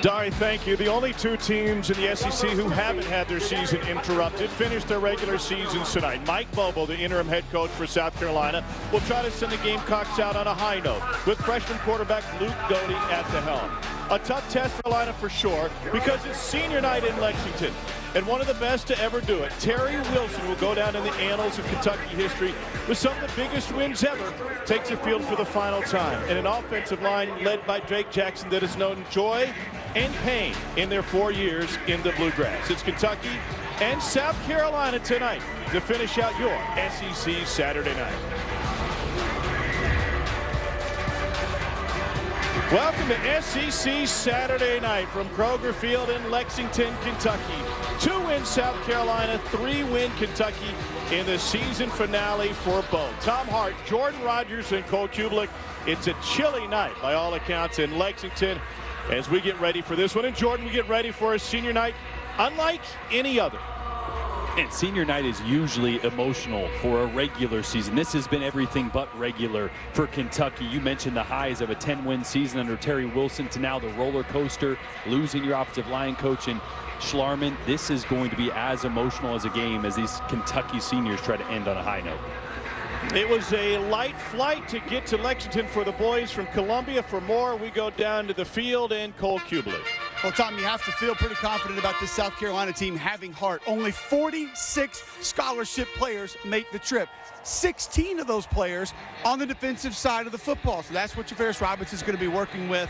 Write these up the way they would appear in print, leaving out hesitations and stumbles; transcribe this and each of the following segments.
Dari, thank you. The only two teams in the SEC who haven't had their season interrupted finished their regular seasons tonight. Mike Bobo, the interim head coach for South Carolina, will try to send the Gamecocks out on a high note with freshman quarterback Luke Doty at the helm. A tough test for Carolina for sure because it's senior night in Lexington. And one of the best to ever do it, Terry Wilson, will go down in the annals of Kentucky history with some of the biggest wins ever, takes the field for the final time. And an offensive line led by Drake Jackson that has known joy and pain in their 4 years in the Bluegrass. It's Kentucky and South Carolina tonight to finish out your SEC Saturday night. Welcome to SEC Saturday night from Kroger Field in Lexington, Kentucky. 2-win South Carolina, 3-win Kentucky in the season finale for both. Tom Hart, Jordan Rogers, and Cole Kublik. It's a chilly night by all accounts in Lexington as we get ready for this one. And Jordan, we get ready for a senior night unlike any other. And senior night is usually emotional for a regular season. This has been everything but regular for Kentucky. You mentioned the highs of a 10-win season under Terry Wilson to now the roller coaster, losing your offensive line coach in Schlarman. This is going to be as emotional as a game as these Kentucky seniors try to end on a high note. It was a light flight to get to Lexington for the boys from Columbia. For more, we go down to the field and Cole Kublik. Well, Tom, you have to feel pretty confident about this South Carolina team having heart. Only 46 scholarship players make the trip. 16 of those players on the defensive side of the football. So that's what Javaris Robinson is going to be working with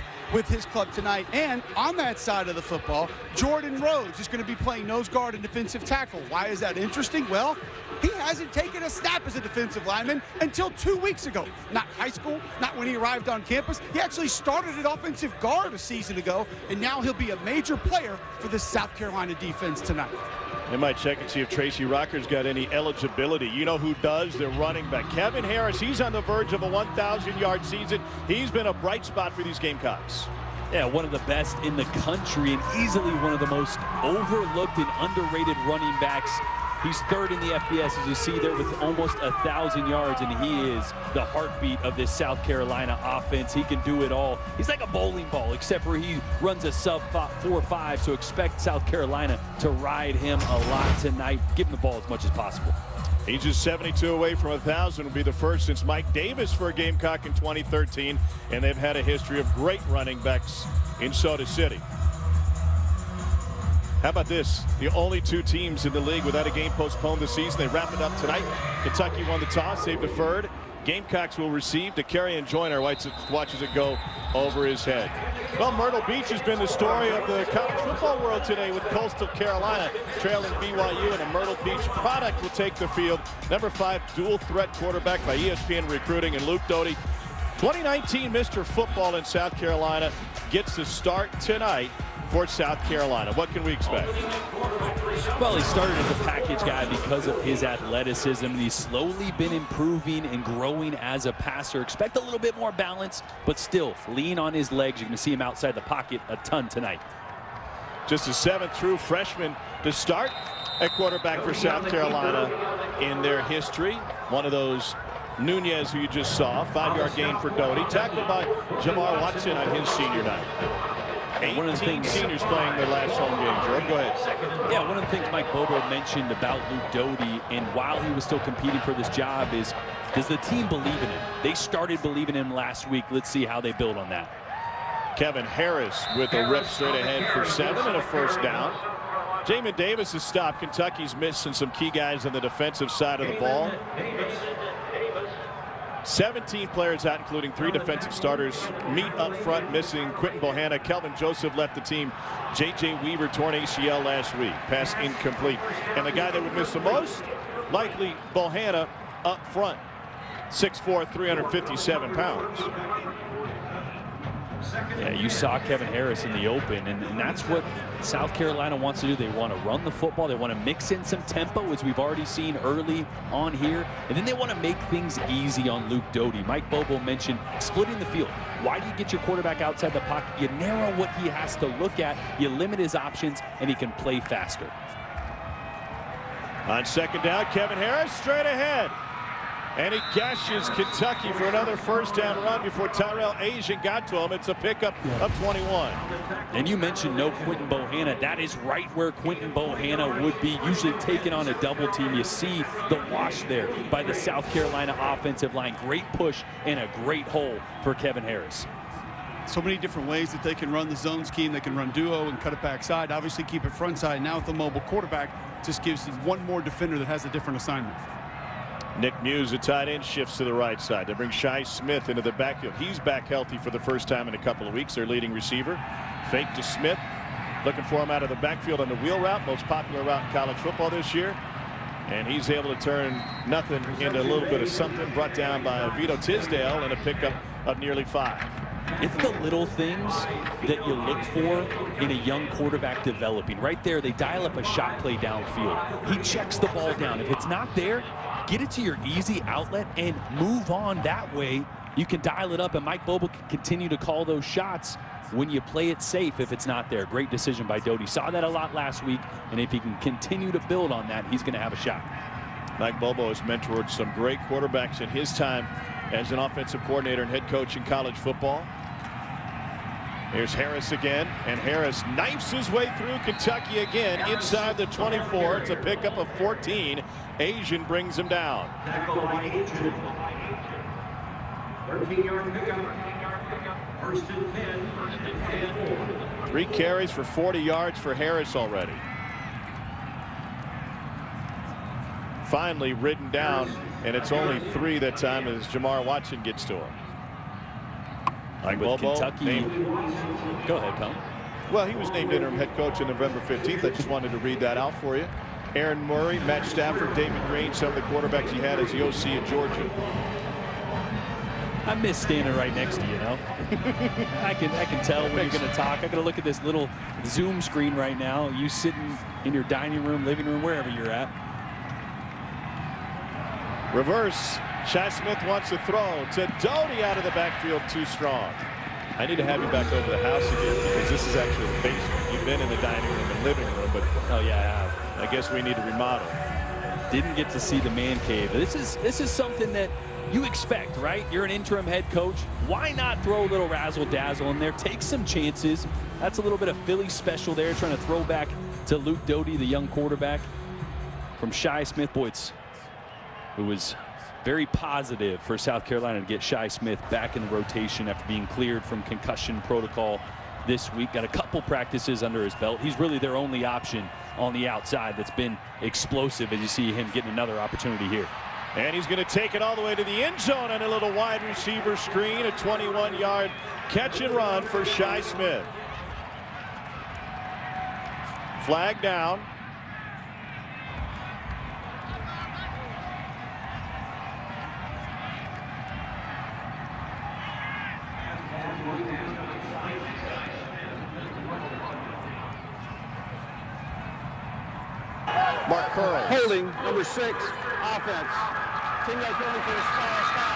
his club tonight. And on that side of the football, Jordan Rhodes is going to be playing nose guard and defensive tackle. Why is that interesting? Well, he hasn't taken a snap as a defensive lineman until 2 weeks ago. Not high school, not when he arrived on campus. He actually started at offensive guard a season ago, and now he'll be a major player for the South Carolina defense tonight. They might check and see if Tracy Rocker's got any eligibility. You know who does? Their running back. Kevin Harris, he's on the verge of a 1,000-yard season. He's been a bright spot for these Gamecocks. Yeah, one of the best in the country and easily one of the most overlooked and underrated running backs. He's third in the FBS, as you see there, with almost 1,000 yards, and he is the heartbeat of this South Carolina offense. He can do it all. He's like a bowling ball, except for he runs a sub 4.5, so expect South Carolina to ride him a lot tonight. Give him the ball as much as possible. He's just 72 away from 1,000. Will be the first since Mike Davis for a Gamecock in 2013, and they've had a history of great running backs in Soda City. How about this? The only two teams in the league without a game postponed this season. They wrap it up tonight. Kentucky won the toss. They've deferred. Gamecocks will receive. DeCarrion Joyner watches it go over his head. Well, Myrtle Beach has been the story of the college football world today with Coastal Carolina trailing BYU, and a Myrtle Beach product will take the field. Number 5 dual threat quarterback by ESPN Recruiting, and Luke Doty, 2019 Mr. Football in South Carolina, gets the start tonight for South Carolina. What can we expect? Well, he started as a package guy because of his athleticism, and he's slowly been improving and growing as a passer. Expect a little bit more balance, but still lean on his legs. You're going to see him outside the pocket a ton tonight. Just a 7th true freshman to start at quarterback for South Carolina in their history. One of those Nunez, who you just saw, 5-yard gain for Doty, tackled by Jamar Watson on his senior night. 18 seniors playing their last home game. Jordan, go ahead. Yeah, one of the things Mike Bobo mentioned about Luke Doty, and while he was still competing for this job, is does the team believe in him? They started believing in him last week. Let's see how they build on that. Kevin Harris with a rip straight ahead for 7 and a first down. Jamin Davis has stopped. Kentucky's missing some key guys on the defensive side of the ball. 17 players out, including 3 defensive starters. Meat up front, missing Quentin Bohanna. Kelvin Joseph left the team. J.J. Weaver torn ACL last week. Pass incomplete. And the guy that would miss the most, likely Bohanna up front. 6'4", 357 pounds. Yeah, you saw Kevin Harris in the open, and that's what South Carolina wants to do. They want to run the football. They want to mix in some tempo, as we've already seen early on here. And then they want to make things easy on Luke Doty. Mike Bobo mentioned splitting the field. Why do you get your quarterback outside the pocket? You narrow what he has to look at. You limit his options, and he can play faster. On second down, Kevin Harris straight ahead. And he gashes Kentucky for another first down run before Tyrell Asian got to him. It's a pickup of 21. And you mentioned no Quinton Bohanna. That is right where Quinton Bohanna would be, usually taking on a double team. You see the wash there by the South Carolina offensive line. Great push and a great hole for Kevin Harris. So many different ways that they can run the zone scheme. They can run duo and cut it backside. Obviously keep it front side. Now with the mobile quarterback, just gives one more defender that has a different assignment. Nick Muse, the tight end, shifts to the right side. They bring Shi Smith into the backfield. He's back healthy for the first time in a couple of weeks. Their leading receiver. Fake to Smith. Looking for him out of the backfield on the wheel route. Most popular route in college football this year. And he's able to turn nothing into a little bit of something. Brought down by Vito Tisdale and a pickup of nearly 5. It's the little things that you look for in a young quarterback developing. Right there, they dial up a shot play downfield. He checks the ball down. If it's not there, get it to your easy outlet and move on that way. You can dial it up, and Mike Bobo can continue to call those shots when you play it safe if it's not there. Great decision by Doty. Saw that a lot last week, and if he can continue to build on that, he's going to have a shot. Mike Bobo has mentored some great quarterbacks in his time as an offensive coordinator and head coach in college football. Here's Harris again, and Harris knifes his way through Kentucky again inside the 24. It's a pickup of 14. Asian brings him down. 13-yard pickup. First and 10. 3 carries for 40 yards for Harris already. Finally ridden down, and it's only 3 that time as Jamar Watson gets to him. Like with Kentucky. Go ahead, Colin. Well, he was named interim head coach on November 15th. I just wanted to read that out for you. Aaron Murray, Matt Stafford, David Green, some of the quarterbacks he had as the OC at Georgia. I miss standing right next to you, know. I can tell when you're going to talk. I'm going to look at this little Zoom screen right now. You sitting in your dining room, living room, wherever you're at. Reverse. Shi Smith wants to throw to Doty out of the backfield, too strong. I need to have you back over the house again because this is actually the basement. You've been in the dining room and living room, but oh yeah, I have. I guess we need to remodel. Didn't get to see the man cave. This is something that you expect, right? You're an interim head coach. Why not throw a little razzle dazzle in there? Take some chances. That's a little bit of Philly special there, trying to throw back to Luke Doty, the young quarterback from Shi Smith. Boy, who was very positive for South Carolina to get Shi Smith back in the rotation after being cleared from concussion protocol this week. Got a couple practices under his belt. He's really their only option on the outside that's been explosive, as you see him getting another opportunity here. And he's going to take it all the way to the end zone on a little wide receiver screen. A 21-yard catch and run for Shi Smith. Flag down. Mark Curl. Holding, number 6, offense. Team like going for a stop.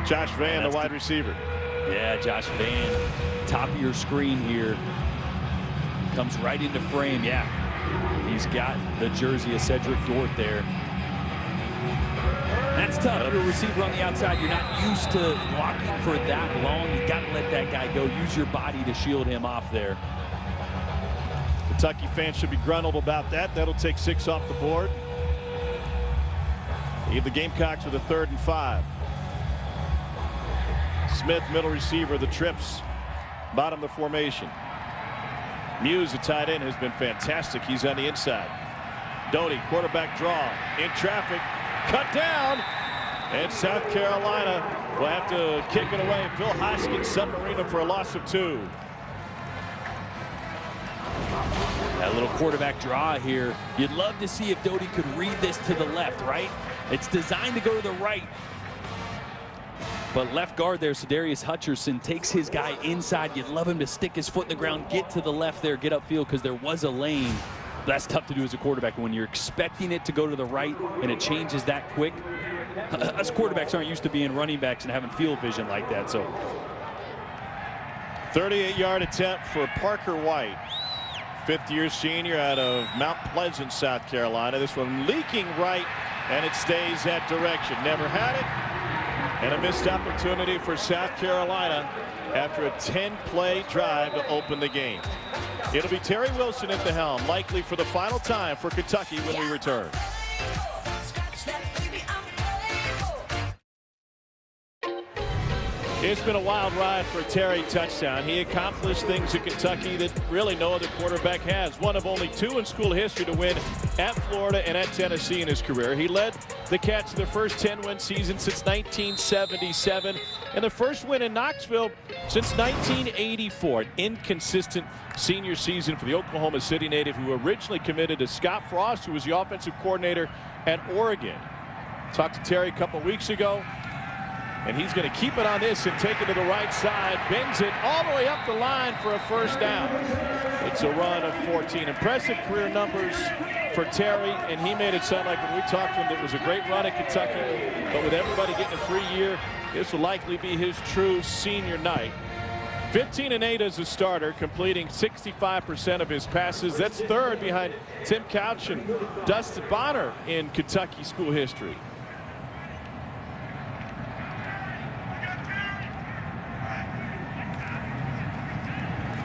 Josh Van, the wide receiver. Yeah, Josh Van, top of your screen here. Comes right into frame. Yeah, he's got the jersey of Cedric Dort there. That's tough. You're a receiver on the outside. You're not used to blocking for that long. You got to let that guy go. Use your body to shield him off there. Kentucky fans should be gruntled about that. That'll take 6 off the board. Give the Gamecocks with a 3rd and 5. Smith, middle receiver, the trips, bottom of the formation. Muse, the tight end, has been fantastic. He's on the inside. Doty, quarterback draw, in traffic, cut down, and South Carolina will have to kick it away. Phil Hoskins, Submarina for a loss of 2. That little quarterback draw here. You'd love to see if Doty could read this to the left, right? It's designed to go to the right. But left guard there, Sedarius Hutcherson, takes his guy inside. You'd love him to stick his foot in the ground, get to the left there, get upfield, because there was a lane. That's tough to do as a quarterback. When you're expecting it to go to the right and it changes that quick, us quarterbacks aren't used to being running backs and having field vision like that. So 38-yard attempt for Parker White. fifth-year senior out of Mount Pleasant, South Carolina. This one leaking right, and it stays that direction. Never had it, and a missed opportunity for South Carolina after a 10-play drive to open the game. It'll be Terry Wilson at the helm, likely for the final time for Kentucky when we return. It's been a wild ride for Terry touchdown. He accomplished things at Kentucky that really no other quarterback has. One of only two in school history to win at Florida and at Tennessee in his career. He led the Cats to their first 10-win season since 1977 and the first win in Knoxville since 1984. An inconsistent senior season for the Oklahoma City native who originally committed to Scott Frost, who was the offensive coordinator at Oregon. Talked to Terry a couple weeks ago. And he's going to keep it on this and take it to the right side. Bends it all the way up the line for a first down. It's a run of 14. Impressive career numbers for Terry. And he made it sound like when we talked to him that it was a great run at Kentucky. But with everybody getting a free year, this will likely be his true senior night. 15-8 as a starter, completing 65% of his passes. That's third behind Tim Couch and Dustin Bonner in Kentucky school history.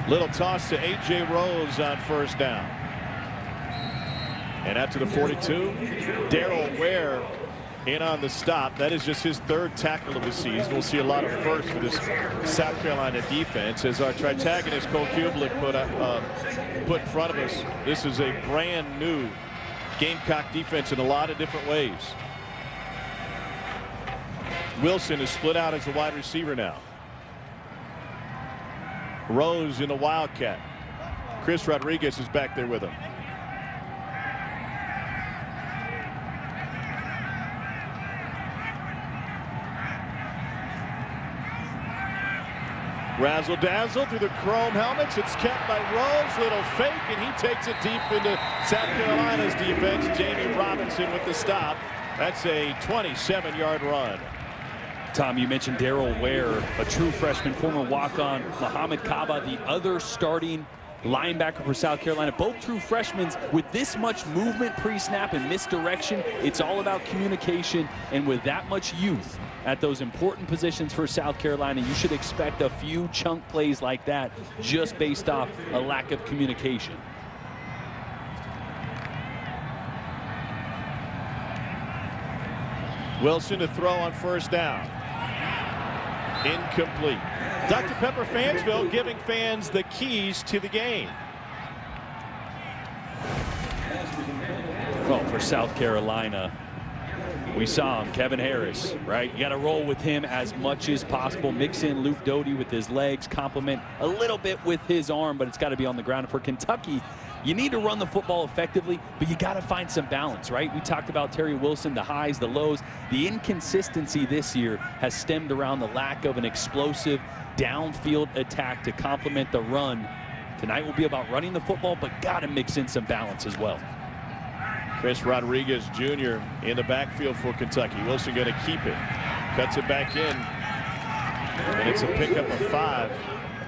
Little toss to A.J. Rose on first down. And out to the 42. Darrell Ware in on the stop. That is just his third tackle of the season. We'll see a lot of firsts for this South Carolina defense as our tritagonist Cole Kublik put in front of us. This is a brand new Gamecock defense in a lot of different ways. Wilson is split out as a wide receiver now. Rose in the Wildcat. Chris Rodriguez is back there with him. Razzle dazzle through the chrome helmets. It's kept by Rose. Little fake, and he takes it deep into South Carolina's defense. Jamie Robinson with the stop. That's a 27-yard run. Tom, you mentioned Darrell Ware, a true freshman, former walk-on. Muhammad Kaba, the other starting linebacker for South Carolina. Both true freshmen with this much movement pre-snap and misdirection. It's all about communication, and with that much youth at those important positions for South Carolina, you should expect a few chunk plays like that just based off a lack of communication. Wilson to throw on first down. Incomplete. Dr. Pepper Fansville giving fans the keys to the game. Well, for South Carolina, we saw him, Kevin Harris, right? You got to roll with him as much as possible. Mix in Luke Doty with his legs, complement a little bit with his arm, but it's got to be on the ground. For Kentucky, you need to run the football effectively, but you got to find some balance, right? We talked about Terry Wilson, the highs, the lows. The inconsistency this year has stemmed around the lack of an explosive downfield attack to complement the run. Tonight will be about running the football, but got to mix in some balance as well. Chris Rodriguez Jr. in the backfield for Kentucky. Wilson going to keep it. Cuts it back in. And it's a pickup of 5.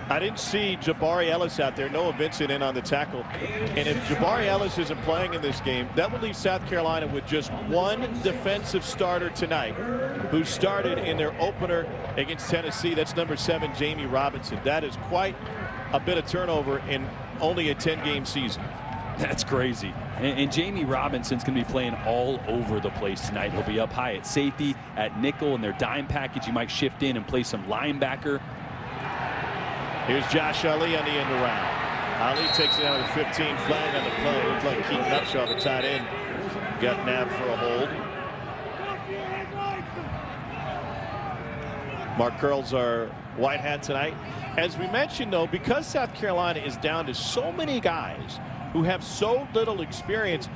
I didn't see Jabari Ellis out there. Noah Vincent in on the tackle. And if Jabari Ellis isn't playing in this game, that will leave South Carolina with just one defensive starter tonight who started in their opener against Tennessee. That's number 7, Jamie Robinson. That is quite a bit of turnover in only a 10-game season. That's crazy. And Jamie Robinson's going to be playing all over the place tonight. He'll be up high at safety, at nickel, in their dime package. You might shift in and play some linebacker. Here's Josh Ali on the end around. Ali takes it out of the 15, flag on the play. Looks like Keaton Upshaw, the tight end, got nabbed for a hold. Mark Curls, our white hat tonight. As we mentioned, though, because South Carolina is down to so many guys who have so little experience,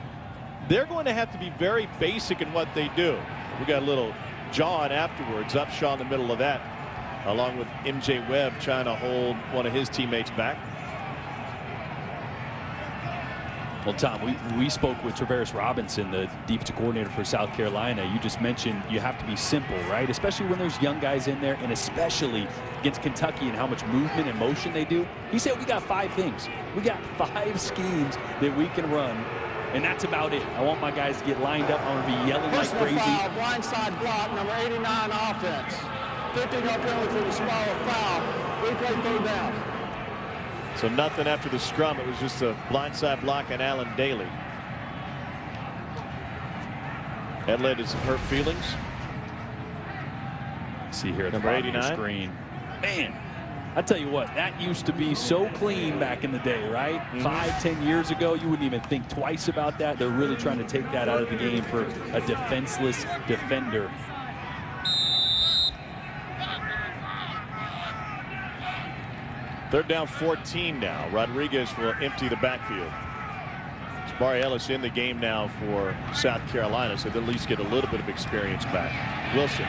they're going to have to be very basic in what they do. We got a little John afterwards, Upshaw in the middle of that, along with MJ Webb trying to hold one of his teammates back. Well, Tom, we spoke with Travaris Robinson, the defensive coordinator for South Carolina. You just mentioned you have to be simple, right? Especially when there's young guys in there, and especially against Kentucky and how much movement and motion they do. He said we got 5 things. We got 5 schemes that we can run, and that's about it. I want my guys to get lined up. I want to be yelling like crazy. Foul, blindside block, number 89 offense. 15-yard penalty for the smaller foul. Replay 3rd down. So nothing after the scrum. It was just a blindside block on Allen Daly. That led to some hurt feelings. See here at number the bottom 89 of the screen. Man, I tell you what, that used to be so clean back in the day, right? 5-10 years ago, you wouldn't even think twice about that. They're really trying to take that out of the game for a defenseless defender. Third down 14 now. Rodriguez will empty the backfield. Jabari Ellis in the game now for South Carolina, so they'll at least get a little bit of experience back. Wilson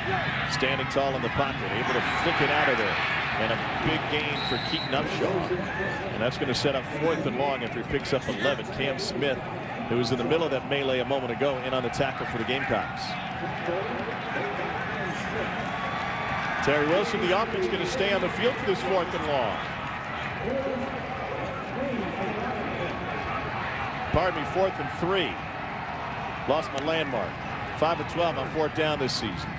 standing tall in the pocket, able to flick it out of there. And a big gain for Keaton Upshaw. And that's going to set up 4th and long after he picks up 11. Cam Smith, who was in the middle of that melee a moment ago, in on the tackle for the Gamecocks. Terry Wilson, the offense, going to stay on the field for this 4th and long. Pardon me, 4th and 3. Lost my landmark. 5 of 12 on 4th down this season.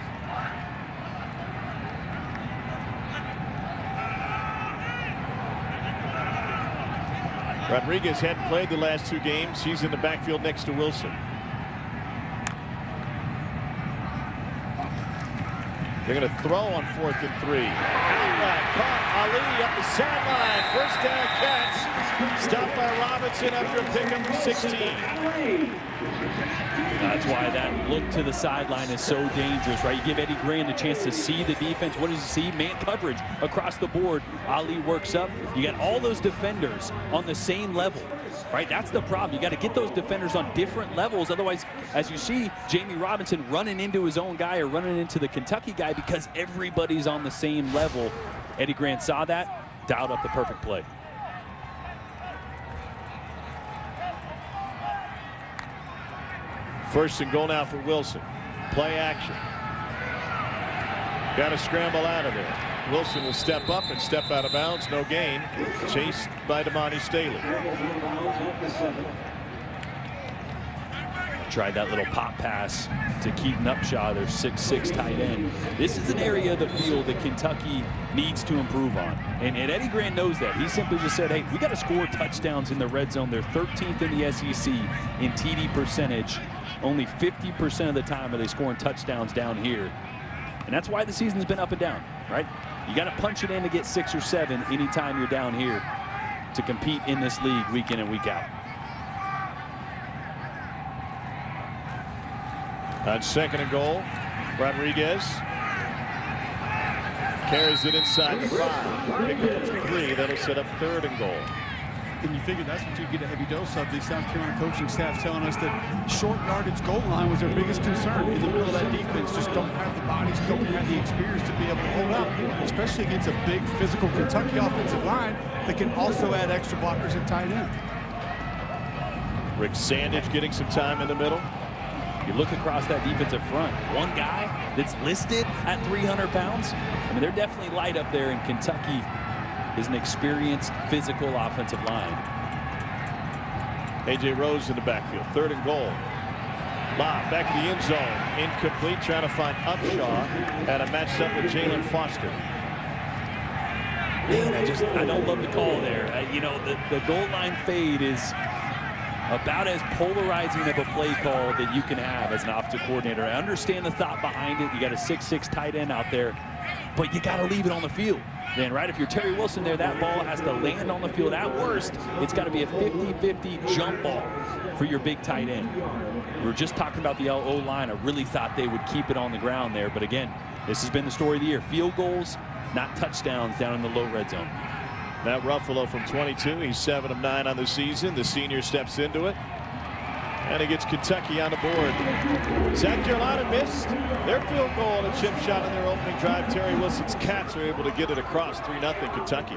Rodriguez hadn't played the last 2 games. He's in the backfield next to Wilson. They're going to throw on 4th and 3. Outright caught. Ali up the sideline. 1st down catch. Stopped by Robinson after a pickup of 16. That's why that look to the sideline is so dangerous, right? You give Eddie Grand a chance to see the defense. What does he see? Man coverage across the board. Ali works up. You got all those defenders on the same level, right? That's the problem. You got to get those defenders on different levels. Otherwise, as you see, Jamie Robinson running into his own guy or running into the Kentucky guy because everybody's on the same level. Eddie Grant saw that, dialed up the perfect play. First and goal now for Wilson. Play action. Got to scramble out of there. Wilson will step up and step out of bounds. No gain. Chased by Damani Staley. Tried that little pop pass to Keaton Upshaw, their 6'6" tight end. This is an area of the field that Kentucky needs to improve on. And Eddie Grand knows that. He simply just said, hey, we got to score touchdowns in the red zone. They're 13th in the SEC in TD percentage. Only 50% of the time are they scoring touchdowns down here. And that's why the season's been up and down, right? You got to punch it in to get 6 or 7 anytime you're down here to compete in this league week in and week out. On 2nd and goal, Rodriguez carries it inside the 5. Pick up for 3. That'll set up 3rd and goal. And you figure that's what you get a heavy dose of. The South Carolina coaching staff telling us that short yardage goal line was their biggest concern. In the middle of that defense, just don't have the bodies, don't have the experience to be able to hold up, especially against a big physical Kentucky offensive line that can also add extra blockers at tight end. Rick Sandage getting some time in the middle. You look across that defensive front, one guy that's listed at 300 pounds. I mean, they're definitely light up there, and Kentucky is an experienced physical offensive line. A.J. Rose in the backfield. 3rd and goal. Lob back to the end zone. Incomplete. Trying to find Upshaw. And a matched up with Jalen Foster. Man, I don't love the call there. You know, the goal line fade is about as polarizing of a play call that you can have as an offensive coordinator. I understand the thought behind it. You got a 6'6" tight end out there, but you got to leave it on the field. Then, right, if you're Terry Wilson there, that ball has to land on the field. At worst, it's got to be a 50-50 jump ball for your big tight end. We were just talking about the O-line. I really thought they would keep it on the ground there. But again, this has been the story of the year. Field goals, not touchdowns down in the low red zone. Matt Ruffalo from 22. He's 7 of 9 on the season. The senior steps into it. And he gets Kentucky on the board. South Carolina missed their field goal and a chip shot on their opening drive. Terry Wilson's Cats are able to get it across 3-0 Kentucky.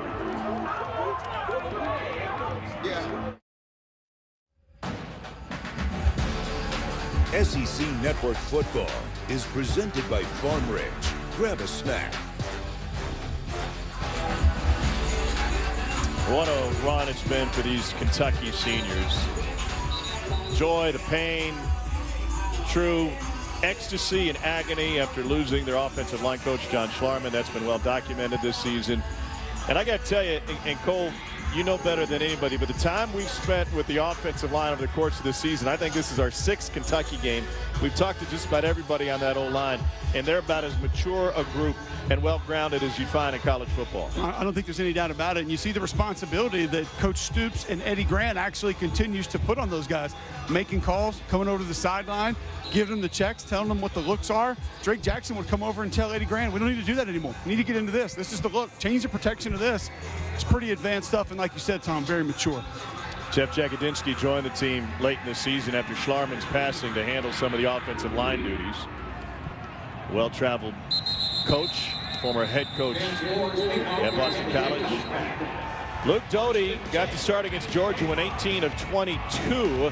Yeah. SEC Network Football is presented by Farm Ridge. Grab a snack. What a run it's been for these Kentucky seniors. Joy, the pain, true ecstasy and agony after losing their offensive line coach, John Schlarman. That's been well documented this season. And I got to tell you, and Cole, you know better than anybody, but the time we've spent with the offensive line over the course of this season, I think this is our 6th Kentucky game. We've talked to just about everybody on that O-line, and they're about as mature a group and well-grounded as you'd find in college football. I don't think there's any doubt about it. And you see the responsibility that Coach Stoops and Eddie Grant actually continues to put on those guys, making calls, coming over to the sideline, giving them the checks, telling them what the looks are. Drake Jackson would come over and tell Eddie Grant, we don't need to do that anymore. We need to get into this. This is the look. Change the protection of this. It's pretty advanced stuff, and like you said, Tom, very mature. Jeff Jagodinski joined the team late in the season after Schlarman's passing to handle some of the offensive line duties. Well-traveled coach, former head coach at Boston College. Luke Doty got the start against Georgia, went 18 of 22.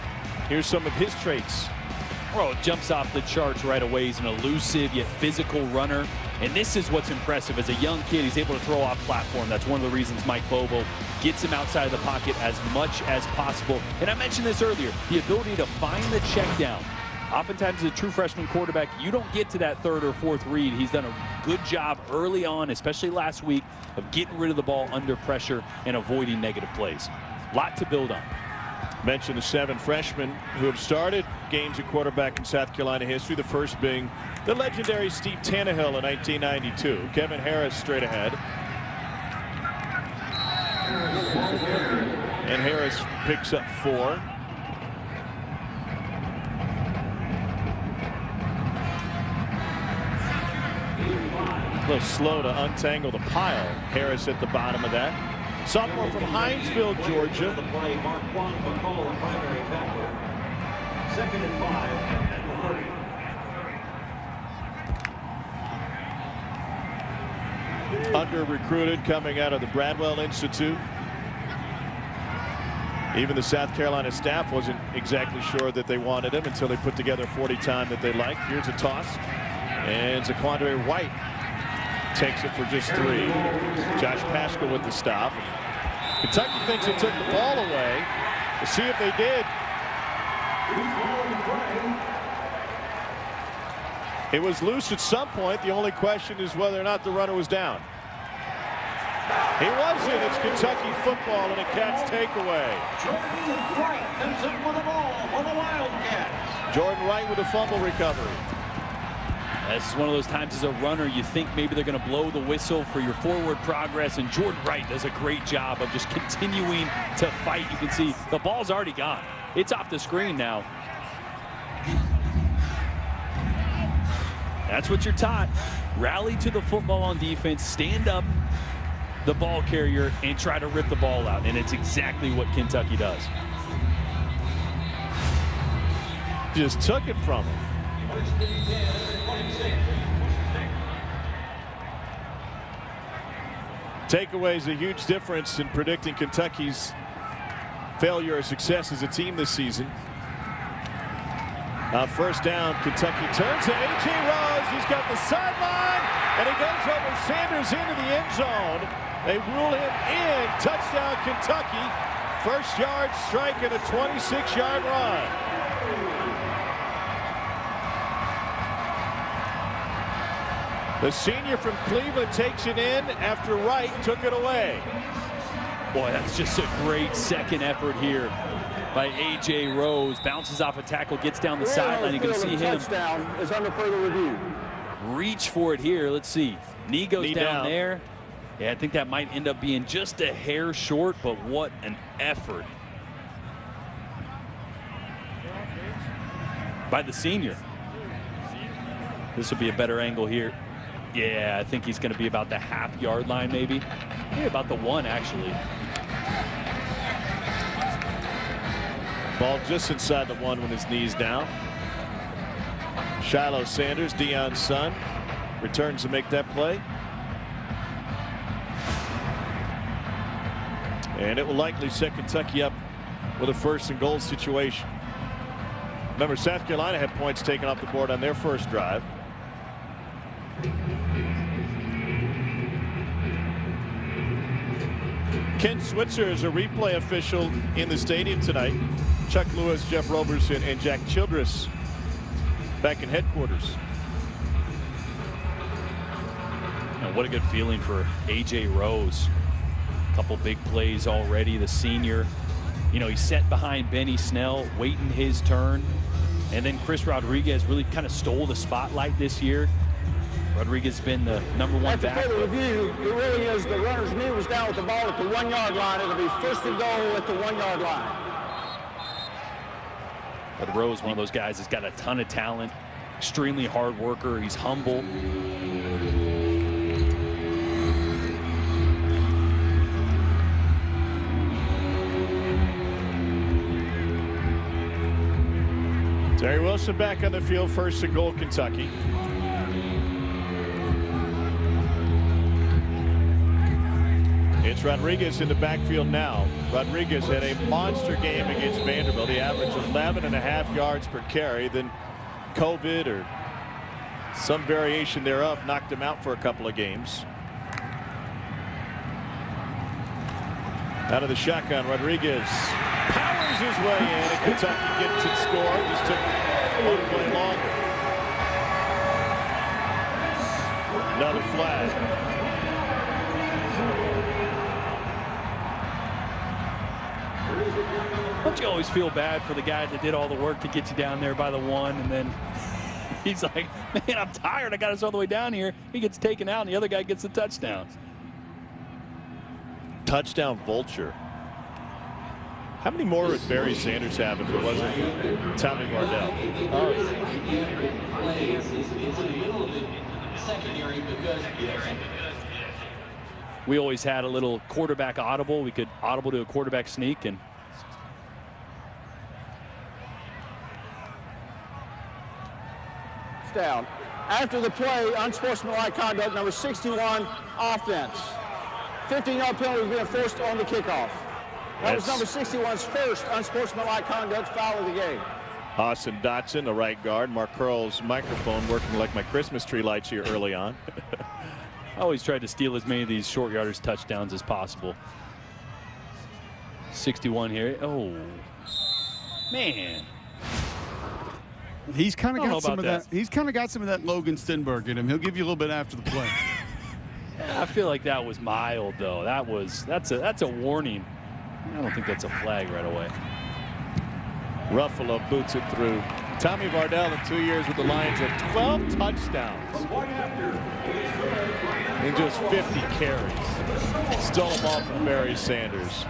Here's some of his traits. Oh, jumps off the charts right away. He's an elusive yet physical runner. And this is what's impressive. As a young kid, he's able to throw off platform. That's one of the reasons Mike Bobo gets him outside of the pocket as much as possible. And I mentioned this earlier, the ability to find the check down. Oftentimes, as a true freshman quarterback, you don't get to that 3rd or 4th read. He's done a good job early on, especially last week, of getting rid of the ball under pressure and avoiding negative plays. A lot to build on. Mentioned the 7 freshmen who have started games at quarterback in South Carolina history, the first being the legendary Steve Tannehill in 1992. Kevin Harris straight ahead. And Harris picks up 4. A little slow to untangle the pile. Harris at the bottom of that. Sophomore from Hinesville, Georgia. The play, Marquand McCall, the primary tackler. 2nd and 5 at the 30. Under-recruited coming out of the Bradwell Institute. Even the South Carolina staff wasn't exactly sure that they wanted him until they put together a 40 time that they liked. Here's a toss. And Zaquandre White takes it for just 3. Josh Paschal with the stop. Kentucky thinks it took the ball away. We'll see if they did. It was loose at some point. The only question is whether or not the runner was down. He wasn't. It's Kentucky football and a Cats takeaway. Jordan Wright comes up with the ball for the Wildcats. Jordan Wright with a fumble recovery. This is one of those times as a runner you think maybe they're going to blow the whistle for your forward progress, and Jordan Wright does a great job of just continuing to fight. You can see the ball's already gone. It's off the screen now. That's what you're taught. Rally to the football on defense, stand up the ball carrier, and try to rip the ball out, and it's exactly what Kentucky does. Just took it from him. Takeaways a huge difference in predicting Kentucky's failure or success as a team this season. First down, Kentucky turns to A.J. Rose. He's got the sideline, and he goes over Sanders into the end zone. They rule him in. Touchdown, Kentucky. First yard strike and a 26-yard run. The senior from Cleveland takes it in after Wright took it away. Boy, that's just a great second effort here by A.J. Rose. Bounces off a tackle, gets down the sideline. You can see him is under further review. Reach for it here. Let's see. Knee goes down there. Yeah, I think that might end up being just a hair short, but what an effort by the senior. This will be a better angle here. Yeah, I think he's going to be about the half-yard line, maybe about the 1, actually. Ball just inside the 1 when his knee's down. Shiloh Sanders, Deion's son, returns to make that play. And it will likely set Kentucky up with a 1st and goal situation. Remember, South Carolina had points taken off the board on their first drive. Ken Switzer is a replay official in the stadium tonight. Chuck Lewis, Jeff Roberson, and Jack Childress back in headquarters. And what a good feeling for A.J. Rose. A couple big plays already. The senior, you know, he sat behind Benny Snell, waiting his turn. And then Chris Rodriguez really kind of stole the spotlight this year. Rodriguez has been the #1 back. After further review, it really is the runner's knee was down with the ball at the 1 yard line. It'll be first and goal at the 1 yard line. But Rose, one of those guys that's got a ton of talent, extremely hard worker. He's humble. Terry Wilson back on the field, first and goal, Kentucky. It's Rodriguez in the backfield now. Rodriguez had a monster game against Vanderbilt. He averaged 11.5 yards per carry. Then COVID or some variation thereof knocked him out for a couple of games. Out of the shotgun, Rodriguez powers his way in, and Kentucky gets it scored. Just took one play longer. Another flag. Don't you always feel bad for the guy that did all the work to get you down there by the 1, and then he's like, man, I'm tired. I got us all the way down here. He gets taken out, and the other guy gets the touchdown. Touchdown vulture. How many more would Barry Sanders have if it wasn't for Tommy Vardell? We always had a little quarterback audible. We could audible to a quarterback sneak, and Down. After the play, unsportsmanlike conduct, number 61, offense. 15-yard penalty being forced on the kickoff. That was number 61's first unsportsmanlike conduct foul of the game. Austin Dotson, the right guard. Mark Curl's microphone working like my Christmas tree lights here early on. I always tried to steal as many of these short yardage touchdowns as possible. 61 here. Oh, man. He's kind of got some of that. He's kind of got some of that Logan Stenberg in him. He'll give you a little bit after the play. I feel like that was mild, though. That's a warning. I don't think that's a flag right away. Ruffalo boots it through. Tommy Vardell in 2 years with the Lions had 12 touchdowns in just 50 carries. Stole them all from Barry Sanders.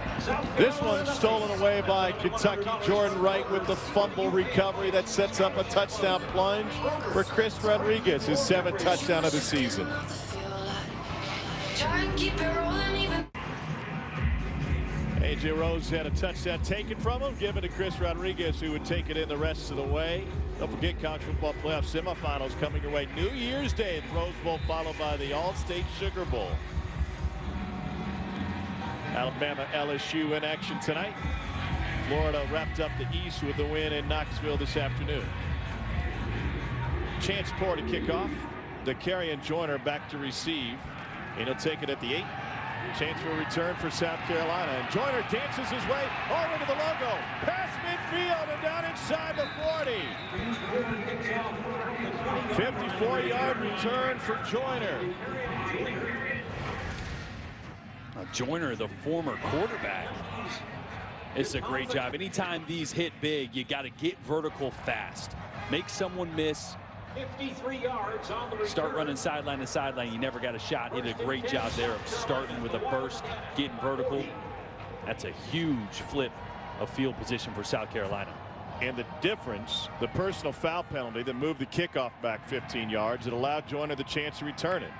This one stolen away by Kentucky. Jordan Wright with the fumble recovery that sets up a touchdown plunge for Chris Rodriguez, his 7th touchdown of the season. A.J. Rose had a touchdown taken from him, given to Chris Rodriguez, who would take it in the rest of the way. Don't forget, college football playoff semifinals coming your way New Year's Day at Rose Bowl, followed by the All-State Sugar Bowl. Alabama LSU in action tonight. Florida wrapped up the East with the win in Knoxville this afternoon. Chance Poore to kick off. DeCarrion Joyner back to receive, and he'll take it at the 8. Chance for a return for South Carolina, and Joyner dances his way over to the logo, past midfield and down inside the 40. 54-yard return for Joyner. Joyner, the former quarterback, it's a great job. Anytime these hit big, you got to get vertical fast, make someone miss. 53 yards on the return. Start running sideline to sideline. You never got a shot. He did a great job there of starting with a burst, getting vertical. That's a huge flip of field position for South Carolina. And the difference, the personal foul penalty that moved the kickoff back 15 yards, it allowed Joyner the chance to return it.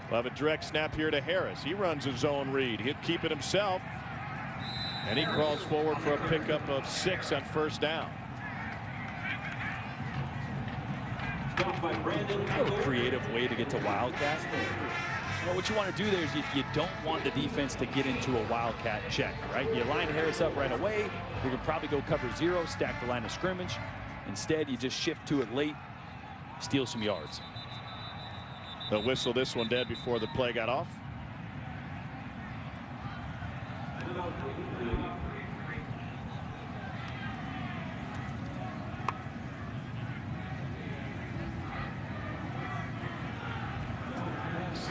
We'll have a direct snap here to Harris. He runs his own read. He'll keep it himself. And he crawls forward for a pickup of 6 on first down. A creative way to get to Wildcat. You know, what you want to do there is you don't want the defense to get into a Wildcat check, right? You line Harris up right away. We can probably go cover 0, stack the line of scrimmage. Instead, you just shift to it late, steal some yards. They'll whistle this one dead before the play got off.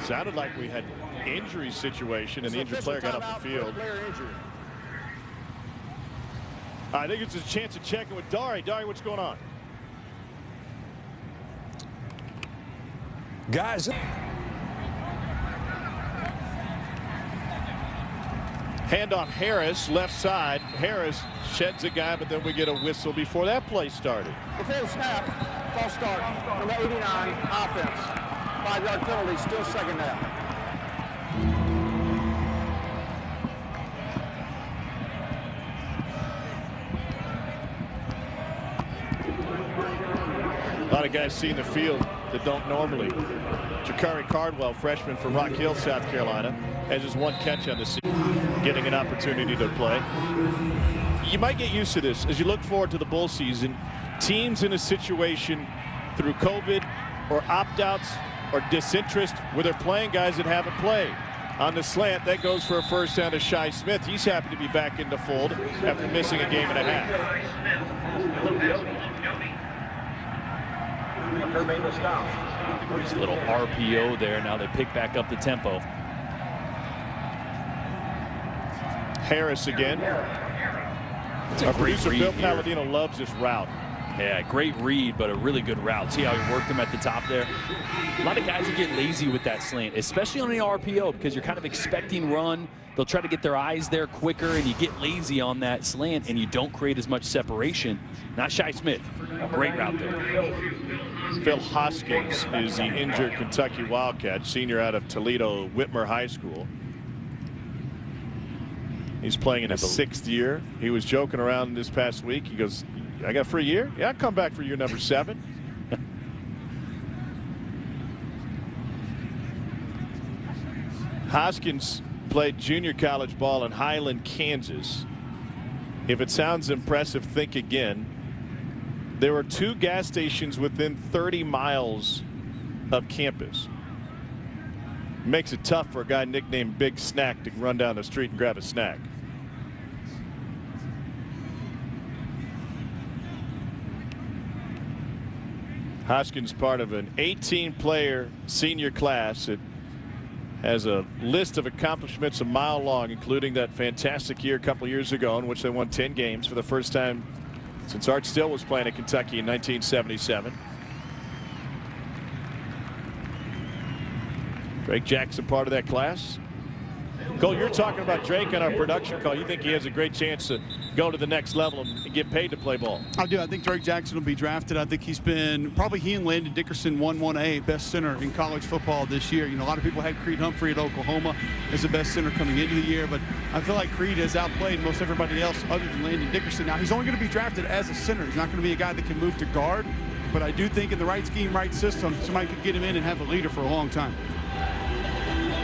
Sounded like we had injury situation and the injured player got off the field. I think it's a chance of checking with Dari. Dari, what's going on? Guys. Handoff Harris, left side. Harris sheds a guy, but then we get a whistle before that play started. Before the snap, false start, number 89, offense. 5-yard penalty, still second down. A lot of guys seeing the field that don't normally. Jakari Cardwell, freshman from Rock Hill, South Carolina, has his one catch on the season, getting an opportunity to play. You might get used to this as you look forward to the bowl season. Teams in a situation through COVID or opt-outs or disinterest where they're playing guys that haven't played. On the slant, that goes for a first down to Shi Smith. He's happy to be back in the fold after missing a game and a half. Nice little RPO there. Now they pick back up the tempo. Harris again. Our producer Bill Palladino loves this route. Yeah, great read, but a really good route. See how he worked him at the top there? A lot of guys will get lazy with that slant, especially on the RPO, because you're kind of expecting run. They'll try to get their eyes there quicker, and you get lazy on that slant, and you don't create as much separation. Not Shi Smith. Great route there. Phil Hoskins is the injured Kentucky Wildcat, senior out of Toledo Whitmer High School. He's playing in his 6th year. He was joking around this past week. He goes, I got for a year? Yeah, I'll come back for year number 7. Hoskins played junior college ball in Highland, Kansas. If it sounds impressive, think again. There were 2 gas stations within 30 miles of campus. Makes it tough for a guy nicknamed Big Snack to run down the street and grab a snack. Hoskins part of an 18-player senior class that has a list of accomplishments a mile long, including that fantastic year a couple years ago in which they won 10 games for the first time since Art Still was playing at Kentucky in 1977. Drake Jackson part of that class. Cole, you're talking about Drake on our production call. You think he has a great chance to go to the next level and get paid to play ball? I do. I think Drake Jackson will be drafted. I think he's been probably he and Landon Dickerson 1-1A best center in college football this year. You know, a lot of people had Creed Humphrey at Oklahoma as the best center coming into the year, but I feel like Creed has outplayed most everybody else other than Landon Dickerson. Now, he's only going to be drafted as a center. He's not going to be a guy that can move to guard, but I do think in the right scheme, right system, somebody could get him in and have a leader for a long time.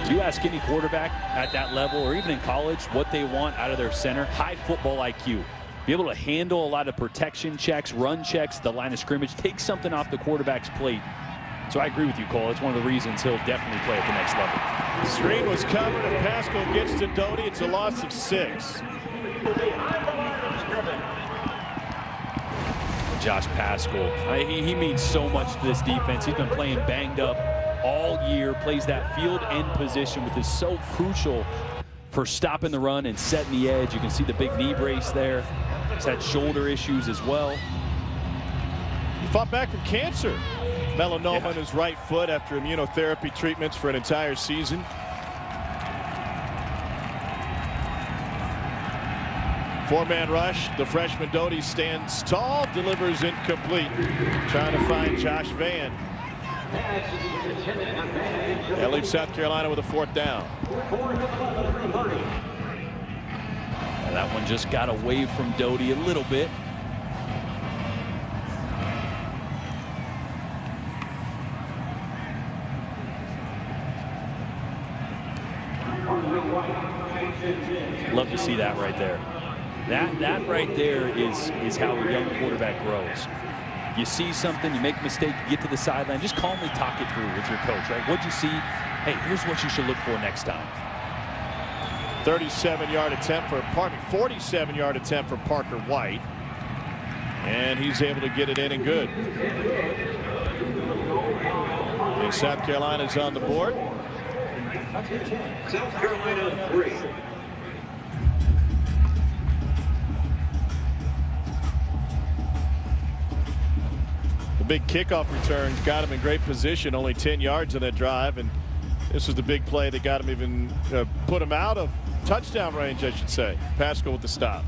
You ask any quarterback at that level or even in college what they want out of their center, high football IQ. Be able to handle a lot of protection checks, run checks, the line of scrimmage, take something off the quarterback's plate. So I agree with you, Cole. It's one of the reasons he'll definitely play at the next level. Screen was covered and Pascal gets to Doty. It's a loss of 6. Josh Pascal, he means so much to this defense. He's been playing banged up all year, plays that field end position, which is so crucial for stopping the run and setting the edge. You can see the big knee brace there. He's had shoulder issues as well. He fought back from cancer. Melanoma in his right foot after immunotherapy treatments for an entire season. Four-man rush. The freshman Doty stands tall, delivers incomplete. Trying to find Josh Vann. That leaves South Carolina with a 4th down. And that one just got away from Doty a little bit. Love to see that right there. That right there is how a young quarterback grows. You see something, you make a mistake, you get to the sideline, just calmly talk it through with your coach, right? What'd you see? Hey, here's what you should look for next time. 37-yard attempt for, 47-yard attempt for Parker White. And he's able to get it in and good. And South Carolina's on the board. South Carolina 3. The big kickoff return got him in great position, only 10 yards in that drive, and this was the big play that got him even put him out of touchdown range, I should say. Pascal with the stop.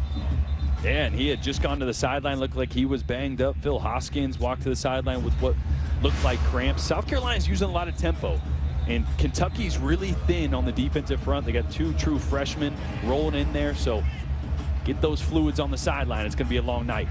Yeah, and he had just gone to the sideline, looked like he was banged up. Phil Hoskins walked to the sideline with what looked like cramps. South Carolina's using a lot of tempo, and Kentucky's really thin on the defensive front. They got 2 true freshmen rolling in there, so get those fluids on the sideline. It's going to be a long night.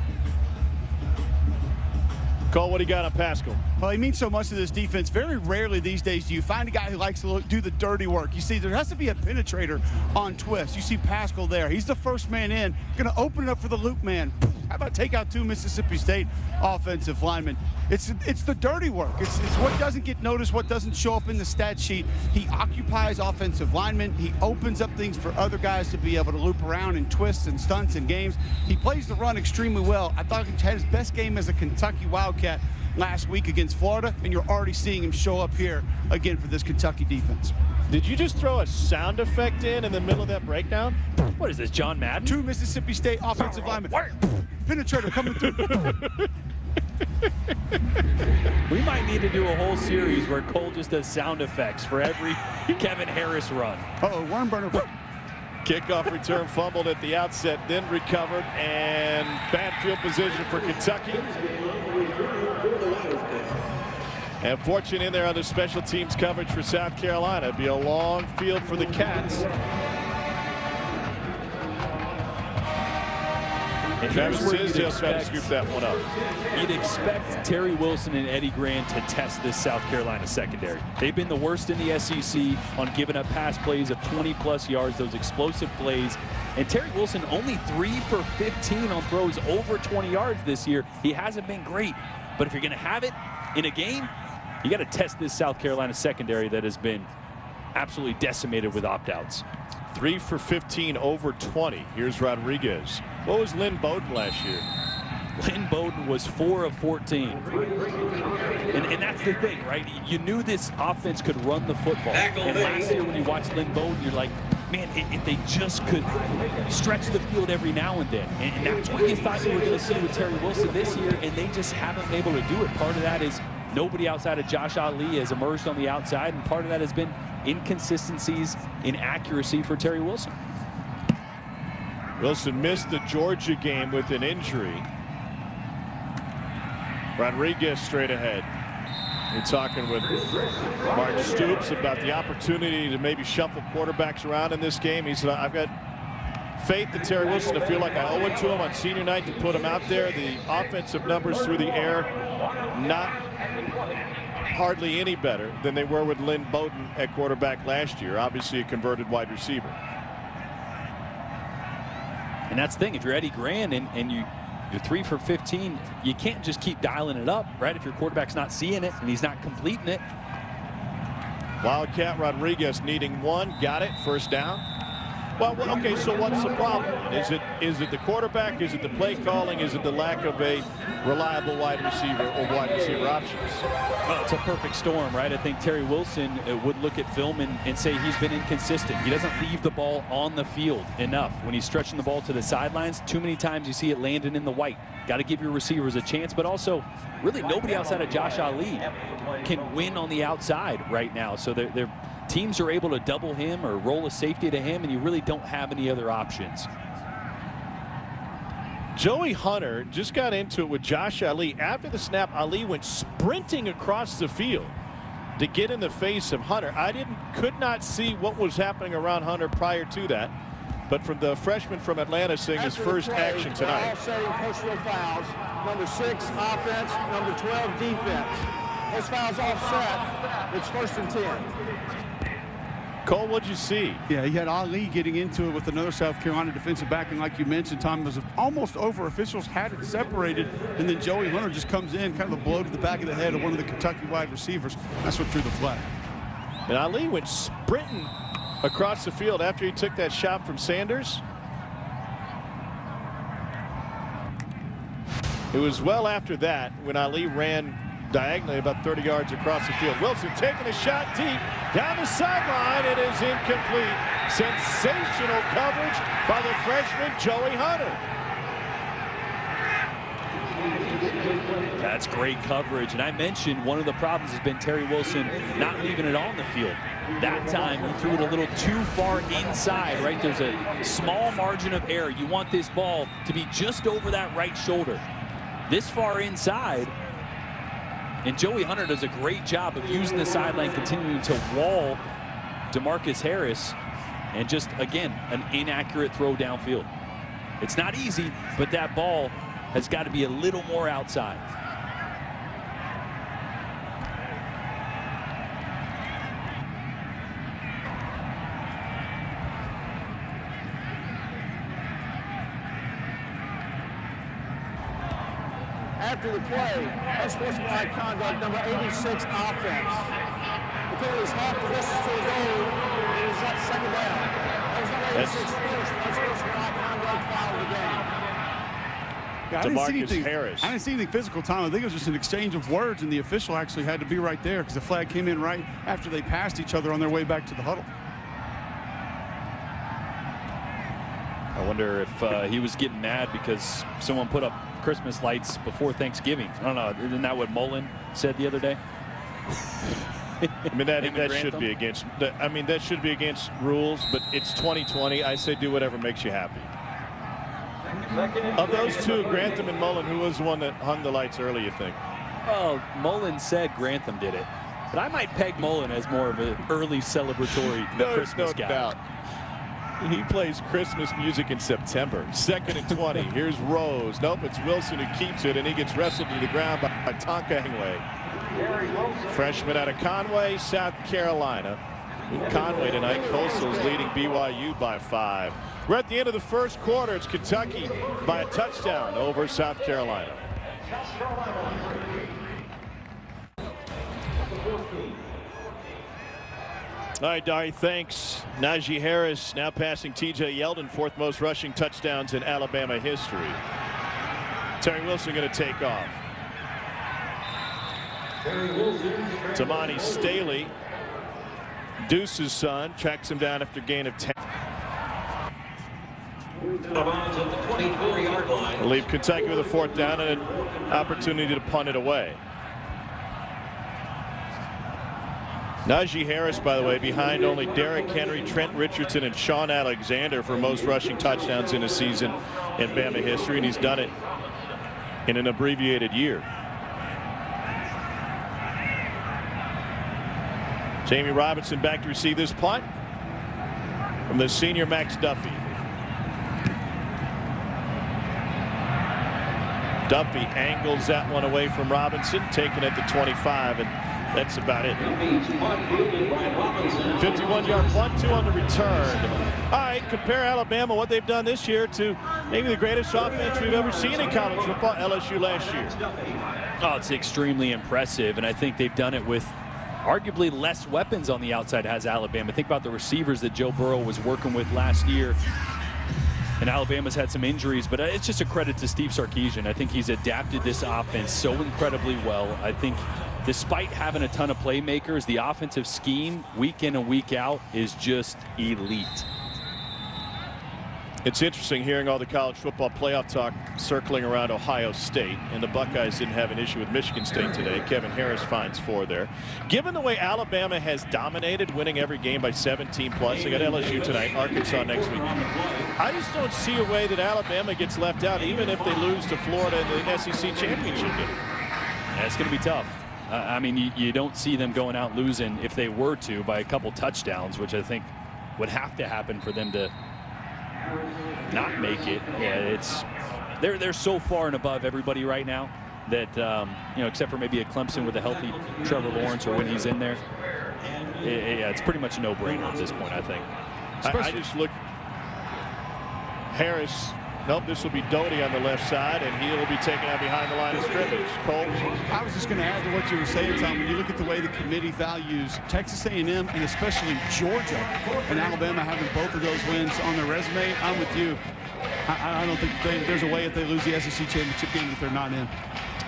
Cole, what do you got on Pascal? Well, he means so much to this defense. Very rarely these days do you find a guy who likes to do the dirty work. You see, there has to be a penetrator on twist. You see Pascal there. He's the first man in. Going to open it up for the loop man. How about take out 2 Mississippi State offensive linemen? It's the dirty work. It's what doesn't get noticed, what doesn't show up in the stat sheet. He occupies offensive linemen. He opens up things for other guys to be able to loop around and twists and stunts and games. He plays the run extremely well. I thought he had his best game as a Kentucky Wildcat last week against Florida, and you're already seeing him show up here again for this Kentucky defense. Did you just throw a sound effect in the middle of that breakdown? What is this, John Madden? 2 Mississippi State offensive linemen. Penetrator coming through. We might need to do a whole series where Cole just does sound effects for every Kevin Harris run. Uh-oh, worm burner. Kickoff return fumbled at the outset, then recovered, and bad field position for Kentucky. And fortune in there on the special teams coverage for South Carolina. It'd be a long field for the Cats. And Travis Tisdale's trying to scoop that one up. You'd expect Terry Wilson and Eddie Gran to test this South Carolina secondary. They've been the worst in the SEC on giving up pass plays of 20-plus yards, those explosive plays. And Terry Wilson only 3 for 15 on throws over 20 yards this year. He hasn't been great. But if you're going to have it in a game, you got to test this South Carolina secondary that has been absolutely decimated with opt-outs. 3 for 15 over 20. Here's Rodriguez. What was Lynn Bowden last year? Lynn Bowden was 4 of 14. And that's the thing, right? You knew this offense could run the football. And last year when you watched Lynn Bowden, you're like, man, if they just could stretch the field every now and then. And that's what you thought you were going to see with Terry Wilson this year, and they just haven't been able to do it. Part of that is nobody outside of Josh Ali has emerged on the outside, and part of that has been inconsistencies in accuracy for Terry Wilson. Wilson missed the Georgia game with an injury. Rodriguez straight ahead. We're talking with Mark Stoops about the opportunity to maybe shuffle quarterbacks around in this game. He said, I've got faith in Terry Wilson to feel like I owe it to him on senior night to put him out there. The offensive numbers through the air, not hardly any better than they were with Lynn Bowden at quarterback last year. Obviously a converted wide receiver. And that's the thing, if you're Eddie Gran and you're 3 for 15, you can't just keep dialing it up, right? If your quarterback's not seeing it and he's not completing it. Wildcat Rodriguez needing 1, got it, first down. Well, okay, so what's the problem? Is it the quarterback? Is it the play calling? Is it the lack of a reliable wide receiver or wide receiver options? Well, it's a perfect storm, right? I think Terry Wilson would look at film and say he's been inconsistent. He doesn't leave the ball on the field enough. When he's stretching the ball to the sidelines, too many times you see it landing in the white. Got to give your receivers a chance, but also really nobody outside of Josh Ali can win on the outside right now. So they're teams are able to double him or roll a safety to him, and you really don't have any other options. Joey Hunter just got into it with Josh Ali. After the snap, Ali went sprinting across the field to get in the face of Hunter. Could not see what was happening around Hunter prior to that. But from the freshman from Atlanta seeing his first action tonight. Offsetting personal fouls. Number 6 offense, number 12 defense. Those fouls offset. It's 1st and 10. Cole, what'd you see? Yeah, he had Ali getting into it with another South Carolina defensive back, and like you mentioned, Tom, was almost over. Officials had it separated, and then Joey Hunter just comes in, kind of a blow to the back of the head of one of the Kentucky wide receivers. That's what drew the flag. And Ali went sprinting across the field after he took that shot from Sanders. It was well after that when Ali ran diagonally about 30 yards across the field. Wilson taking a shot deep down the sideline. It is incomplete. Sensational coverage by the freshman Joey Hunter. That's great coverage. And I mentioned one of the problems has been Terry Wilson not leaving it on the field. That time he threw it a little too far inside, right? There's a small margin of error. You want this ball to be just over that right shoulder. This far inside. And Joey Hunter does a great job of using the sideline, continuing to wall DeMarcus Harris, and just, again, an inaccurate throw downfield. It's not easy, but that ball has got to be a little more outside. After the play, unsportsmanlike conduct, number 86 offense. The penalty is half the distance to the goal, and it is at second down. That was number 86 first unsportsmanlike conduct foul of the game. Yeah, I didn't see anything physical, Tom. I think it was just an exchange of words, and the official actually had to be right there because the flag came in right after they passed each other on their way back to the huddle. I wonder if he was getting mad because someone put up Christmas lights before Thanksgiving. I don't know. Isn't that what Mullen said the other day? I mean, that should be against. I mean, that should be against rules. But it's 2020. I say do whatever makes you happy. Of those two, Grantham and Mullen, who was the one that hung the lights early, you think? Well, Mullen said Grantham did it, but I might peg Mullen as more of an early celebratory Christmas guy. Doubt. He plays Christmas music in September. 2nd and 20. Here's Rose. Nope, it's Wilson who keeps it, and he gets wrestled to the ground by Tonka Hangway. Freshman out of Conway, South Carolina. In Conway tonight, Coastal's leading BYU by 5. We're at the end of the first quarter. It's Kentucky by a touchdown over South Carolina. All right, Dari, thanks. Najee Harris now passing T.J. Yeldon, 4th most rushing touchdowns in Alabama history. Terry Wilson going to take off. Tamani Staley, Deuce's son, tracks him down after gain of 10. Leave Kentucky with a 4th down and an opportunity to punt it away. Najee Harris, by the way, behind only Derrick Henry, Trent Richardson, and Sean Alexander for most rushing touchdowns in a season in Bama history, and he's done it in an abbreviated year. Jamie Robinson back to receive this punt from the senior Max Duffy. Duffy angles that one away from Robinson, taking it to 25, and that's about it. 51-yard punt, 2 on the return. All right, compare Alabama, what they've done this year, to maybe the greatest offense we've ever seen in college football, LSU last year. Oh, it's extremely impressive, and I think they've done it with arguably less weapons on the outside as Alabama. Think about the receivers that Joe Burrow was working with last year. And Alabama's had some injuries, but it's just a credit to Steve Sarkisian. I think he's adapted this offense so incredibly well. I think despite having a ton of playmakers, the offensive scheme week in and week out is just elite. It's interesting hearing all the college football playoff talk circling around Ohio State, and the Buckeyes didn't have an issue with Michigan State today. Kevin Harris finds 4 there. Given the way Alabama has dominated, winning every game by 17 plus, they got LSU tonight, Arkansas next week. I just don't see a way that Alabama gets left out, even if they lose to Florida in the SEC championship game. Yeah, it's going to be tough. I mean, you don't see them going out losing, if they were to, by a couple touchdowns, which I think would have to happen for them to not make it. Yeah, they're so far and above everybody right now that you know, except for maybe a Clemson with a healthy Trevor Lawrence or when he's in there, Yeah, it's pretty much a no-brainer at this point, I think. I just look. Harris. Nope, this will be Doty on the left side, and he'll be taken out behind the line of scrimmage. Cole? I was just going to add to what you were saying, Tom. When you look at the way the committee values Texas A&M and especially Georgia and Alabama having both of those wins on their resume, I'm with you. I don't think there's a way if they lose the SEC championship game that they're not in.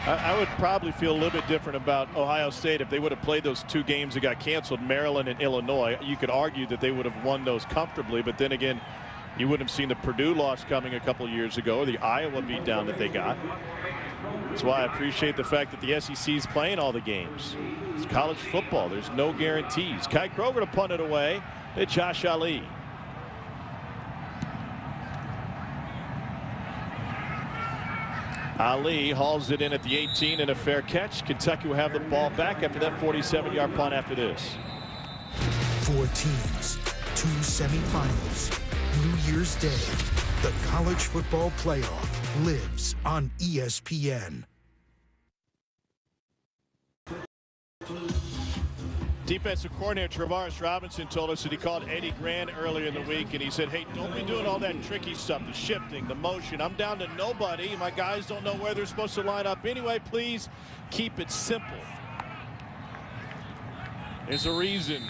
I would probably feel a little bit different about Ohio State if they would have played those 2 games that got canceled, Maryland and Illinois. You could argue that they would have won those comfortably, but then again, you wouldn't have seen the Purdue loss coming a couple years ago, or the Iowa beatdown that they got. That's why I appreciate the fact that the SEC is playing all the games. It's college football. There's no guarantees. Kai Kroger to punt it away to Josh Ali. Ali hauls it in at the 18 and a fair catch. Kentucky will have the ball back after that 47-yard punt after this. 4 teams, 2 semifinals. New Year's Day, the college football playoff lives on ESPN. Defensive coordinator Travaris Robinson told us that he called Eddie Gran earlier in the week, and he said, hey, don't be doing all that tricky stuff, the shifting, the motion. I'm down to nobody. My guys don't know where they're supposed to line up anyway. Please keep it simple. There's a reason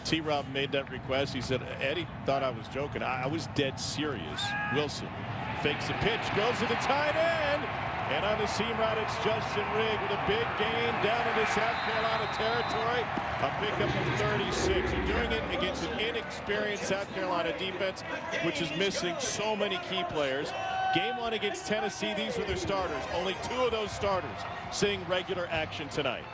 T-Rob made that request. He said, Eddie thought I was joking. I was dead serious. Wilson fakes a pitch, goes to the tight end, and on the seam route, it's Justin Rigg with a big gain down into South Carolina territory. A pickup of 36. And doing it against an inexperienced South Carolina defense, which is missing so many key players. Game 1 against Tennessee, these were their starters. Only 2 of those starters seeing regular action tonight.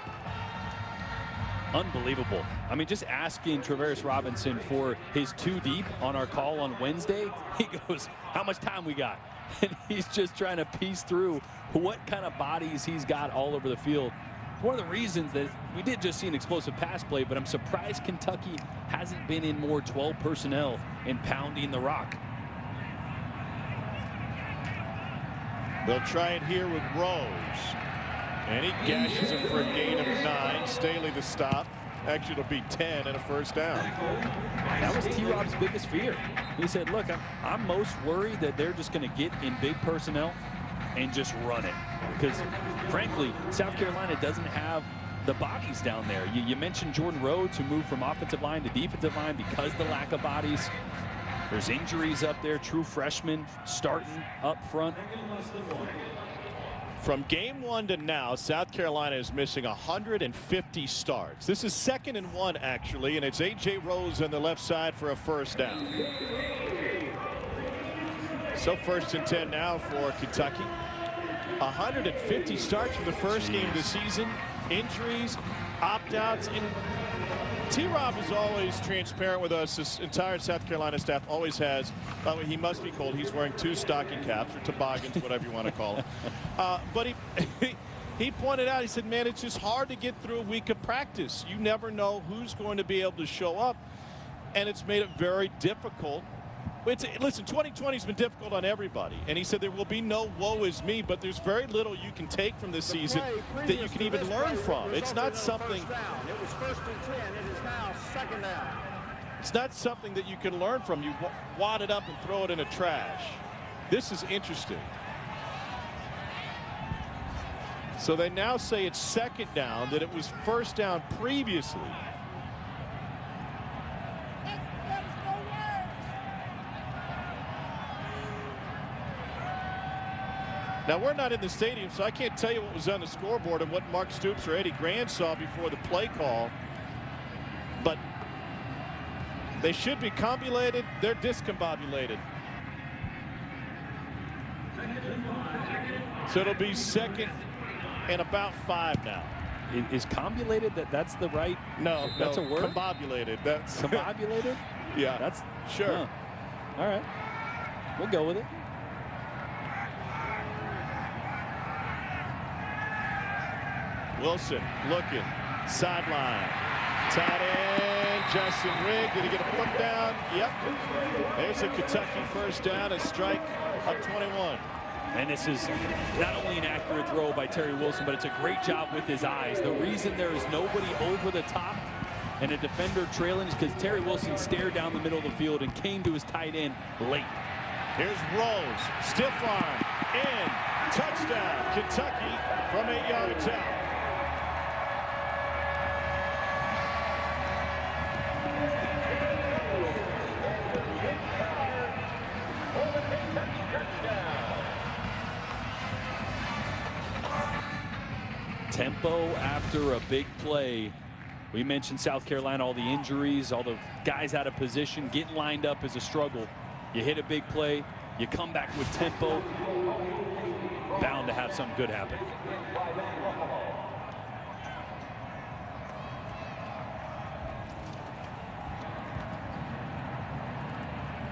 Unbelievable. I mean, just asking Travaris Robinson for his 2 deep on our call on Wednesday, he goes, how much time we got? And he's just trying to piece through what kind of bodies he's got all over the field. One of the reasons that we did just see an explosive pass play, but I'm surprised Kentucky hasn't been in more 12 personnel and pounding the rock. They'll try it here with Rose. And he gashes him for a gain of 9. Staley the stop. Actually, it'll be 10 and a first down. That was T-Rob's biggest fear. He said, look, I'm most worried that they're just going to get in big personnel and just run it. Because, frankly, South Carolina doesn't have the bodies down there. You mentioned Jordan Rhodes, who moved from offensive line to defensive line because of the lack of bodies. There's injuries up there, true freshmen starting up front. From game 1 to now, South Carolina is missing 150 starts. This is 2nd and 1, actually, and it's A.J. Rose on the left side for a first down. So 1st and 10 now for Kentucky. 150 starts for the first game of the season. Injuries, opt-outs, and T-Rob is always transparent with us. This entire South Carolina staff always has. By the way, he must be cold. He's wearing 2 stocking caps or toboggans, whatever you want to call them. But he pointed out, he said, man, it's just hard to get through a week of practice. You never know who's going to be able to show up, and it's made it very difficult. Listen, 2020 has been difficult on everybody, and he said there will be no woe is me, but there's very little you can take from this season that you can even learn from. It's not something. It was 1st and 10. It is now 2nd down. It's not something that you can learn from. You wad it up and throw it in the trash. This is interesting. So they now say it's 2nd down, that it was 1st down previously. Now, we're not in the stadium, so I can't tell you what was on the scoreboard and what Mark Stoops or Eddie Gran saw before the play call. But they should be combobulated. They're discombobulated. So it'll be 2nd and about 5 now. Is combulated, that's the right? No, that's a word? Combobulated. That's combobulated? Yeah. That's sure. All right. We'll go with it. Wilson looking, sideline. Tight end, Justin Rigg. Did he get a foot down? Yep. There's a Kentucky first down, a strike of 21. And this is not only an accurate throw by Terry Wilson, but it's a great job with his eyes. The reason there is nobody over the top and a defender trailing because Terry Wilson stared down the middle of the field and came to his tight end late. Here's Rose, stiff arm, in, touchdown, Kentucky from 8 yards out. Tempo after a big play. We mentioned South Carolina, all the injuries, all the guys out of position. Getting lined up is a struggle. You hit a big play, you come back with tempo, bound to have something good happen.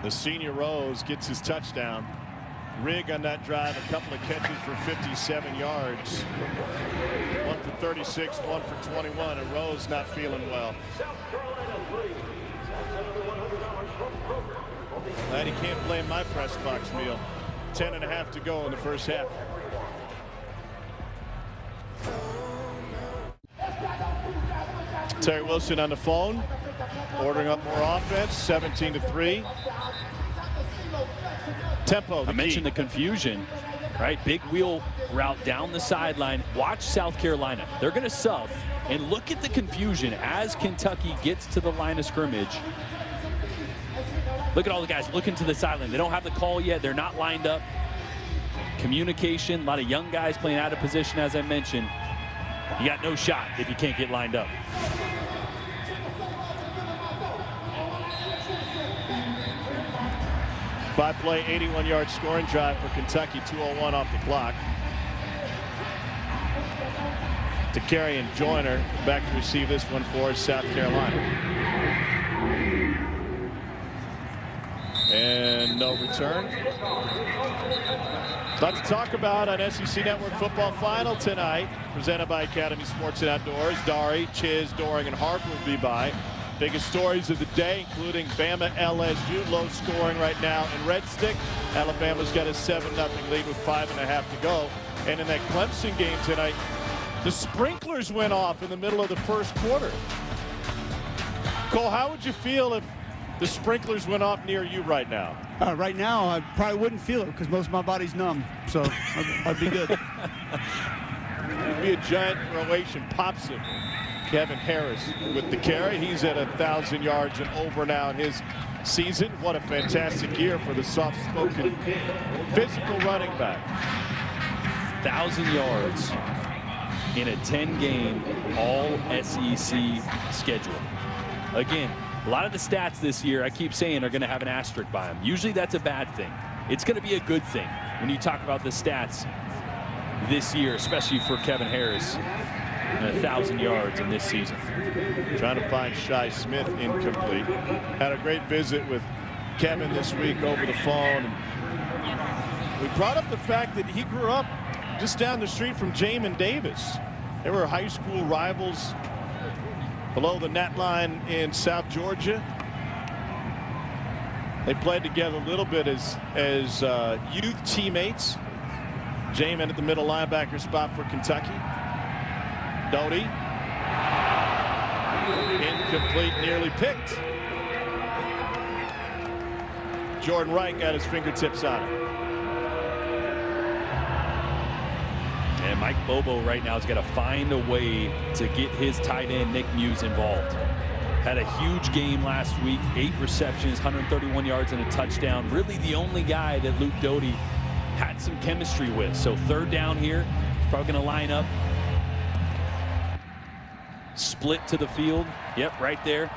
The senior Rose gets his touchdown. Rigg on that drive, a couple of catches for 57 yards. One for 36, one for 21, and Rose not feeling well. Glad he can't blame my press box meal. 10.5 to go in the first half. Terry Wilson on the phone, ordering up more offense, 17-3. Tempo. I mentioned the confusion, right? Big wheel route down the sideline. Watch South Carolina. They're going to sub, and look at the confusion as Kentucky gets to the line of scrimmage. Look at all the guys looking to the sideline. They don't have the call yet. They're not lined up. Communication, a lot of young guys playing out of position, as I mentioned. You got no shot if you can't get lined up. Five-play, 81-yard scoring drive for Kentucky, 2:01 off the clock. To carry and Joyner back to receive this one for South Carolina. And no return. Lot to talk about on SEC Network Football Final tonight, presented by Academy Sports and Outdoors. Dari, Chiz, Doring, and Harper will be by. Biggest stories of the day, including Bama LSU, low scoring right now in Red Stick. Alabama's got a 7-0 lead with 5.5 to go. And in that Clemson game tonight, the sprinklers went off in the middle of the first quarter. Cole, how would you feel if the sprinklers went off near you right now? Right now, I probably wouldn't feel it because most of my body's numb, so I'd be good. It'd be a giant Croatian popsicle. Kevin Harris with the carry. He's at 1,000 yards and over now in his season. What a fantastic year for the soft-spoken, physical running back. 1,000 yards in a 10-game all-SEC schedule. Again, a lot of the stats this year, I keep saying, are going to have an asterisk by them. Usually that's a bad thing. It's going to be a good thing when you talk about the stats this year, especially for Kevin Harris. 1,000 yards in this season. Trying to find Shi Smith, incomplete. Had a great visit with Kevin this week over the phone. And we brought up the fact that he grew up just down the street from Jamin Davis. They were high school rivals below the net line in South Georgia. They played together a little bit as youth teammates. Jamin at the middle linebacker spot for Kentucky. Doty, incomplete, nearly picked. Jordan Wright got his fingertips on it. And Mike Bobo right now has got to find a way to get his tight end Nick Muse involved. Had a huge game last week, 8 receptions, 131 yards and a touchdown. Really the only guy that Luke Doty had some chemistry with. So third down here, he's probably going to line up. Split to the field. Yep, right there.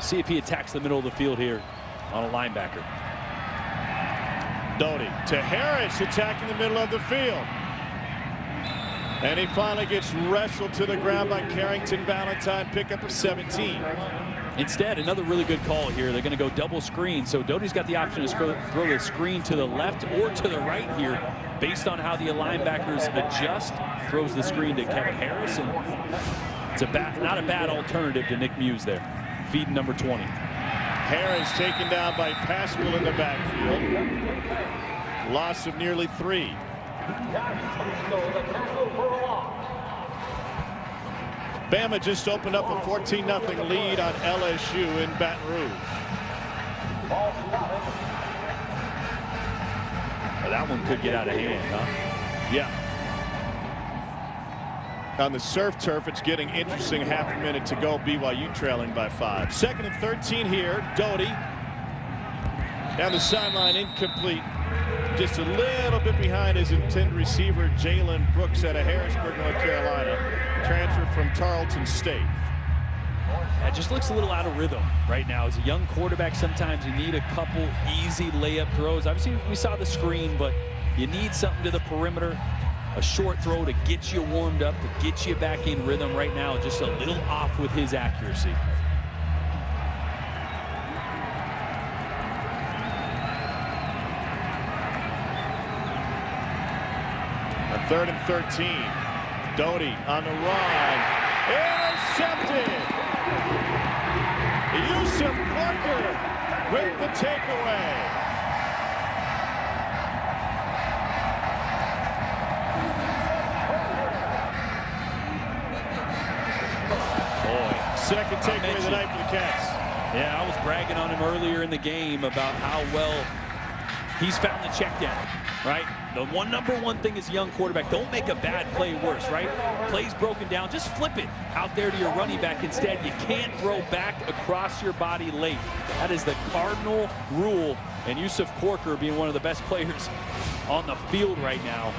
See if he attacks the middle of the field here on a linebacker. Doty to Harris, attacking the middle of the field. And he finally gets wrestled to the ground by Carrington Valentine, pickup of 17. Instead, another really good call here. They're going to go double screen. So Doty's got the option to throw the screen to the left or to the right here based on how the linebackers adjust. Throws the screen to Kevin Harris. And it's not a bad alternative to Nick Muse there. Feed number 20. Harris taken down by Pascal in the backfield. Loss of nearly 3. Bama just opened up a 14-0 lead on LSU in Baton Rouge. Well, that one could get out of hand, huh? Yeah. On the surf turf, it's getting interesting. Half a minute to go. BYU trailing by 5. 2nd and 13 here. Doty down the sideline, incomplete. Just a little bit behind his intended receiver, Jalen Brooks, out of Harrisburg, North Carolina. Transfer from Tarleton State. It just looks a little out of rhythm right now. As a young quarterback, sometimes you need a couple easy layup throws. Obviously, we saw the screen, but you need something to the perimeter. A short throw to get you warmed up, to get you back in rhythm. Right now, just a little off with his accuracy. On 3rd and 13. Doty on the run. Intercepted. Yusuf Parker with the takeaway. Boy, second takeaway of the night for the Cats. Yeah, I was bragging on him earlier in the game about how well he's found the check down, right? The number one thing is young quarterback. Don't make a bad play worse, right? Plays broken down, just flip it out there to your running back instead. You can't throw back across your body late. That is the cardinal rule. And Yusuf Corker being one of the best players on the field right now.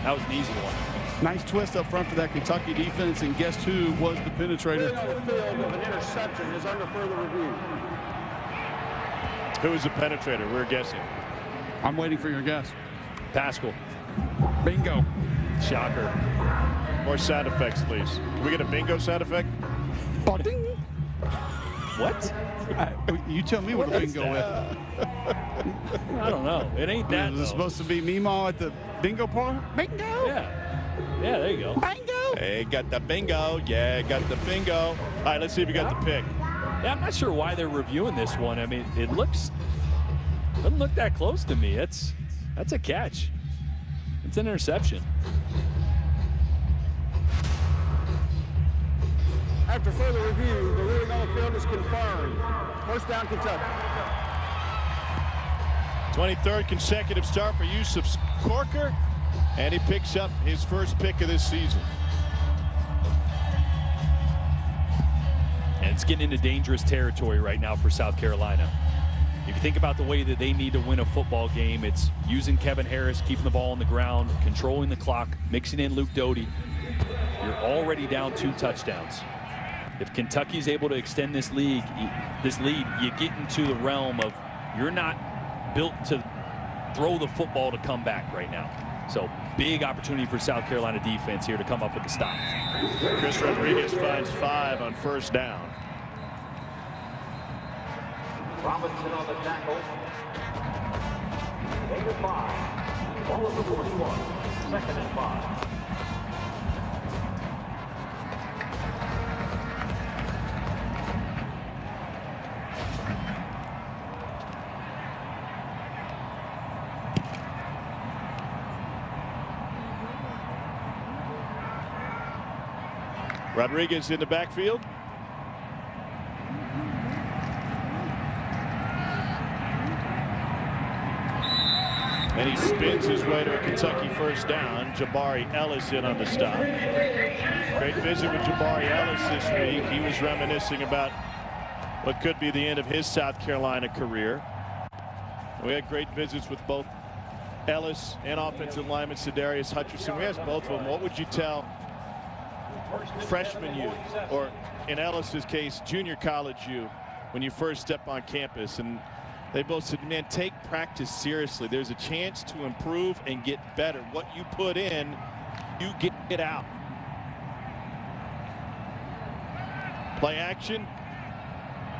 That was an easy one. Nice twist up front for that Kentucky defense, and guess who was the penetrator? On the field of an interception is under further review. Who is the penetrator? We're guessing. I'm waiting for your guess. Pascal. Bingo. Shocker. More sound effects, please. Can we get a bingo sound effect? Ba-ding. What? You tell me what a bingo is. I don't know. It ain't that. Is it supposed to be Meemaw at the bingo parlor? Bingo. Yeah. Yeah, there you go. Bingo. Hey, got the bingo. Yeah, got the bingo. All right, let's see if you got the pick. Yeah, I'm not sure why they're reviewing this one. I mean, it doesn't look that close to me. That's a catch. It's an interception. After further review, the ruling on the field is confirmed. First down, Kentucky. 23rd consecutive start for Yusuf Corker, and he picks up his first pick of this season. And it's getting into dangerous territory right now for South Carolina. If you think about the way that they need to win a football game, it's using Kevin Harris, keeping the ball on the ground, controlling the clock, mixing in Luke Doty. You're already down 2 touchdowns. If Kentucky's able to extend this lead, you get into the realm of you're not built to throw the football to come back right now. So big opportunity for South Carolina defense here to come up with the stop. Chris Rodriguez finds 5 on first down. Robinson on the tackle. Number 5. Ball over 41. 2nd and 5. Rodriguez in the backfield. And he spins his way to a Kentucky first down. Jabari Ellis in on the stop. Great visit with Jabari Ellis this week. He was reminiscing about what could be the end of his South Carolina career. We had great visits with both Ellis and offensive lineman Sedarius Hutcherson. We asked both of them, what would you tell freshman you, or in Ellis's case, junior college you, when you first step on campus? And they both said, man, take practice seriously. There's a chance to improve and get better. What you put in, you get it out. Play action.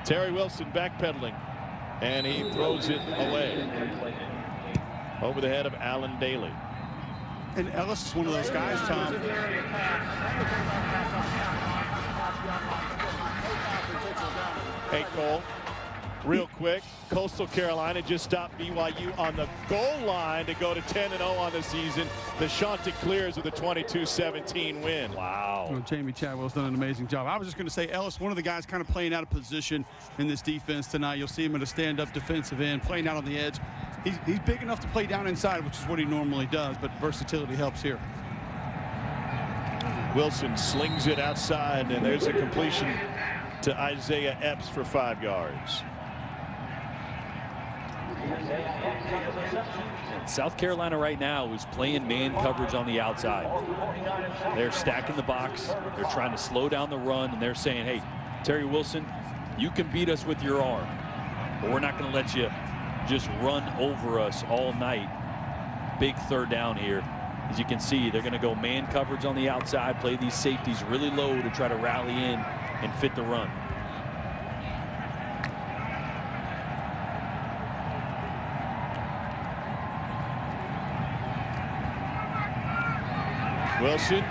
Terry Wilson backpedaling, and he throws it away over the head of Allen Daly. And Ellis is one of those guys, Tom. Hey, Cole, Real quick, Coastal Carolina just stopped BYU on the goal line to go to 10-0 on the season. The Chanticleers with a 22-17 win. Wow. Well, Jamie Chadwell's done an amazing job. I was just going to say, Ellis, one of the guys kind of playing out of position in this defense tonight. You'll see him at a stand-up defensive end, playing out on the edge. He's big enough to play down inside, which is what he normally does, but versatility helps here. Wilson slings it outside, and there's a completion to Isaiah Epps for 5 yards. South Carolina right now is playing man coverage on the outside. They're stacking the box. They're trying to slow down the run, and they're saying, hey, Terry Wilson, you can beat us with your arm, but we're not going to let you just run over us all night. Big third down here. As you can see, they're going to go man coverage on the outside, play these safeties really low to try to rally in and fit the run. Wilson,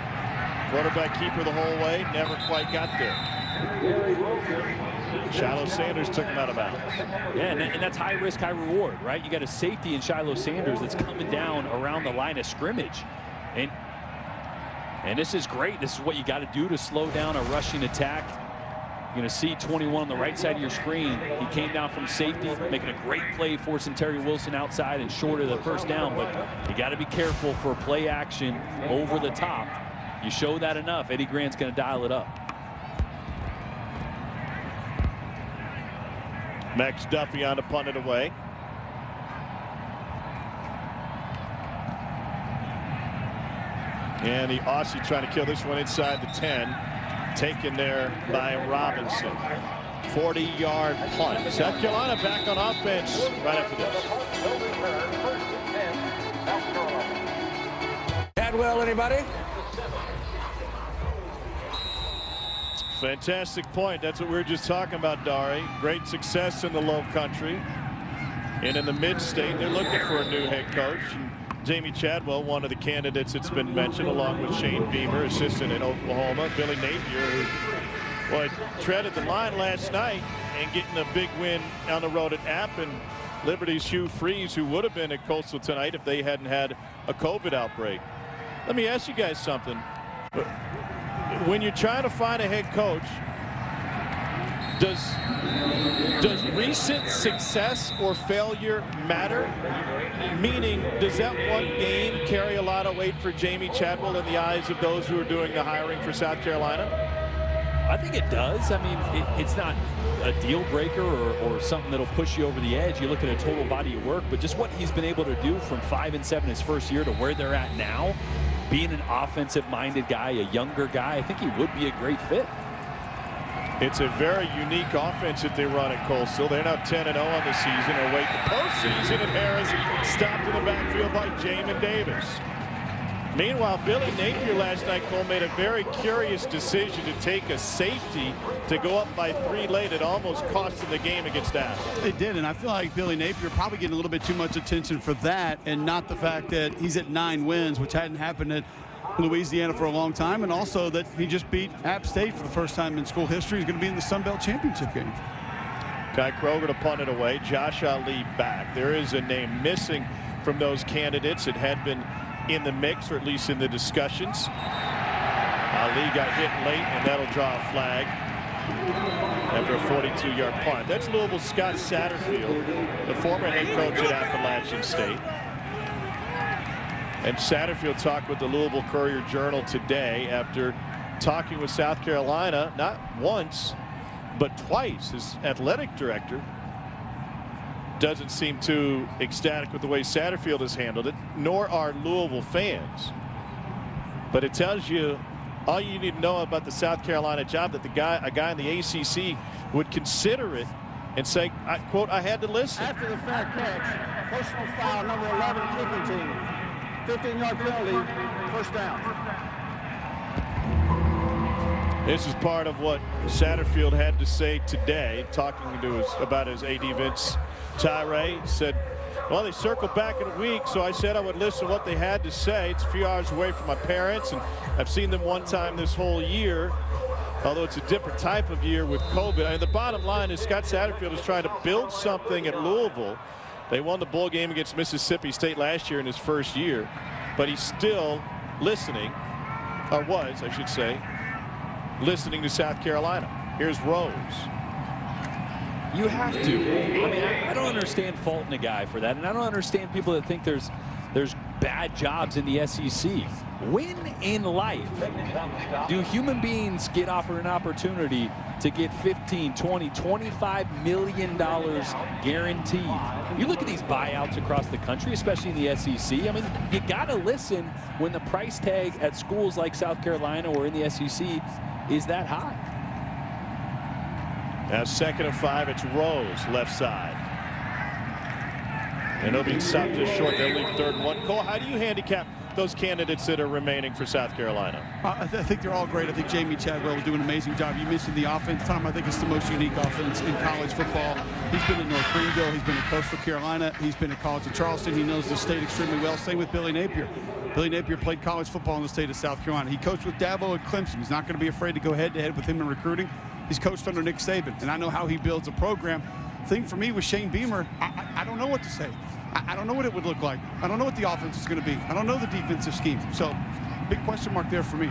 quarterback keeper the whole way, never quite got there. Shiloh Sanders took him out of bounds. Yeah, and that's high risk, high reward, right? You got a safety in Shiloh Sanders that's coming down around the line of scrimmage. And this is great. This is what you got to do to slow down a rushing attack. You're going to see 21 on the right side of your screen. He came down from safety, making a great play, forcing Terry Wilson outside and short of the first down. But you got to be careful for play action over the top. You show that enough, Eddie Grant's going to dial it up. Max Duffy on to punt it away. And the Aussie trying to kill this one inside the 10. Taken there by Robinson. 40-yard punt. South Carolina back on offense right after this. Cadwell, anybody? Fantastic point. That's what we were just talking about, Dari. Great success in the Low Country. And in the Mid-State, they're looking for a new head coach. Jamie Chadwell, one of the candidates that's been mentioned, along with Shane Beamer, assistant in Oklahoma. Billy Napier, who treaded the line last night and getting a big win on the road at App. And Liberty's Hugh Freeze, who would have been at Coastal tonight if they hadn't had a COVID outbreak. Let me ask you guys something. When you're trying to find a head coach, does recent success or failure matter? Meaning, does that one game carry a lot of weight for Jamie Chadwell in the eyes of those who are doing the hiring for South Carolina? I think it does. I mean, it's not a deal breaker or something that'll push you over the edge. You look at a total body of work, but just what he's been able to do from 5-7 his first year to where they're at now, being an offensive-minded guy, a younger guy, I think he would be a great fit. It's a very unique offense that they run at Coastal. They're now 10-0 on the season. Await the postseason, and Harris stopped in the backfield by Jamin Davis. Meanwhile, Billy Napier last night, Cole, made a very curious decision to take a safety to go up by 3 late. It almost cost him the game against App. It did, and I feel like Billy Napier probably getting a little bit too much attention for that, and not the fact that he's at 9 wins, which hadn't happened at Louisiana for a long time, and also that he just beat App State for the first time in school history. He's going to be in the Sun Belt Championship game. Kai Kroger to punt it away. Josh Ali back. There is a name missing from those candidates. It had been in the mix, or at least in the discussions. Ali got hit late, and that'll draw a flag after a 42-yard punt. That's Louisville's Scott Satterfield, the former head coach at Appalachian State. And Satterfield talked with the Louisville Courier-Journal today after talking with South Carolina, not once, but twice. His athletic director doesn't seem too ecstatic with the way Satterfield has handled it, nor are Louisville fans. But it tells you all you need to know about the South Carolina job, that a guy in the ACC would consider it and say, quote, I had to listen. After the fair catch, personal foul, number 11, kicking team. 15-yard penalty, first down. This is part of what Satterfield had to say today, talking to about his AD Vince tirade. He said, well, they circled back in a week, so I said I would listen to what they had to say. It's a few hours away from my parents, and I've seen them one time this whole year. although it's a different type of year with COVID. I mean, the bottom line is Scott Satterfield is trying to build something at Louisville. They won the bowl game against Mississippi State last year in his first year, but he's still listening, or was, I should say, listening to South Carolina. Here's Rose. You have to. I mean, I don't understand faulting a guy for that, and I don't understand people that think there's bad jobs in the SEC. When in life do human beings get offered an opportunity to get $15, $20, $25 million guaranteed? You look at these buyouts across the country, especially in the SEC. I mean, you got to listen when the price tag at schools like South Carolina or in the SEC is that high. Now 2nd and 5, it's Rose, left side. And it'll be stopped just short. They'll leave 3rd and 1. Cole, how do you handicap those candidates that are remaining for South Carolina? I think they're all great. I think Jamie Chadwell will do an amazing job. You mentioned the offense, Tom. I think it's the most unique offense in college football. He's been at North Greenville. He's been at Coastal Carolina. He's been at College of Charleston. He knows the state extremely well. Same with Billy Napier. Billy Napier played college football in the state of South Carolina. He coached with Dabo at Clemson. He's not going to be afraid to go head-to-head with him in recruiting. He's coached under Nick Saban, and I know how he builds a program. Thing for me with Shane Beamer, I don't know what to say. I don't know what it would look like. I don't know what the offense is going to be. I don't know the defensive scheme. So, big question mark there for me.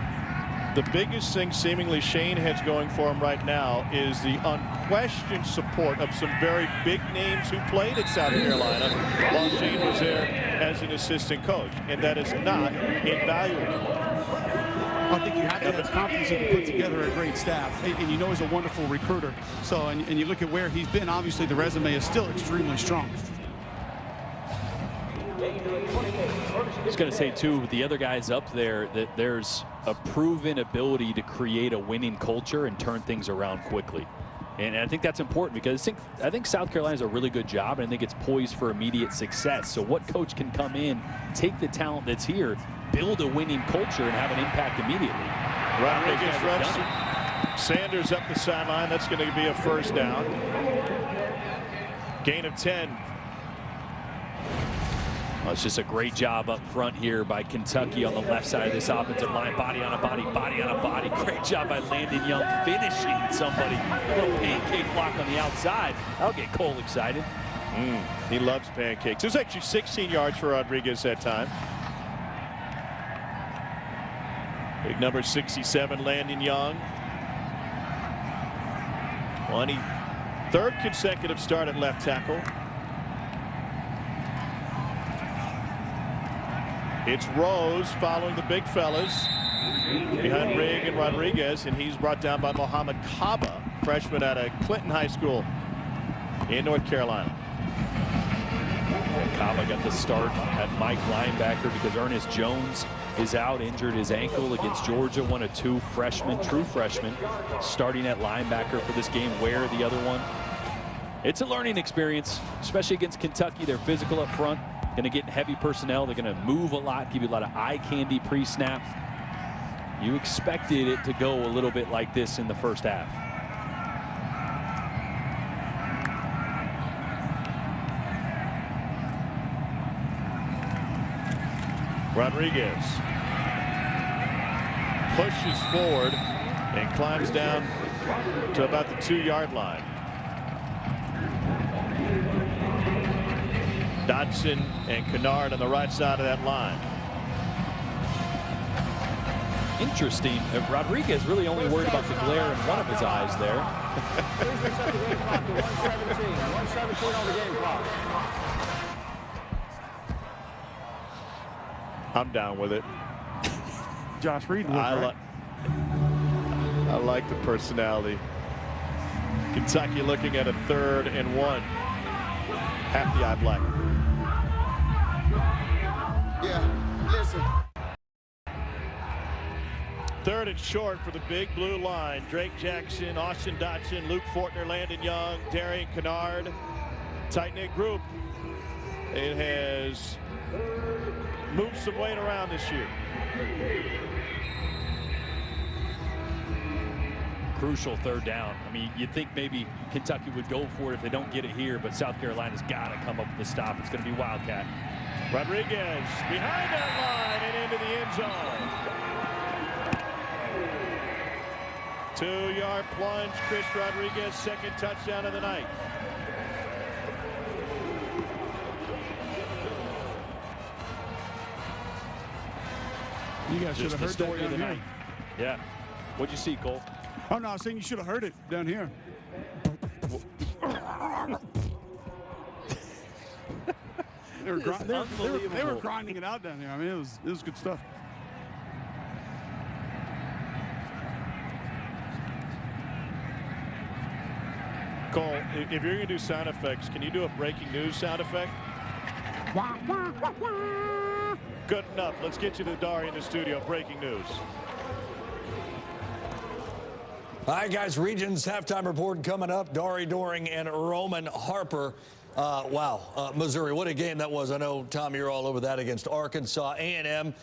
The biggest thing seemingly Shane has going for him right now is the unquestioned support of some very big names who played at South Carolina while Shane was there as an assistant coach, and that is not invaluable. I think you have to have confidence he can put together a great staff, and you know he's a wonderful recruiter. So, and you look at where he's been, obviously the resume is still extremely strong. I was going to say, too, with the other guys up there, that there's a proven ability to create a winning culture and turn things around quickly. And I think that's important because I think South Carolina does a really good job, and I think it's poised for immediate success. So what coach can come in, take the talent that's here, build a winning culture, and have an impact immediately? Rodriguez runs Sanders up the sideline. That's going to be a 1st down. Gain of 10. Well, it's just a great job up front here by Kentucky on the left side of this offensive line. Body on a body, body on a body. Great job by Landon Young finishing somebody. A little pancake block on the outside. That'll get Cole excited. He loves pancakes. It was actually 16 yards for Rodriguez that time. Big number 67, Landon Young. 23rd consecutive start at left tackle. It's Rose following the big fellas behind Rigg and Rodriguez, and he's brought down by Mohamed Kaba, freshman out of Clinton High School in North Carolina. And Kaba got the start at Mike linebacker because Ernest Jones is out, injured his ankle against Georgia. One of 2 freshmen, true freshmen, starting at linebacker for this game. Where the other one? It's a learning experience, especially against Kentucky. They're physical up front. Going to get heavy personnel. They're going to move a lot, give you a lot of eye candy pre-snap. You expected it to go a little bit like this in the first half. Rodriguez pushes forward and climbs down to about the 2-yard line. Dodson and Kennard on the right side of that line. Interesting. Rodriguez really only worried about the glare in one of his eyes there. 117 on the game clock. I'm down with it. Josh Reed would, I like the personality. Kentucky looking at a 3rd and 1. Half the eye black. Yeah, listen. 3rd and short for the big blue line. Drake Jackson, Austin Dotson, Luke Fortner, Landon Young, Darian Kennard. Tight-knit group. It has moved some weight around this year. Crucial 3rd down. I mean, you'd think maybe Kentucky would go for it if they don't get it here, but South Carolina's got to come up with a stop. It's going to be Wildcat. Rodriguez behind that line and into the end zone. 2-yard plunge. Chris Rodriguez, second touchdown of the night. You guys should have heard that down here. Yeah. What'd you see, Cole? Oh, no, I was saying you should have heard it down here. They were grinding it out down here. I mean, it was good stuff. Cole, if you're going to do sound effects, can you do a breaking news sound effect? Good enough. Let's get you to Dari in the studio. Breaking news. All right, guys, Regions halftime report coming up. Dari Doring and Roman Harper. Wow, Missouri, what a game that was. I know, Tom, you're all over that against Arkansas. A&M,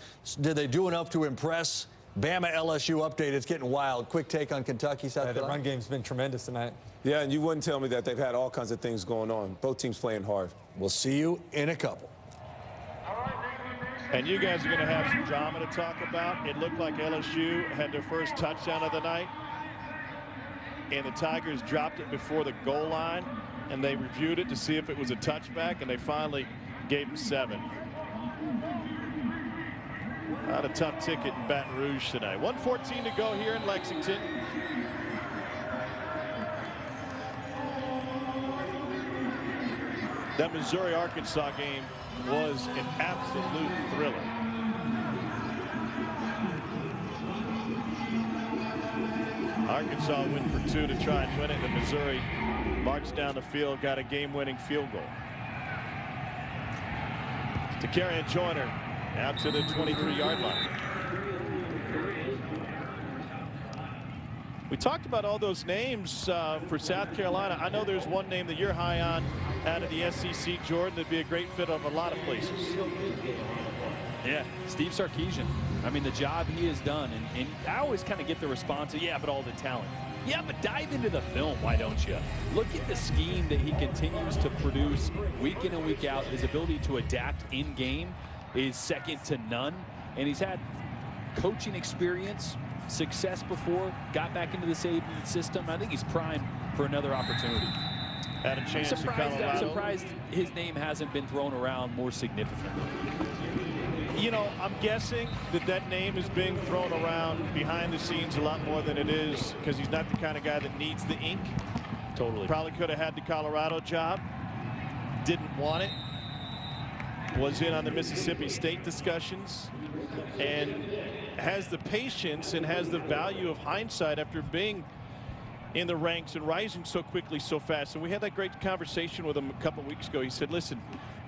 did they do enough to impress? Bama LSU update, it's getting wild. Quick take on Kentucky, South Carolina. The run game's been tremendous tonight. Yeah, and you wouldn't tell me that they've had all kinds of things going on. Both teams playing hard. We'll see you in a couple. And you guys are going to have some drama to talk about. It looked like LSU had their first touchdown of the night, and the Tigers dropped it before the goal line, and they reviewed it to see if it was a touchback, and they finally gave them 7. Not a tough ticket in Baton Rouge tonight. 1:14 to go here in Lexington. That Missouri-Arkansas game was an absolute thriller. Arkansas went for 2 to try and win it, and Missouri marched down the field, got a game-winning field goal. To Kerryon Joyner out to the 23-yard line. We talked about all those names for South Carolina. I know there's one name that you're high on out of the SEC, Jordan. That'd be a great fit of a lot of places. Yeah, Steve Sarkisian. I mean, the job he has done, and I always kind of get the response of, yeah, but all the talent. Yeah, but dive into the film, why don't you? Look at the scheme that he continues to produce week in and week out. His ability to adapt in-game is second to none, and he's had coaching experience, success before, got back into the Saban system. I think he's primed for another opportunity. Had a chance in Colorado. I'm surprised his name hasn't been thrown around more significantly. You know, I'm guessing that name is being thrown around behind the scenes a lot more than it is, because he's not the kind of guy that needs the ink. Totally. Probably could have had the Colorado job. Didn't want it. Was in on the Mississippi State discussions, and has the patience and has the value of hindsight after being in the ranks and rising so quickly, so fast. And we had that great conversation with him a couple weeks ago. He said, listen,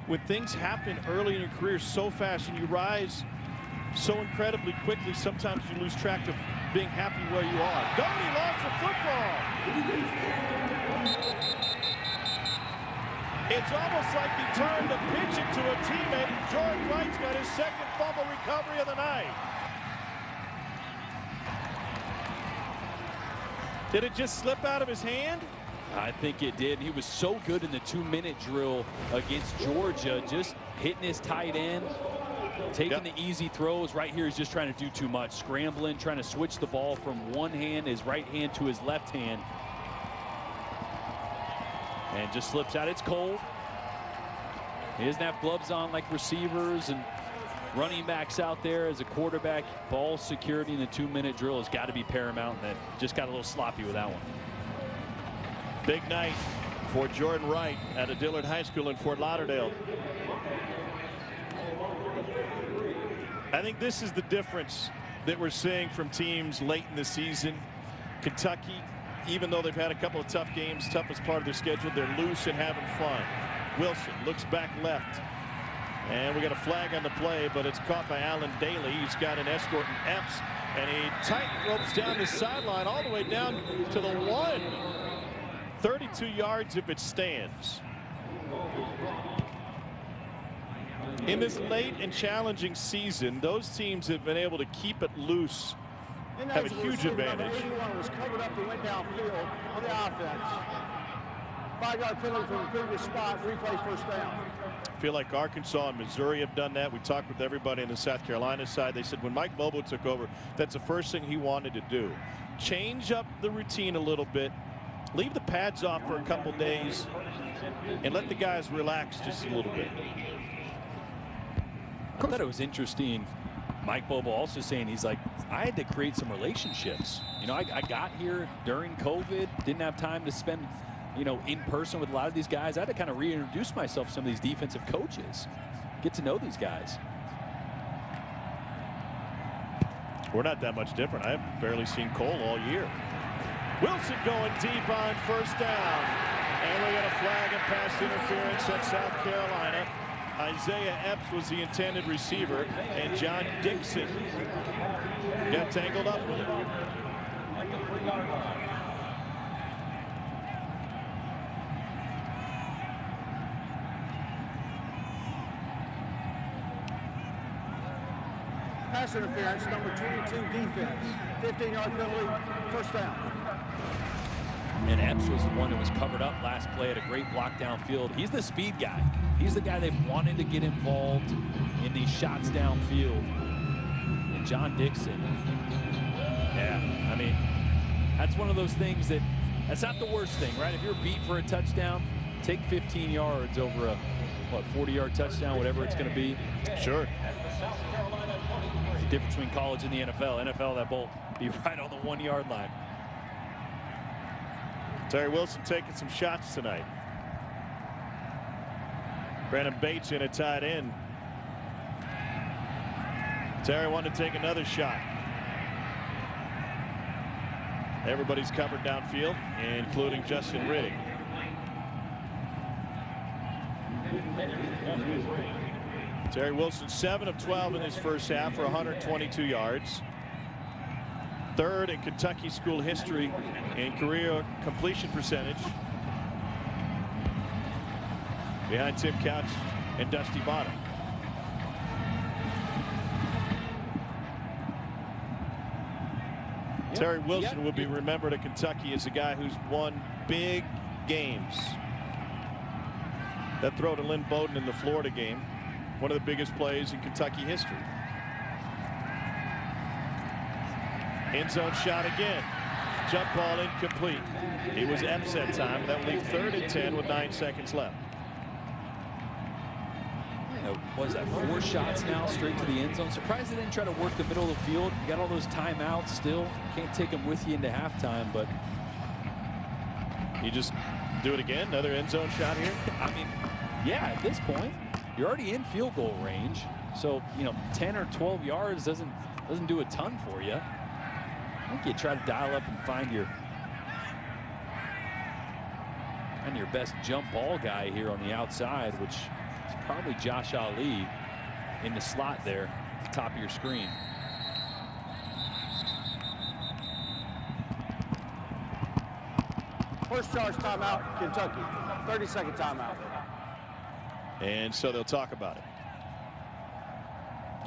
when things happen early in your career so fast and you rise so incredibly quickly, sometimes you lose track of being happy where you are. Doty lost the football. It's almost like he turned to pitch it to a teammate. Jordan Wright's got his second fumble recovery of the night. Did it just slip out of his hand? I think it did. He was so good in the 2-minute drill against Georgia, just hitting his tight end, taking the easy throws. Right here, he's just trying to do too much, scrambling, trying to switch the ball from one hand, his right hand, to his left hand. And just slips out. It's cold. He doesn't have gloves on like receivers and running backs out there. As a quarterback, ball security in the 2-minute drill has got to be paramount, and just got a little sloppy with that one. Big night for Jordan Wright at a Dillard High School in Fort Lauderdale. I think this is the difference that we're seeing from teams late in the season. Kentucky, even though they've had a couple of tough games, toughest part of their schedule, they're loose and having fun. Wilson looks back left, and we got a flag on the play, but it's caught by Alan Daly. He's got an escort in Epps, and he tight ropes down the sideline all the way down to the 1. 32 yards if it stands. In this late and challenging season, those teams have been able to keep it loose, have a huge advantage. Was covered up and went downfield on the offense. 5-yard penalty from the previous spot, replay first down. I feel like Arkansas and Missouri have done that. We talked with everybody on the South Carolina side. They said when Mike Bobo took over, that's the first thing he wanted to do. Change up the routine a little bit. Leave the pads off for a couple days and let the guys relax just a little bit. I thought it was interesting. Mike Bobo also saying he's like, I had to create some relationships. You know, I got here during COVID, didn't have time to spend, you know, in person with a lot of these guys. I had to kind of reintroduce myself to some of these defensive coaches, get to know these guys. We're not that much different. I've barely seen Cole all year. Wilson going deep on first down. And we got a flag and pass interference at South Carolina. Isaiah Epps was the intended receiver, and John Dixon got tangled up with it. Pass interference, number 22 defense. 15-yard penalty, first down. And Epps was the one who was covered up last play at a great block downfield. He's the speed guy. He's the guy they've wanted to get involved in these shots downfield. And John Dixon, yeah, I mean, that's one of those things that's not the worst thing, right? If you're beat for a touchdown, take 15 yards over a, what, 40-yard touchdown, whatever it's going to be. Sure. There's a difference between college and the NFL. NFL, that ball be right on the 1-yard line. Terry Wilson taking some shots tonight. Brandon Bates in a tight end. Terry wanted to take another shot. Everybody's covered downfield, including Justin Riddick. Terry Wilson 7 of 12 in his first half for 122 yards. Third in Kentucky school history in career completion percentage, behind Tim Couch and Dusty Bottom. Terry Wilson will be remembered at Kentucky as a guy who's won big games. That throw to Lynn Bowden in the Florida game, one of the biggest plays in Kentucky history. End zone shot again. Jump ball incomplete. It was Epps that time. That will leave 3rd and 10 with 9 seconds left. What is that, 4 shots now straight to the end zone? Surprised they didn't try to work the middle of the field. You got all those timeouts still. Can't take them with you into halftime, but you just do it again. Another end zone shot here. I mean, yeah, at this point, you're already in field goal range. So, you know, 10 or 12 yards doesn't do a ton for you. I think you try to dial up and find your best jump ball guy here on the outside, which is probably Josh Ali in the slot there at the top of your screen. First charge timeout, Kentucky. 30-second timeout. And so they'll talk about it.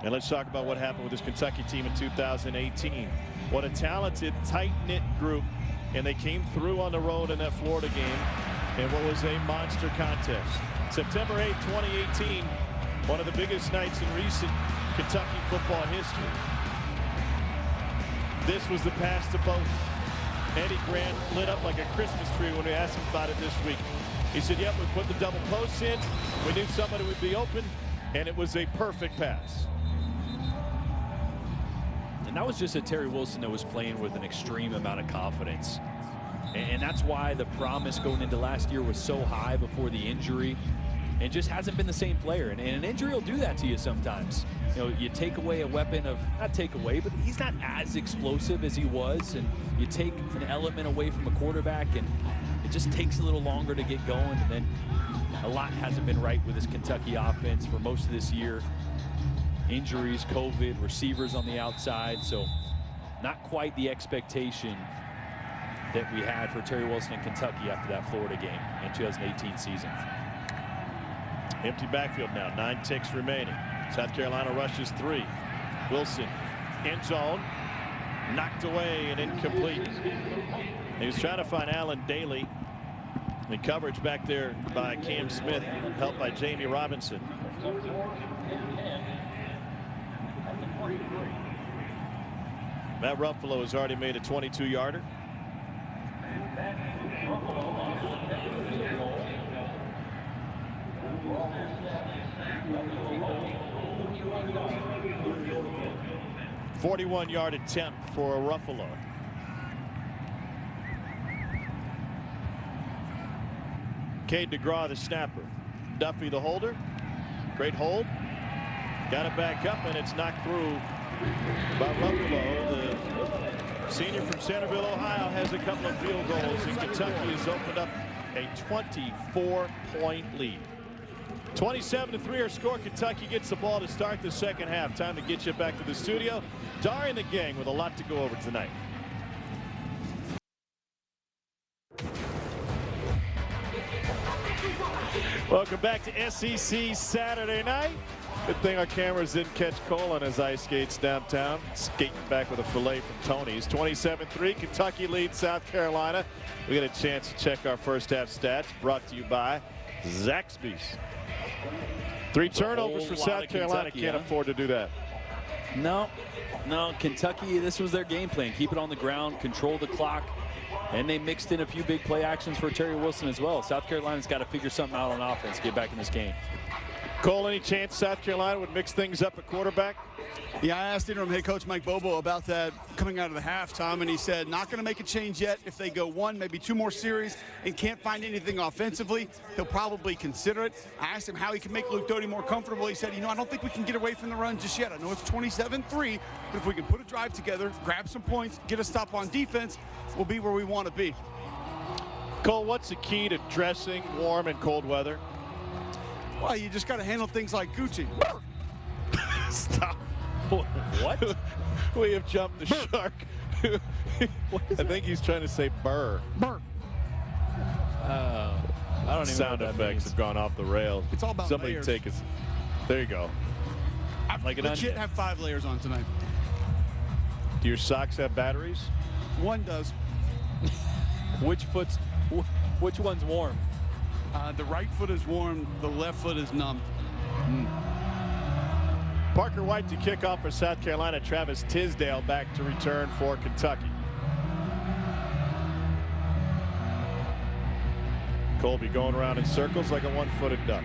And let's talk about what happened with this Kentucky team in 2018. What a talented, tight-knit group. And they came through on the road in that Florida game in what was a monster contest. September 8, 2018, one of the biggest nights in recent Kentucky football history. This was the pass to Bowden. Eddie Grant lit up like a Christmas tree when we asked him about it this week. He said, yep, we put the double posts in. We knew somebody would be open, and it was a perfect pass. And that was just a Terry Wilson that was playing with an extreme amount of confidence. And that's why the promise going into last year was so high before the injury. And just hasn't been the same player. And an injury will do that to you sometimes. You know, you take away a weapon of, not take away, but he's not as explosive as he was. And you take an element away from a quarterback, and it just takes a little longer to get going. And then a lot hasn't been right with this Kentucky offense for most of this year. Injuries, COVID, receivers on the outside. So not quite the expectation that we had for Terry Wilson in Kentucky after that Florida game in 2018 season. Empty backfield now, 9 ticks remaining. South Carolina rushes 3. Wilson, end zone, knocked away and incomplete. He was trying to find Allen Daly. The coverage back there by Cam Smith, helped by Jamie Robinson. Matt Ruffalo has already made a 22-yarder. "41-yard attempt for Ruffalo. Cade DeGraw, the snapper. Duffy, the holder. Great hold. Got it back up, and it's knocked through by Ruffalo. The senior from Centerville, Ohio, has a couple of field goals, and Kentucky has opened up a 24-point lead. 27-3 our score. Kentucky gets the ball to start the second half. Time to get you back to the studio. Dari and the gang with a lot to go over tonight. Welcome back to SEC Saturday night. Good thing our cameras didn't catch Cole on his ice skates downtown. Skating back with a fillet from Tony's. 27-3. Kentucky leads South Carolina. We get a chance to check our first half stats, brought to you by Zaxby's. 3 turnovers for South Carolina. Can't afford to do that. No, Kentucky, this was their game plan. Keep it on the ground, control the clock. And they mixed in a few big play actions for Terry Wilson as well. South Carolina's got to figure something out on offense to get back in this game. Cole, any chance South Carolina would mix things up at quarterback? Yeah, I asked interim head coach Mike Bobo about that coming out of the half, Tom, and he said not going to make a change yet. If they go 1, maybe 2 more series and can't find anything offensively, he'll probably consider it. I asked him how he can make Luke Doty more comfortable. He said, I don't think we can get away from the run just yet. I know it's 27-3, but if we can put a drive together, grab some points, get a stop on defense, we'll be where we want to be. Cole, what's the key to dressing warm in cold weather? Well, you just got to handle things like Gucci. Stop. What? We have jumped the shark. I think he's trying to say burr. Burr. I don't even Sound know what that effects means. have gone off the rails. It's all about Somebody layers. take us. There you go. I Like an legit onion. have 5 layers on tonight. Do your socks have batteries? One does. Which one's warm? The right foot is warm, the left foot is numb. Parker White to kick off for South Carolina. Travis Tisdale back to return for Kentucky. Colby going around in circles like a one-footed duck.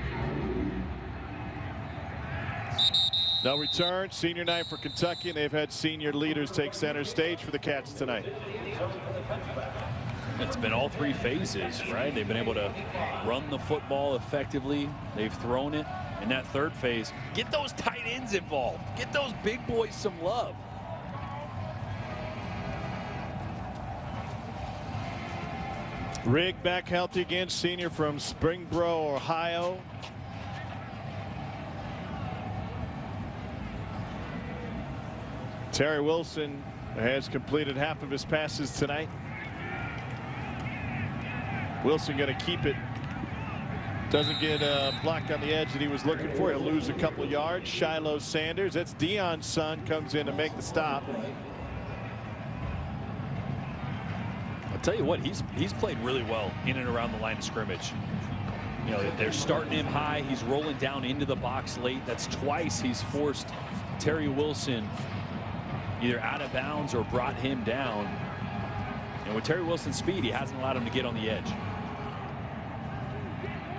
No return. Senior night for Kentucky, and they've had senior leaders take center stage for the Cats tonight. It's been all 3 phases, right? They've been able to run the football effectively. They've thrown it. In that 3rd phase, get those tight ends involved. Get those big boys some love. Rigg back healthy again, senior from Springboro, Ohio. Terry Wilson has completed half of his passes tonight. Wilson going to keep it. Doesn't get a block on the edge that he was looking for. He'll lose a couple yards. Shiloh Sanders, that's Deion's son, comes in to make the stop. I'll tell you what, he's played really well in and around the line of scrimmage. They're starting him high. He's rolling down into the box late. That's twice he's forced Terry Wilson either out of bounds or brought him down. And with Terry Wilson's speed, he hasn't allowed him to get on the edge.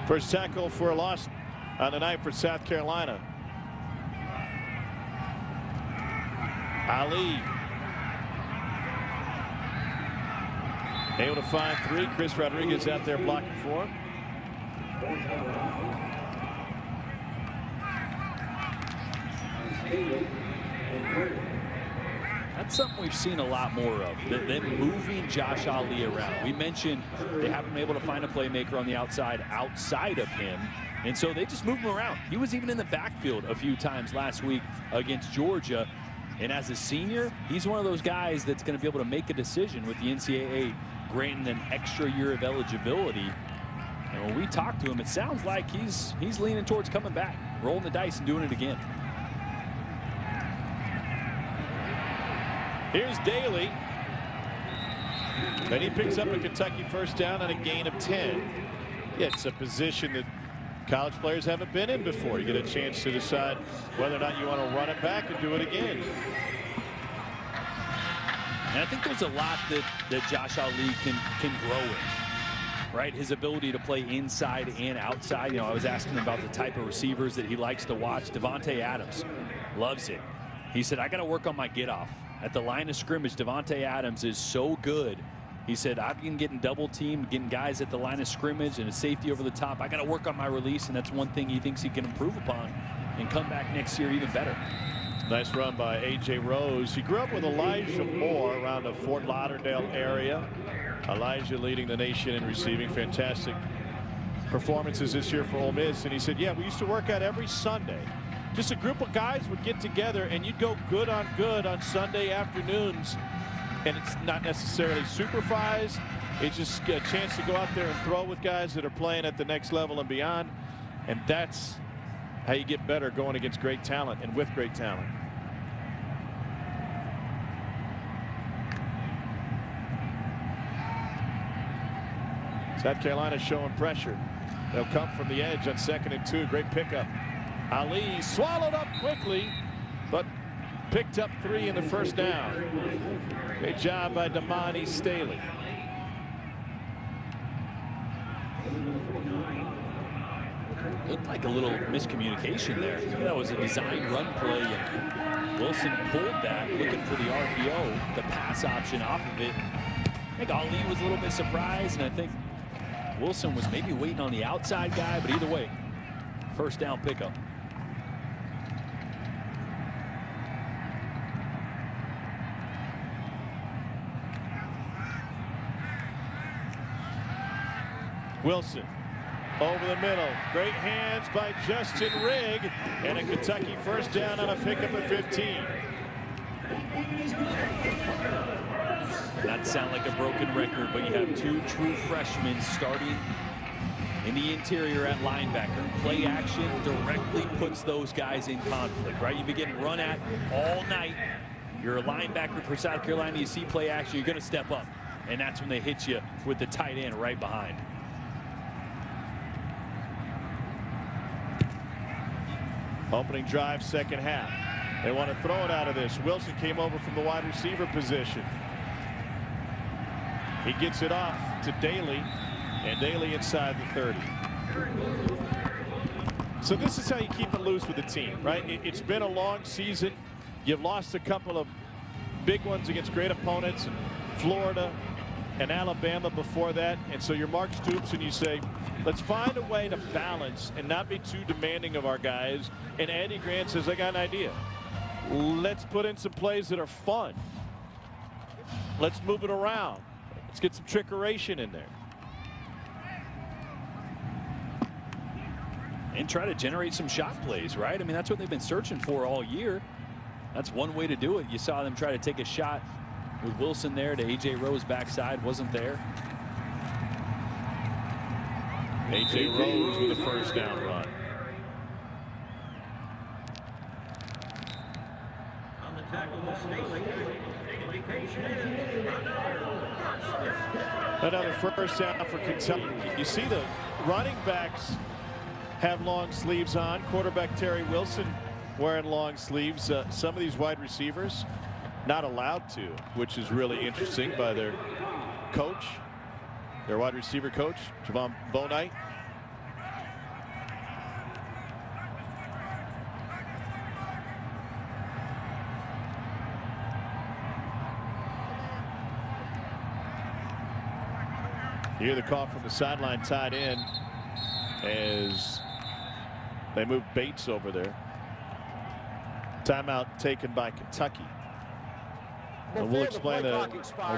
First tackle for a loss on the night for South Carolina. Ali able to find 3. Chris Rodriguez out there blocking for him. That's something we've seen a lot more of, them moving Josh Ali around. We mentioned they haven't been able to find a playmaker on the outside of him, and so they just move him around. He was even in the backfield a few times last week against Georgia, and as a senior, he's one of those guys that's going to be able to make a decision with the NCAA granting an extra year of eligibility. And when we talk to him, it sounds like he's leaning towards coming back, rolling the dice and doing it again. Here's Daly. Then he picks up a Kentucky first down on a gain of 10. Yeah, it's a position that college players haven't been in before. You get a chance to decide whether or not you want to run it back and do it again. And I think there's a lot that Josh Ali can grow in, right? His ability to play inside and outside. You know, I was asking him about the type of receivers that he likes to watch. Davante Adams loves it. He said, I got to work on my get off. At the line of scrimmage, Davante Adams is so good. He said, I've been getting double teamed, getting guys at the line of scrimmage and a safety over the top. I got to work on my release, and that's one thing he thinks he can improve upon and come back next year even better. Nice run by A.J. Rose. He grew up with Elijah Moore around the Fort Lauderdale area. Elijah leading the nation in receiving. Fantastic performances this year for Ole Miss. And he said, yeah, we used to work out every Sunday. Just a group of guys would get together, and you'd go good on Sunday afternoons. And it's not necessarily supervised. It's just a chance to go out there and throw with guys that are playing at the next level and beyond. And that's how you get better, going against great talent and with great talent. South Carolina showing pressure. They'll come from the edge on 2nd and 2. Great pickup. Ali swallowed up quickly, but picked up 3 in the first down. Great job by Damani Staley. Looked like a little miscommunication there. That was a designed run play, and Wilson pulled that, looking for the RPO, the pass option off of it. I think Ali was a little bit surprised, and I think Wilson was maybe waiting on the outside guy, but either way, first down pickup. Wilson over the middle. Great hands by Justin Rigg, and a Kentucky first down on a pickup at 15. Not sound like a broken record, but you have 2 true freshmen starting in the interior at linebacker. Play action directly puts those guys in conflict, right? You've been getting run at all night. You're a linebacker for South Carolina. You see play action, you're going to step up, and that's when they hit you with the tight end right behind. Opening drive, second half. They want to throw it out of this. Wilson came over from the wide receiver position. He gets it off to Daly, and Daly inside the 30. So this is how you keep it loose with the team, right? It's been a long season. You've lost a couple of big ones against great opponents, Florida and Alabama before that. And so you're Mark Stoops, and you say, let's find a way to balance and not be too demanding of our guys. And Andy Grant says, I got an idea. Let's put in some plays that are fun. Let's move it around. Let's get some trickeration in there. And try to generate some shot plays, right? I mean, that's what they've been searching for all year. That's one way to do it. You saw them try to take a shot with Wilson there to A.J. Rose backside. Wasn't there. A.J. Rose with a first down run. On the tackle was Staley. Another first down for Kentucky. You see the running backs have long sleeves on. Quarterback Terry Wilson wearing long sleeves. Some of these wide receivers not allowed to, which is really interesting by their coach, their wide receiver coach, Javon Bonite. You hear the call from the sideline tied in as they move Bates over there. Timeout taken by Kentucky. And we'll explain the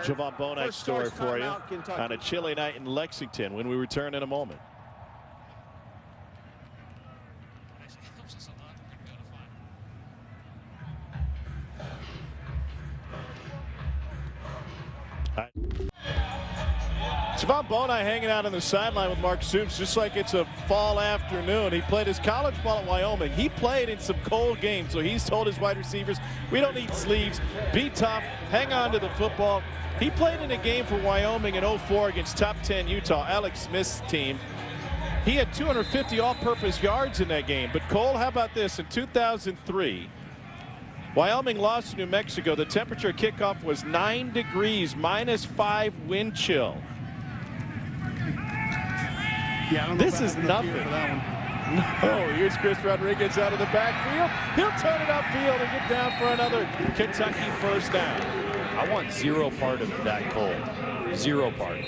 Javon Bonite story for you on a chilly night in Lexington when we return in a moment. Javon Bonai hanging out on the sideline with Mark Supes just like it's a fall afternoon. He played his college ball at Wyoming. He played in some cold games, so he's told his wide receivers, we don't need sleeves. Be tough. Hang on to the football. He played in a game for Wyoming in 04 against top 10 Utah, Alex Smith's team. He had 250 all-purpose yards in that game. But Cole, how about this? In 2003, Wyoming lost to New Mexico. The temperature kickoff was 9 degrees, -5 wind chill. Yeah, I don't know this is nothing. For that one. No, here's Chris Rodriguez out of the backfield. He'll turn it upfield and get down for another Kentucky first down. I want zero part of that, Cole. Zero part.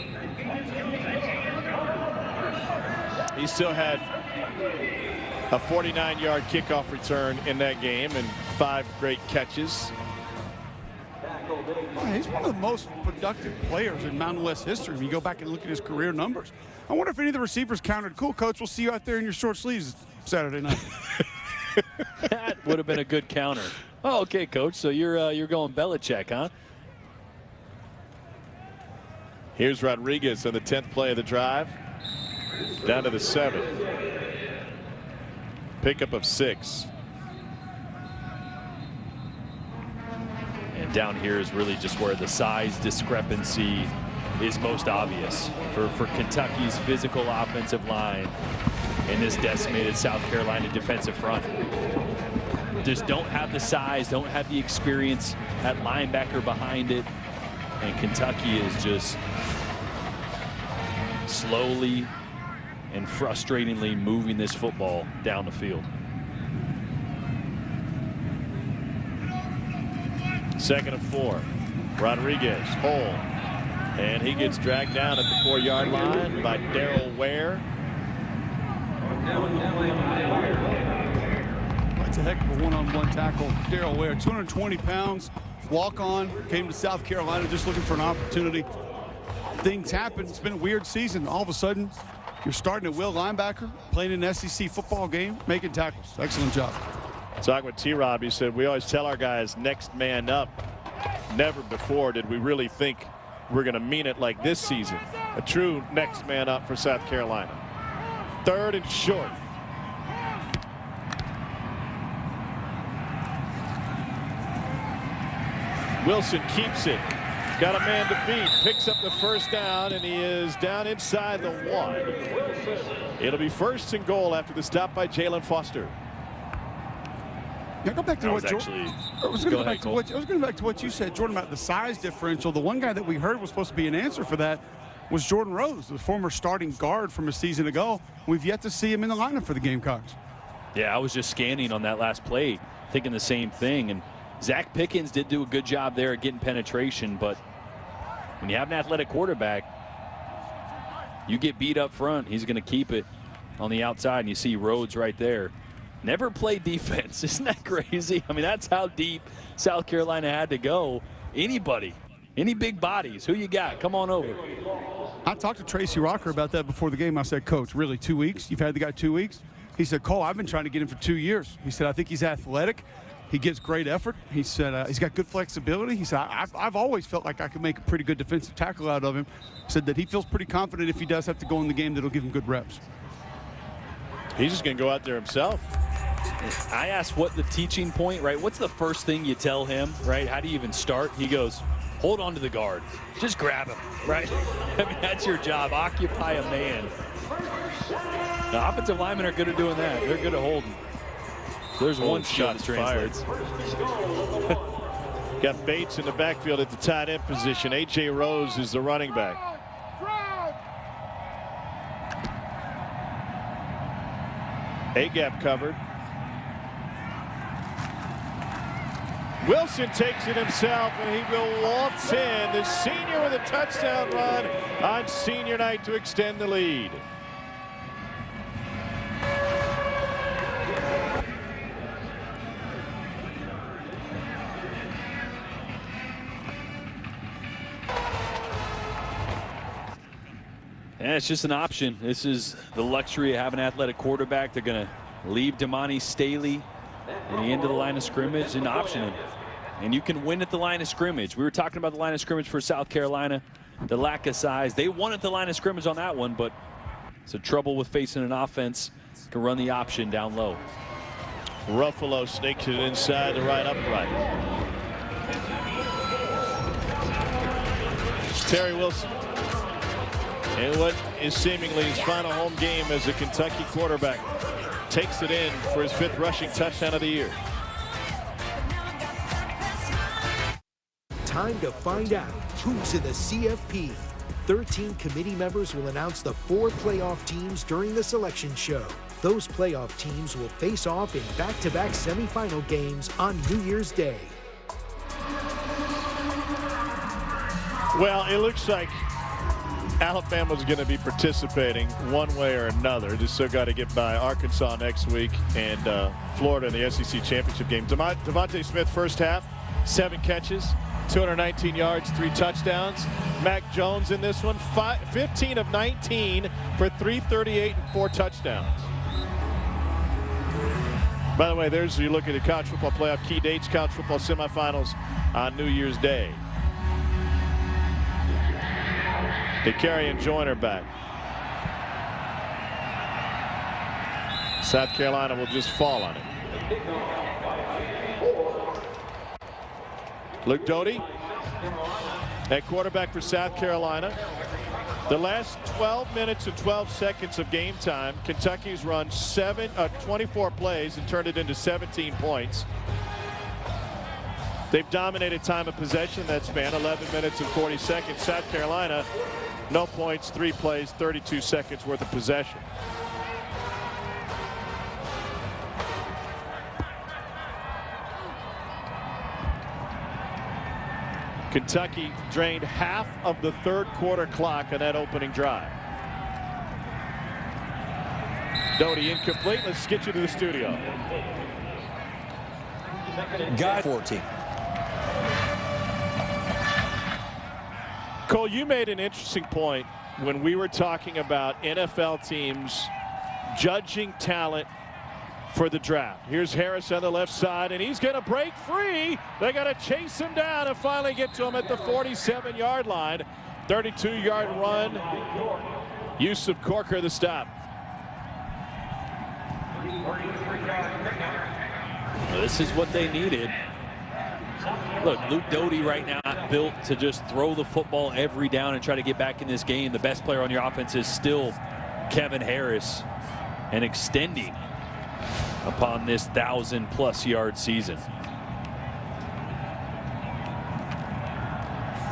He still had a 49-yard kickoff return in that game and 5 great catches. He's one of the most productive players in Mountain West history. When you go back and look at his career numbers. I wonder if any of the receivers counted. Cool, Coach. We'll see you out there in your short sleeves Saturday night. That would have been a good counter. Oh, okay, Coach. So you're going Belichick, huh? Here's Rodriguez on the 10th play of the drive. Down to the 7. Pickup of 6. And down here is really just where the size discrepancy is most obvious for Kentucky's physical offensive line in this decimated South Carolina defensive front. Just don't have the size, don't have the experience at linebacker behind it. And Kentucky is just slowly and frustratingly moving this football down the field. 2nd and 4. Rodriguez, hole. And he gets dragged down at the 4-yard line by Darrell Ware. That's a heck of a one-on-one tackle. Darrell Ware, 220 pounds, walk-on, came to South Carolina just looking for an opportunity. Things happen. It's been a weird season. All of a sudden, you're starting at will linebacker, playing an SEC football game, making tackles. Excellent job. Talking with T-Rob, he said, we always tell our guys next man up. Never before did we really think we're going to mean it like this season. A true next man up for South Carolina. 3rd and short. Wilson keeps it. Got a man to beat. Picks up the first down, and he is down inside the 1. It'll be 1st and goal after the stop by Jalen Foster. Now go back to what Jordan. I was going back to what you said, Jordan, about the size differential. The one guy that we heard was supposed to be an answer for that was Jordan Rose, the former starting guard from a season ago. We've yet to see him in the lineup for the Gamecocks. Yeah, I was just scanning on that last play, thinking the same thing. And Zach Pickens did do a good job there at getting penetration, but when you have an athletic quarterback, you get beat up front, he's going to keep it on the outside, and you see Rhodes right there. Never played defense. Isn't that crazy? I mean, that's how deep South Carolina had to go. Anybody, any big bodies, who you got? Come on over. I talked to Tracy Rocker about that before the game. I said, Coach, really 2 weeks? You've had the guy 2 weeks? He said, Cole, I've been trying to get him for 2 years. He said, I think he's athletic. He gives great effort. He said he's got good flexibility. He said, I've always felt like I could make a pretty good defensive tackle out of him. Said that he feels pretty confident if he does have to go in the game that he'll give him good reps. He's just going to go out there himself. I asked what the teaching point, right? What's the first thing you tell him, right? How do you even start? He goes, hold on to the guard. Just grab him, right? I mean, that's your job. Occupy a man. The offensive linemen are good at doing that. They're good at holding. There's one shot that translates. Got Bates in the backfield at the tight end position. A.J. Rose is the running back. A-gap covered. Wilson takes it himself, and he will waltz in. The senior with a touchdown run on senior night to extend the lead. Yeah, it's just an option. This is the luxury of having an athletic quarterback. They're going to leave Damani Staley at the end of the line of scrimmage and option him. And you can win at the line of scrimmage. We were talking about the line of scrimmage for South Carolina. the lack of size. They won at the line of scrimmage on that one, but it's a trouble with facing an offense can run the option down low. Ruffalo sneaks it inside the right upright. Terry Wilson in what is seemingly his final home game as a Kentucky quarterback takes it in for his 5th rushing touchdown of the year. Time to find out who's in the CFP. 13 committee members will announce the 4 playoff teams during the selection show. Those playoff teams will face off in back-to-back semifinal games on New Year's Day. Well, it looks like Alabama's going to be participating one way or another. They still got to get by Arkansas next week and Florida in the SEC championship game. Devontae Smith, first half, 7 catches, 219 yards, 3 touchdowns. Mac Jones in this one, 15 of 19 for 338 and 4 touchdowns. By the way, there's you look at the college football playoff key dates, college football semifinals on New Year's Day. DeCarry and Joyner back. South Carolina will just fall on it. Luke Doty at quarterback for South Carolina. The last 12 minutes and 12 seconds of game time, Kentucky's run 24 plays and turned it into 17 points. They've dominated time of possession that span, 11 minutes and 40 seconds. South Carolina, no points, 3 plays, 32 seconds worth of possession. Kentucky drained half of the 3rd quarter clock on that opening drive. Doty incomplete. Let's get you to the studio. Guy 14. Cole, you made an interesting point when we were talking about NFL teams judging talent for the draft. Here's Harris on the left side, and he's going to break free. They got to chase him down and finally get to him at the 47-yard line. 32-yard run. Yusuf Corker the stop. Well, this is what they needed. Look, Luke Doty right now not built to just throw the football every down and try to get back in this game. The best player on your offense is still Kevin Harris, and extending upon this 1,000+ yard season.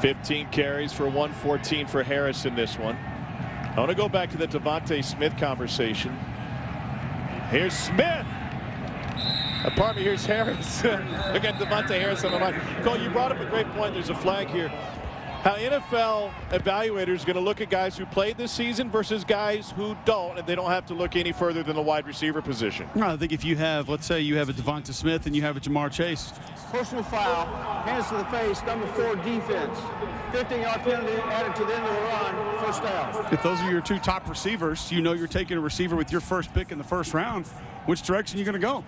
15 carries for 114 for Harris in this one. I want to go back to the Devontae Smith conversation. Here's Smith. Pardon me, here's Harris. Look at Devontae Harris on the line. Cole, you brought up a great point. There's a flag here. How NFL evaluators are going to look at guys who played this season versus guys who don't, and they don't have to look any further than the wide receiver position. No, I think if you have, let's say you have a Devonta Smith and you have a Jamar Chase. Personal foul, hands to the face, number 4 defense. 15-yard penalty added to the end of the run, first down. If those are your 2 top receivers, you know you're taking a receiver with your first pick in the first round. Which direction are you going to go?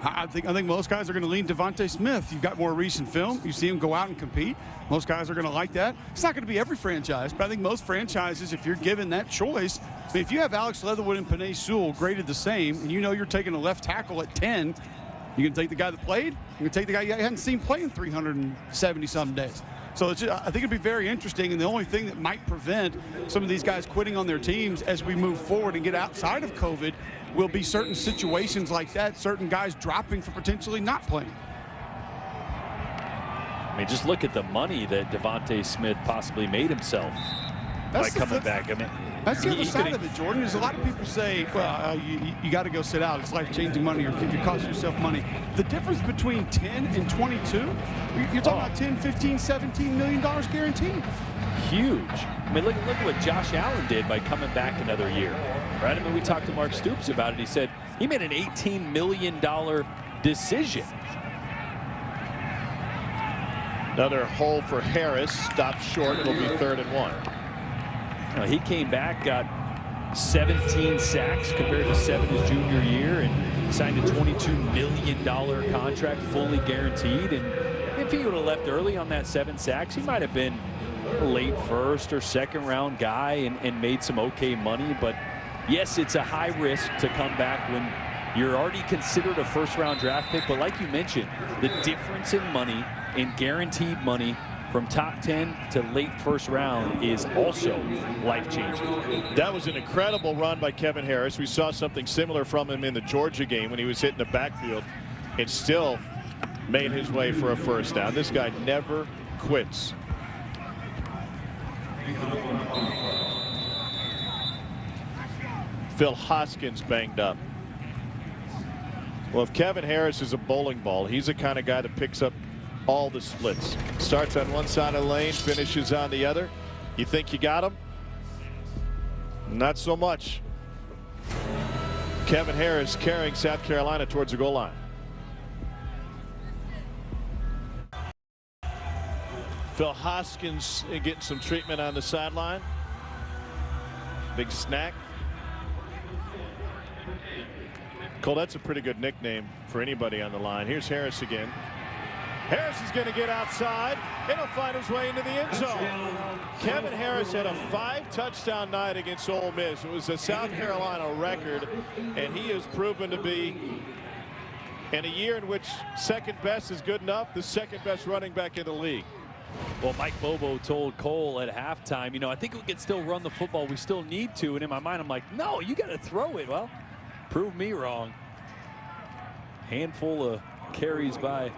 I think most guys are going to lean Devontae Smith. You've got more recent film. You see him go out and compete. Most guys are going to like that. It's not going to be every franchise, but I think most franchises, if you're given that choice, I mean, if you have Alex Leatherwood and Penei Sewell graded the same, and you know you're taking a left tackle at 10, you can take the guy that played. You can take the guy you hadn't seen play in 370-some days. So it's just, I think it'd be very interesting, and the only thing that might prevent some of these guys quitting on their teams as we move forward and get outside of COVID will be certain situations like that, certain guys dropping for potentially not playing. I mean, just look at the money that Devontae Smith possibly made himself by coming back. I mean, that's the other side of it, Jordan. Is a lot of people say, well, you got to go sit out. It's life-changing money, or you're costing yourself money. The difference between 10 and 22, you're talking about 10, 15, $17 million guaranteed. Huge. I mean, look at what Josh Allen did by coming back another year, right? I mean, we talked to Mark Stoops about it. He said he made an $18 million decision. Another hole for Harris, stopped short. It'll be 3rd and 1. He came back, got 17 sacks compared to 7 his junior year, and signed a $22 million contract, fully guaranteed. And if he would have left early on that 7 sacks, he might have been a late first or second round guy and made some okay money. But yes, it's a high risk to come back when you're already considered a first-round draft pick. But like you mentioned, the difference in money, in guaranteed money, from top 10 to late first round is also life-changing. That was an incredible run by Kevin Harris. We saw something similar from him in the Georgia game when he was hitting the backfield and still made his way for a first down. This guy never quits. Phil Hoskins banged up. Well, if Kevin Harris is a bowling ball, he's the kind of guy that picks up all the splits. Starts on one side of the lane, finishes on the other. You think you got him? Not so much. Kevin Harris carrying South Carolina towards the goal line. Phil Hoskins getting some treatment on the sideline. Big snack. Cole, that's a pretty good nickname for anybody on the line. Here's Harris again. Harris is going to get outside, and he'll find his way into the end zone. Kevin Harris had a 5-touchdown night against Ole Miss. It was a South Carolina record, and he has proven to be, in a year in which second best is good enough, the second best running back in the league. Well, Mike Bobo told Cole at halftime, you know, I think we can still run the football. We still need to. And in my mind, I'm like, no, you got to throw it. Well, prove me wrong. Handful of carries by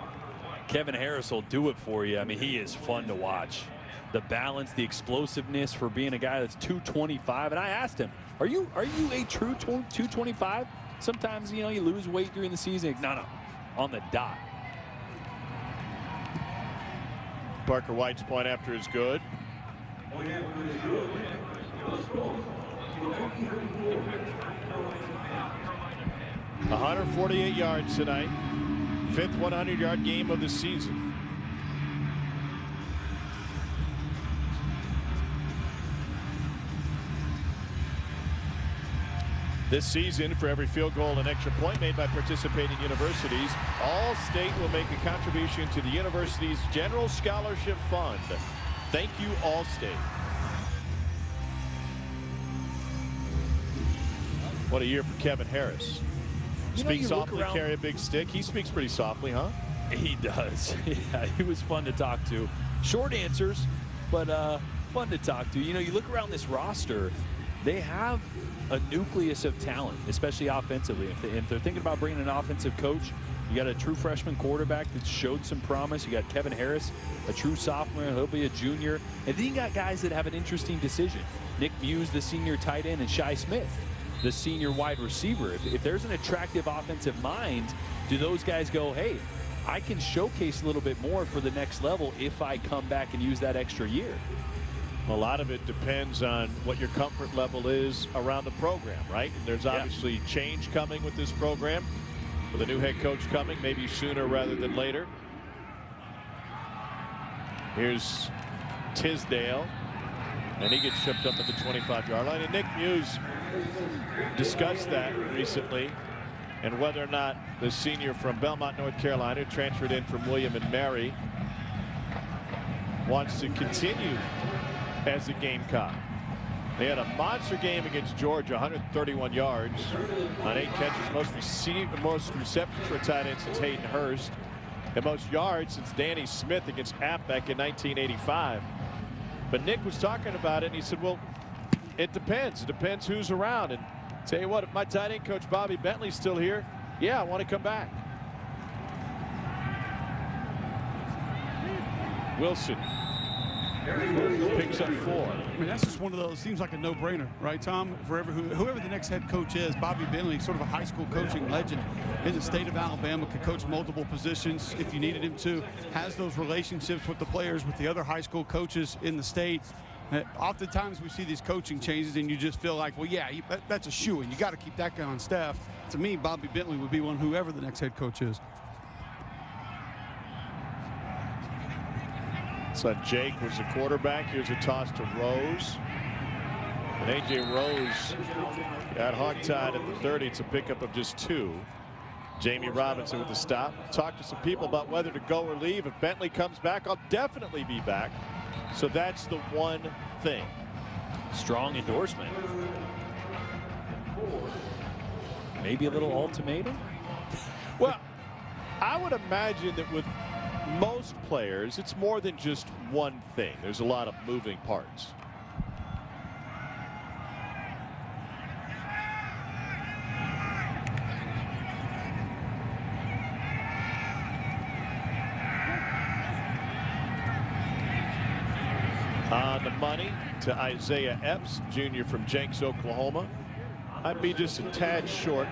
Kevin Harris will do it for you. I mean, he is fun to watch. The balance, the explosiveness for being a guy that's 225. And I asked him, are you a true 225? Sometimes, you know, you lose weight during the season. No, on the dot. Parker White's point after is good. 148 yards tonight. 5th 100-yard game of the season. This season, for every field goal and extra point made by participating universities, All-State will make a contribution to the university's General Scholarship Fund. Thank you, All-State. What a year for Kevin Harris. Speak softly, carry a big stick. He speaks pretty softly, huh? He does. Yeah, he was fun to talk to. Short answers, but fun to talk to. You know, you look around this roster, they have a nucleus of talent, especially offensively. If they're thinking about bringing an offensive coach, you got a true freshman quarterback that showed some promise. You got Kevin Harris, a true sophomore. He'll be a junior. And then you got guys that have an interesting decision. Nick Muse, the senior tight end, and Shi Smith, the senior wide receiver. If there's an attractive offensive mind, do those guys go, hey, I can showcase a little bit more for the next level if I come back and use that extra year? A lot of it depends on what your comfort level is around the program, right? There's obviously change coming with this program, with a new head coach coming, maybe sooner rather than later. Here's Tisdale, and he gets shipped up at the 25-yard line. And Nick Muse discussed that recently, and whether or not the senior from Belmont, North Carolina, transferred in from William and Mary, wants to continue as a Gamecock. They had a monster game against Georgia, 131 yards on 8 catches, most receptions for a tight end since Hayden Hurst, and most yards since Danny Smith against App back in 1985. But Nick was talking about it, and he said, well, it depends. It depends who's around. And tell you what, if my tight end coach Bobby Bentley's still here, yeah, I want to come back. Wilson picks up 4. I mean, that's just one of those, seems like a no-brainer, right, Tom? Whoever the next head coach is, Bobby Bentley, sort of a high school coaching legend in the state of Alabama, could coach multiple positions if you needed him to, has those relationships with the players, with the other high school coaches in the state. Oftentimes we see these coaching changes and you just feel like, well, yeah, that's a shoo-in. You got to keep that guy on staff. To me, Bobby Bentley would be one, whoever the next head coach is. So Jake was the quarterback. Here's a toss to Rose. And A.J. Rose got hogtied at the 30. It's a pickup of just 2. Jamie Robinson with the stop. Talked to some people about whether to go or leave. If Bentley comes back, I'll definitely be back. So that's the one thing. Strong endorsement. Maybe a little ultimatum? Well, I would imagine that with most players, it's more than just one thing. There's a lot of moving parts. On the money to Isaiah Epps, junior from Jenks, Oklahoma. I'd be just a tad short.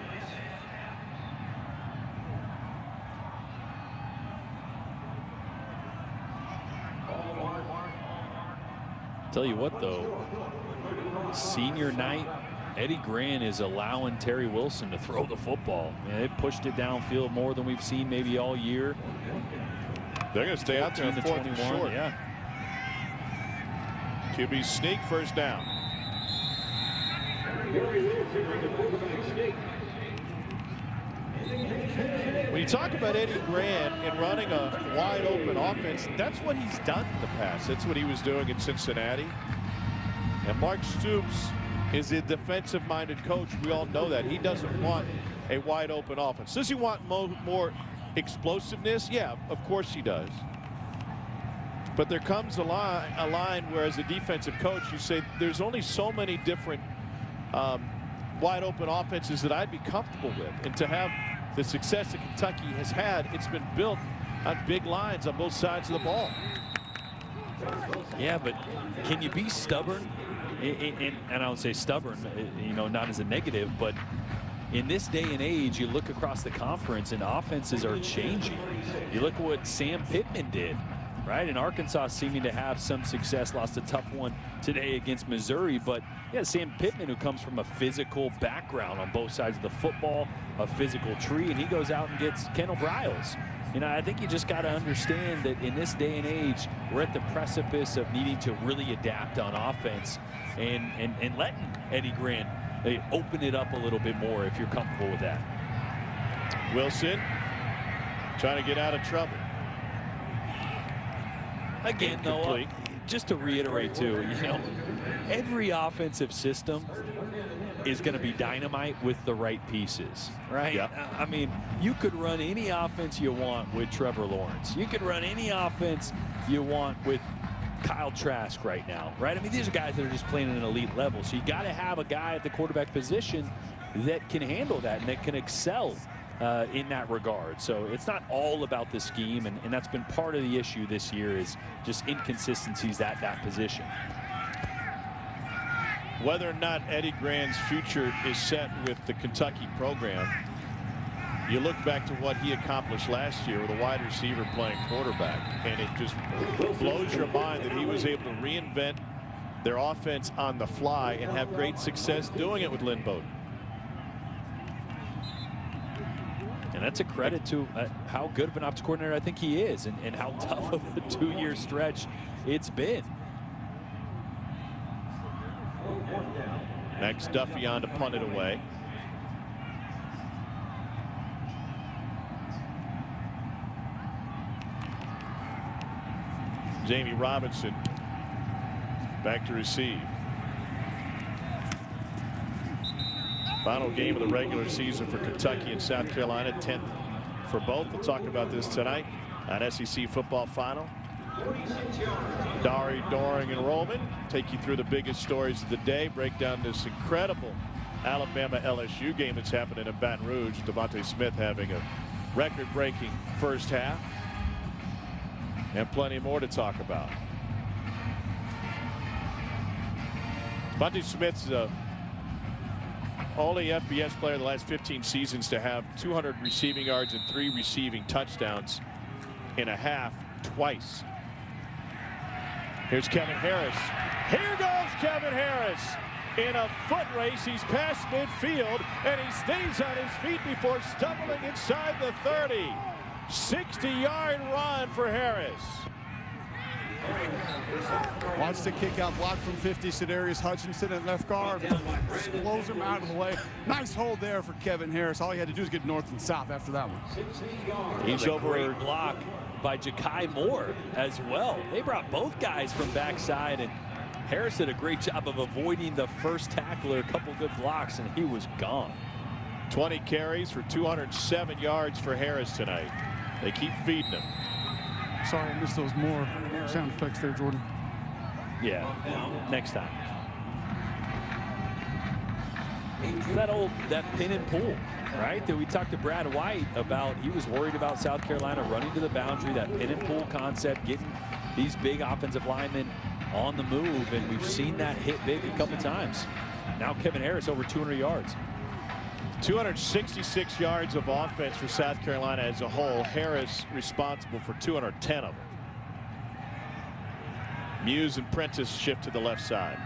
Tell you what, though, senior night, Eddie Grant is allowing Terry Wilson to throw the football. Man, they pushed it downfield more than we've seen maybe all year. They're going to stay out there in 4th and short. Yeah. QB sneak, first down. When you talk about Eddie Grant and running a wide open offense, that's what he's done in the past. That's what he was doing in Cincinnati. And Mark Stoops is a defensive minded coach. We all know that. He doesn't want a wide open offense. Does he want more explosiveness? Yeah, of course he does. But there comes a line where, as a defensive coach, you say there's only so many different wide open offenses that I'd be comfortable with. And to have the success that Kentucky has had, it's been built on big lines on both sides of the ball. Yeah, but can you be stubborn? And I would say stubborn, you know, not as a negative, but in this day and age, you look across the conference and offenses are changing. You look at what Sam Pittman did. Right, and Arkansas seeming to have some success. Lost a tough one today against Missouri, but yeah, Sam Pittman, who comes from a physical background on both sides of the football, a physical tree, and he goes out and gets Kendall Briles. You know, I think you just got to understand that in this day and age, we're at the precipice of needing to really adapt on offense and letting Eddie Grant open it up a little bit more if you're comfortable with that. Wilson trying to get out of trouble. Again, though, just to reiterate, too, you know, every offensive system is going to be dynamite with the right pieces, right? Yeah. I mean, you could run any offense you want with Trevor Lawrence. You could run any offense you want with Kyle Trask right now, right? I mean, these are guys that are just playing at an elite level. So you got to have a guy at the quarterback position that can handle that and that can excel in that regard. So it's not all about the scheme, and that's been part of the issue this year, is just inconsistencies at that position. Whether or not Eddie Grant's future is set with the Kentucky program, you look back to what he accomplished last year with a wide receiver playing quarterback, and it just blows your mind that he was able to reinvent their offense on the fly and have great success doing it with Lynn Bowden. And that's a credit to how good of an offensive coordinator I think he is, and how tough of a 2-year stretch it's been. Max Duffy on to punt it away. Jamie Robinson back to receive. Final game of the regular season for Kentucky and South Carolina, 10th for both. We'll talk about this tonight on SEC Football Final. Dari Doring and Roman take you through the biggest stories of the day, break down this incredible Alabama-LSU game that's happening in Baton Rouge. Devontae Smith having a record-breaking first half, and plenty more to talk about. Devontae Smith's only FBS player in the last 15 seasons to have 200 receiving yards and 3 receiving touchdowns in a half twice. Here's Kevin Harris. Here goes Kevin Harris. In a foot race, he's past midfield, and he stays on his feet before stumbling inside the 30. 60-yard run for Harris. Watch the kick out block from 50. Sedarius Hutchinson at left guard. Just blows him out of the way. Nice hold there for Kevin Harris. All he had to do is get north and south after that one. He's over a block by Ja'Kai Moore as well. They brought both guys from backside, and Harris did a great job of avoiding the first tackler. A couple good blocks, and he was gone. 20 carries for 207 yards for Harris tonight. They keep feeding him. Sorry, I missed those more sound effects there, Jordan. Yeah, next time. That pin and pull, right? That we talked to Brad White about. He was worried about South Carolina running to the boundary, that pin and pull concept, getting these big offensive linemen on the move, and we've seen that hit big a couple times. Now Kevin Harris over 200 yards. 266 yards of offense for South Carolina as a whole. Harris responsible for 210 of them. Muse and Prentice shift to the left side.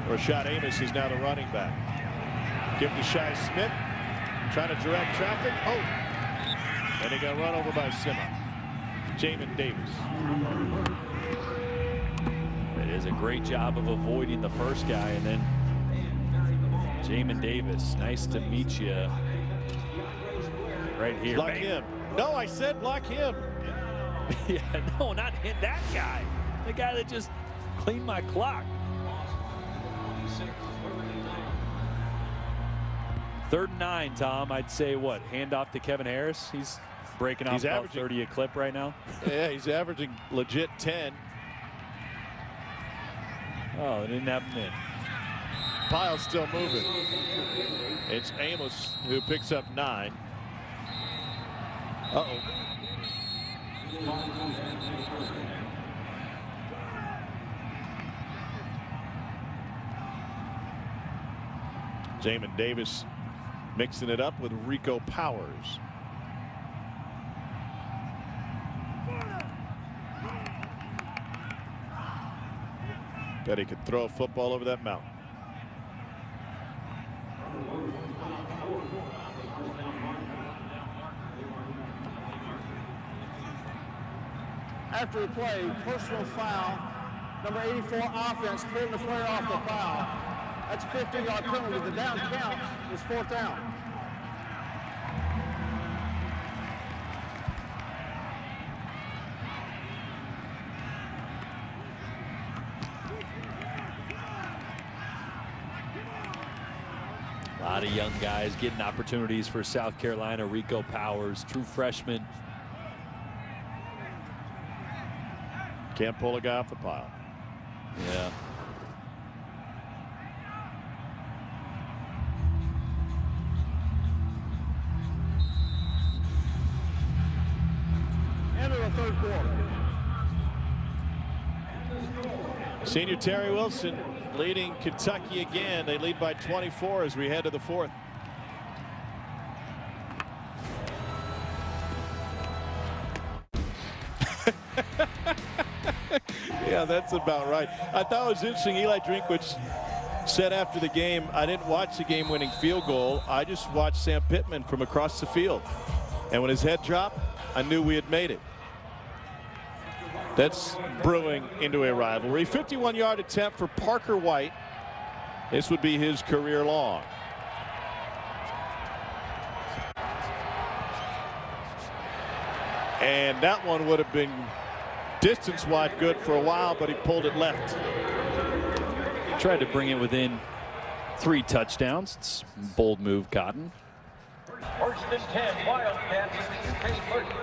Rashad Amos is now the running back. Give it to Shi Smith. Trying to direct traffic. Oh! And he got run over by Simma. Jamin Davis. It is a great job of avoiding the first guy, and then Jamin Davis. Nice to meet you. Right here. Block him. No, I said block him. Yeah, no, not him. That guy. The guy that just cleaned my clock. 3rd and 9, Tom. I'd say what? Hand off to Kevin Harris. He's breaking off about 30 a clip right now. Yeah, he's averaging legit 10. Oh, they didn't have him in. Pile's still moving. It's Amos who picks up 9. Uh-oh. Jamin Davis mixing it up with Rico Powers. Bet he could throw a football over that mountain. After the play, personal foul, number 84 offense, pulling the player off the foul. That's a 15-yard penalty. The down count is 4th down. A lot of young guys getting opportunities for South Carolina. Rico Powers, true freshman. Can't pull a guy off the pile. Yeah. End of the 3rd quarter. Senior Terry Wilson leading Kentucky again. They lead by 24 as we head to the 4th. Yeah, that's about right. I thought it was interesting. Eli Drinkwitz said after the game, I didn't watch the game-winning field goal. I just watched Sam Pittman from across the field. And when his head dropped, I knew we had made it. That's brewing into a rivalry. 51-yard attempt for Parker White. This would be his career long. And that one would have been distance-wide good for a while, but he pulled it left. Tried to bring it within 3 touchdowns. It's a bold move, Cotton. 1st and 10, Wildcats.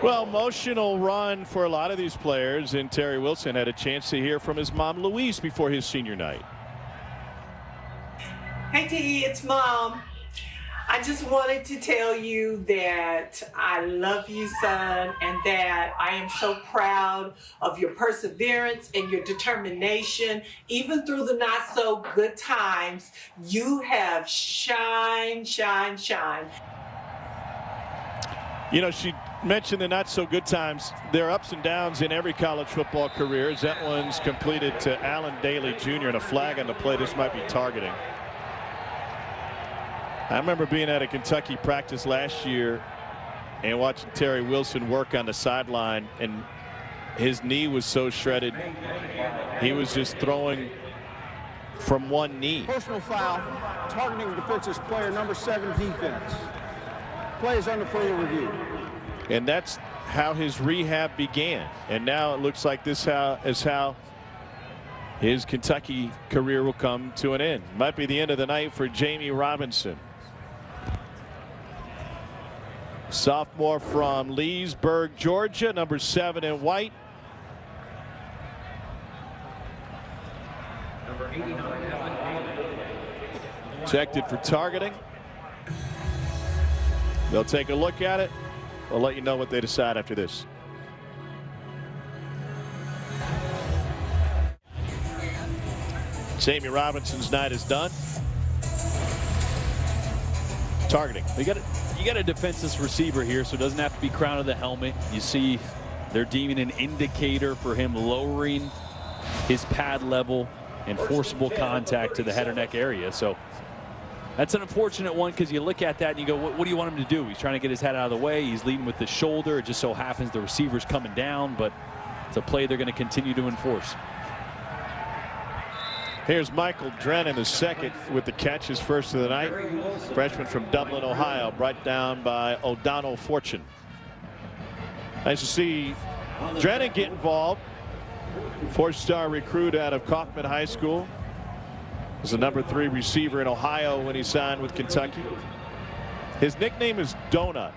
Well, emotional run for a lot of these players, and Terry Wilson had a chance to hear from his mom, Louise, before his senior night. Hey, T, it's Mom. I just wanted to tell you that I love you, son, and that I am so proud of your perseverance and your determination. Even through the not so good times, you have shine, shine, shine. You know, she mentioned the not so good times. There are ups and downs in every college football career. As that one's completed to Allen Daly Jr. and a flag on the play. This might be targeting. I remember being at a Kentucky practice last year And watching Terry Wilson work on the sideline, and his knee was so shredded, he was just throwing from one knee. Personal foul, targeting defensive player number 7 defense. Play is under further review. And that's how his rehab began. And now it looks like this is how his Kentucky career will come to an end. Might be the end of the night for Jamie Robinson. Sophomore from Leesburg, Georgia, number 7 in white. Number 89. Checked it for targeting. They'll take a look at it. I'll let you know what they decide after this. Jamie Robinson's night is done. Targeting. You got a defenseless receiver here, so it doesn't have to be crown of the helmet. You see they're deeming an indicator for him lowering his pad level and forcible contact to the head or neck area. So that's an unfortunate one, because you look at that and you go, what do you want him to do? He's trying to get his head out of the way. He's leading with the shoulder. It just so happens the receiver's coming down, but it's a play they're going to continue to enforce. Here's Michael Drennan, the second, with the catch, his first of the night. Freshman from Dublin, Ohio, brought down by O'Donnell Fortune. Nice to see Drennan get involved. 4-star recruit out of Kaufman High School. Was the number 3 receiver in Ohio when he signed with Kentucky. His nickname is Donut.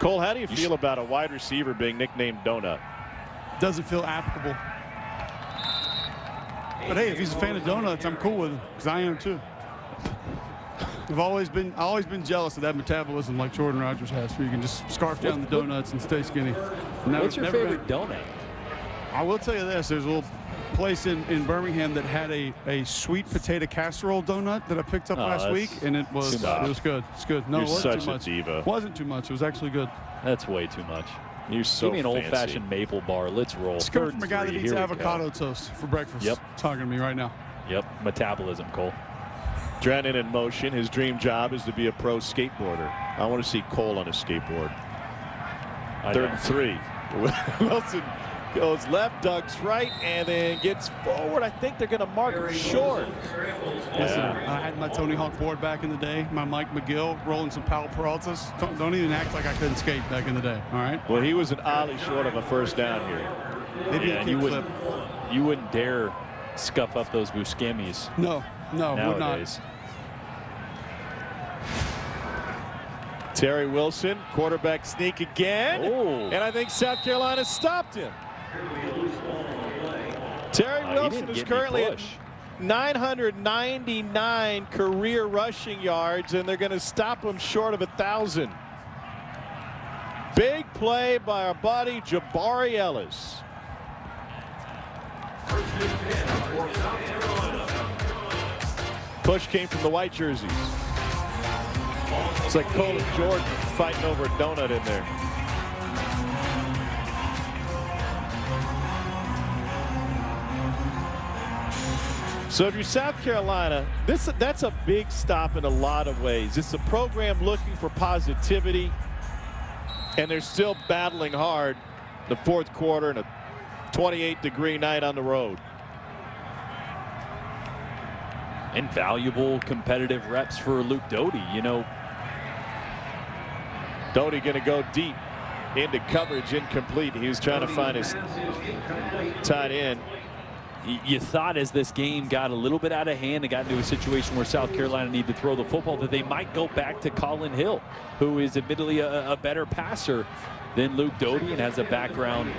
Cole, how do you feel about a wide receiver being nicknamed Donut? Doesn't feel applicable. But hey, if he's a fan of donuts, I'm cool with him, because I am too. I've always been jealous of that metabolism like Jordan Rogers has, where you can just scarf down the donuts and stay skinny. What's your favorite donut? I will tell you this: there's a little place in Birmingham that had a sweet potato casserole donut that I picked up last week, and it was good. It's good. No, You're it wasn't such too much. a diva. It wasn't too much. It was actually good. That's way too much. You're so Give me an fancy. old-fashioned maple bar. Let's roll. It's coming from a guy that eats Here we avocado go. toast for breakfast. Yep. Talking to me right now. Yep. Metabolism, Cole. Drennan in motion. His dream job is to be a pro skateboarder. I want to see Cole on a skateboard. 3rd and 3. Wilson goes left, ducks right, and then gets forward. I think they're going to mark him short. Listen, I had my Tony Hawk board back in the day, my Mike McGill, rolling some Powell Peraltas. Don't even act like I couldn't skate back in the day, all right? Well, he was an ollie short of a first down here. Maybe Yeah, and you wouldn't dare scuff up those Buscemi's. No, would not. Nowadays. Terry Wilson, quarterback sneak again. Oh. And I think South Carolina stopped him. Terry Wilson is currently at 999 career rushing yards, and they're going to stop him short of 1,000. Big play by our buddy Jabari Ellis. Push came from the white jerseys. It's like Cole and Jordan fighting over a donut in there. So if you're South Carolina, that's a big stop in a lot of ways. It's a program looking for positivity, and they're still battling hard the 4th quarter and a 28-degree night on the road. Invaluable competitive reps for Luke Doty. You know, Doty going to go deep into coverage, incomplete. He was trying to find his tight end. You thought as this game got a little bit out of hand and got into a situation where South Carolina needed to throw the football, that they might go back to Colin Hill, who is admittedly a better passer than Luke Doty and has a background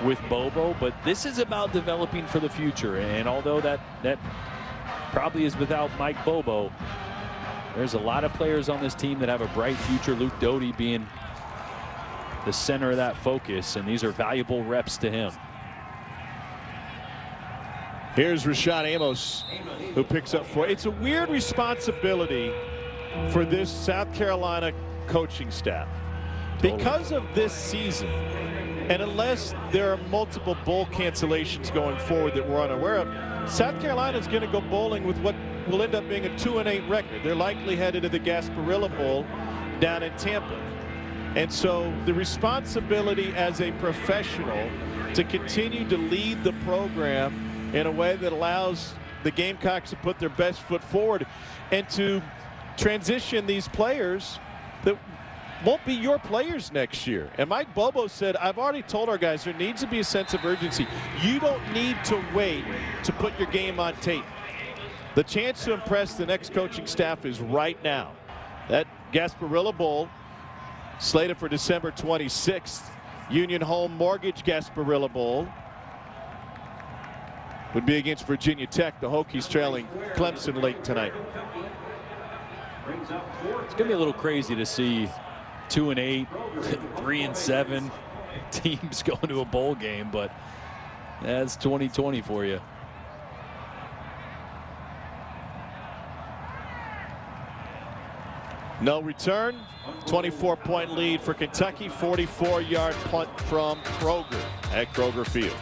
with Bobo. But this is about developing for the future. And although that probably is without Mike Bobo, there's a lot of players on this team that have a bright future, Luke Doty being the center of that focus, and these are valuable reps to him. Here's Rashad Amos, who picks up 4. It's a weird responsibility for this South Carolina coaching staff. Because of this season, and unless there are multiple bowl cancellations going forward that we're unaware of, South Carolina is going to go bowling with what will end up being a 2-8 record. They're likely headed to the Gasparilla Bowl down in Tampa. And so the responsibility as a professional to continue to lead the program in a way that allows the Gamecocks to put their best foot forward and to transition these players that won't be your players next year. And Mike Bobo said, I've already told our guys there needs to be a sense of urgency. You don't need to wait to put your game on tape. The chance to impress the next coaching staff is right now. That Gasparilla Bowl slated for December 26th. Union Home Mortgage Gasparilla Bowl would be against Virginia Tech. The Hokies trailing Clemson late tonight. It's going to be a little crazy to see 2-8, 3-7 teams going to a bowl game, but that's 2020 for you. No return. 24-point lead for Kentucky. 44-yard punt from Kroger at Kroger Field.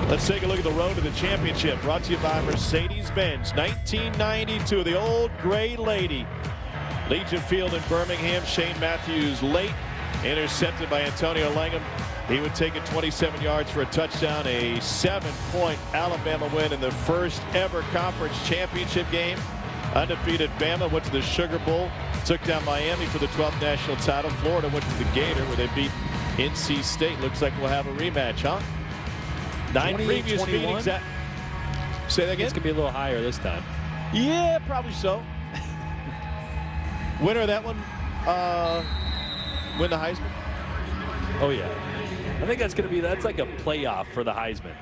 Let's take a look at the road to the championship. Brought to you by Mercedes-Benz. 1992, the old gray lady. Legion Field in Birmingham. Shane Matthews late. Intercepted by Antonio Langham. He would take it 27 yards for a touchdown. A 7-point Alabama win in the first ever conference championship game. Undefeated Bama went to the Sugar Bowl. Took down Miami for the 12th national title. Florida went to the Gator where they beat NC State. Looks like we'll have a rematch, huh? 9 previous meetings. Say that again? It's going to be a little higher this time. Yeah, probably so. Winner of that one, win the Heisman? Oh, yeah. I think that's going to be, that's like a playoff for the Heisman,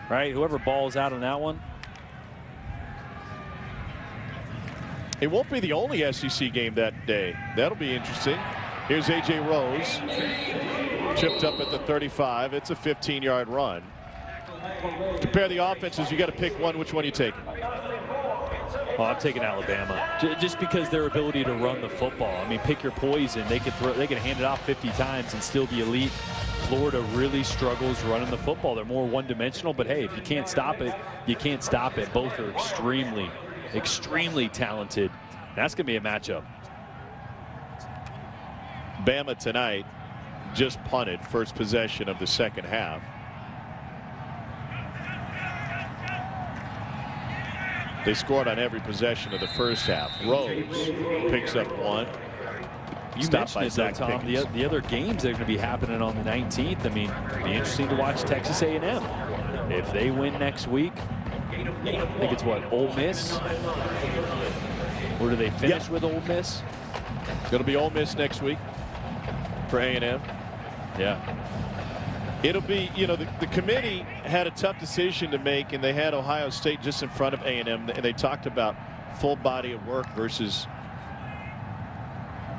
right? Whoever balls out on that one. It won't be the only SEC game that day. That'll be interesting. Here's A.J. Rose. Chipped up at the 35. It's a 15-yard run. Compare the offenses. You got to pick one. Which one are you taking? Oh, I'm taking Alabama. Just because their ability to run the football. I mean, pick your poison. They can hand it off 50 times and still be elite. Florida really struggles running the football. They're more one-dimensional, but hey, if you can't stop it, you can't stop it. Both are extremely, extremely talented. That's going to be a matchup. Bama tonight just punted first possession of the second half. They scored on every possession of the first half. Rose picks up one. You mentioned it, though, Tom. The other games that are going to be happening on the 19th. I mean, it'll be interesting to watch Texas A&M. If they win next week, I think it's what, Ole Miss? Or do they finish with Ole Miss? It's going to be Ole Miss next week for A&M. Yeah. It'll be, you know, the committee had a tough decision to make, and they had Ohio State just in front of A&M, and they talked about full body of work versus,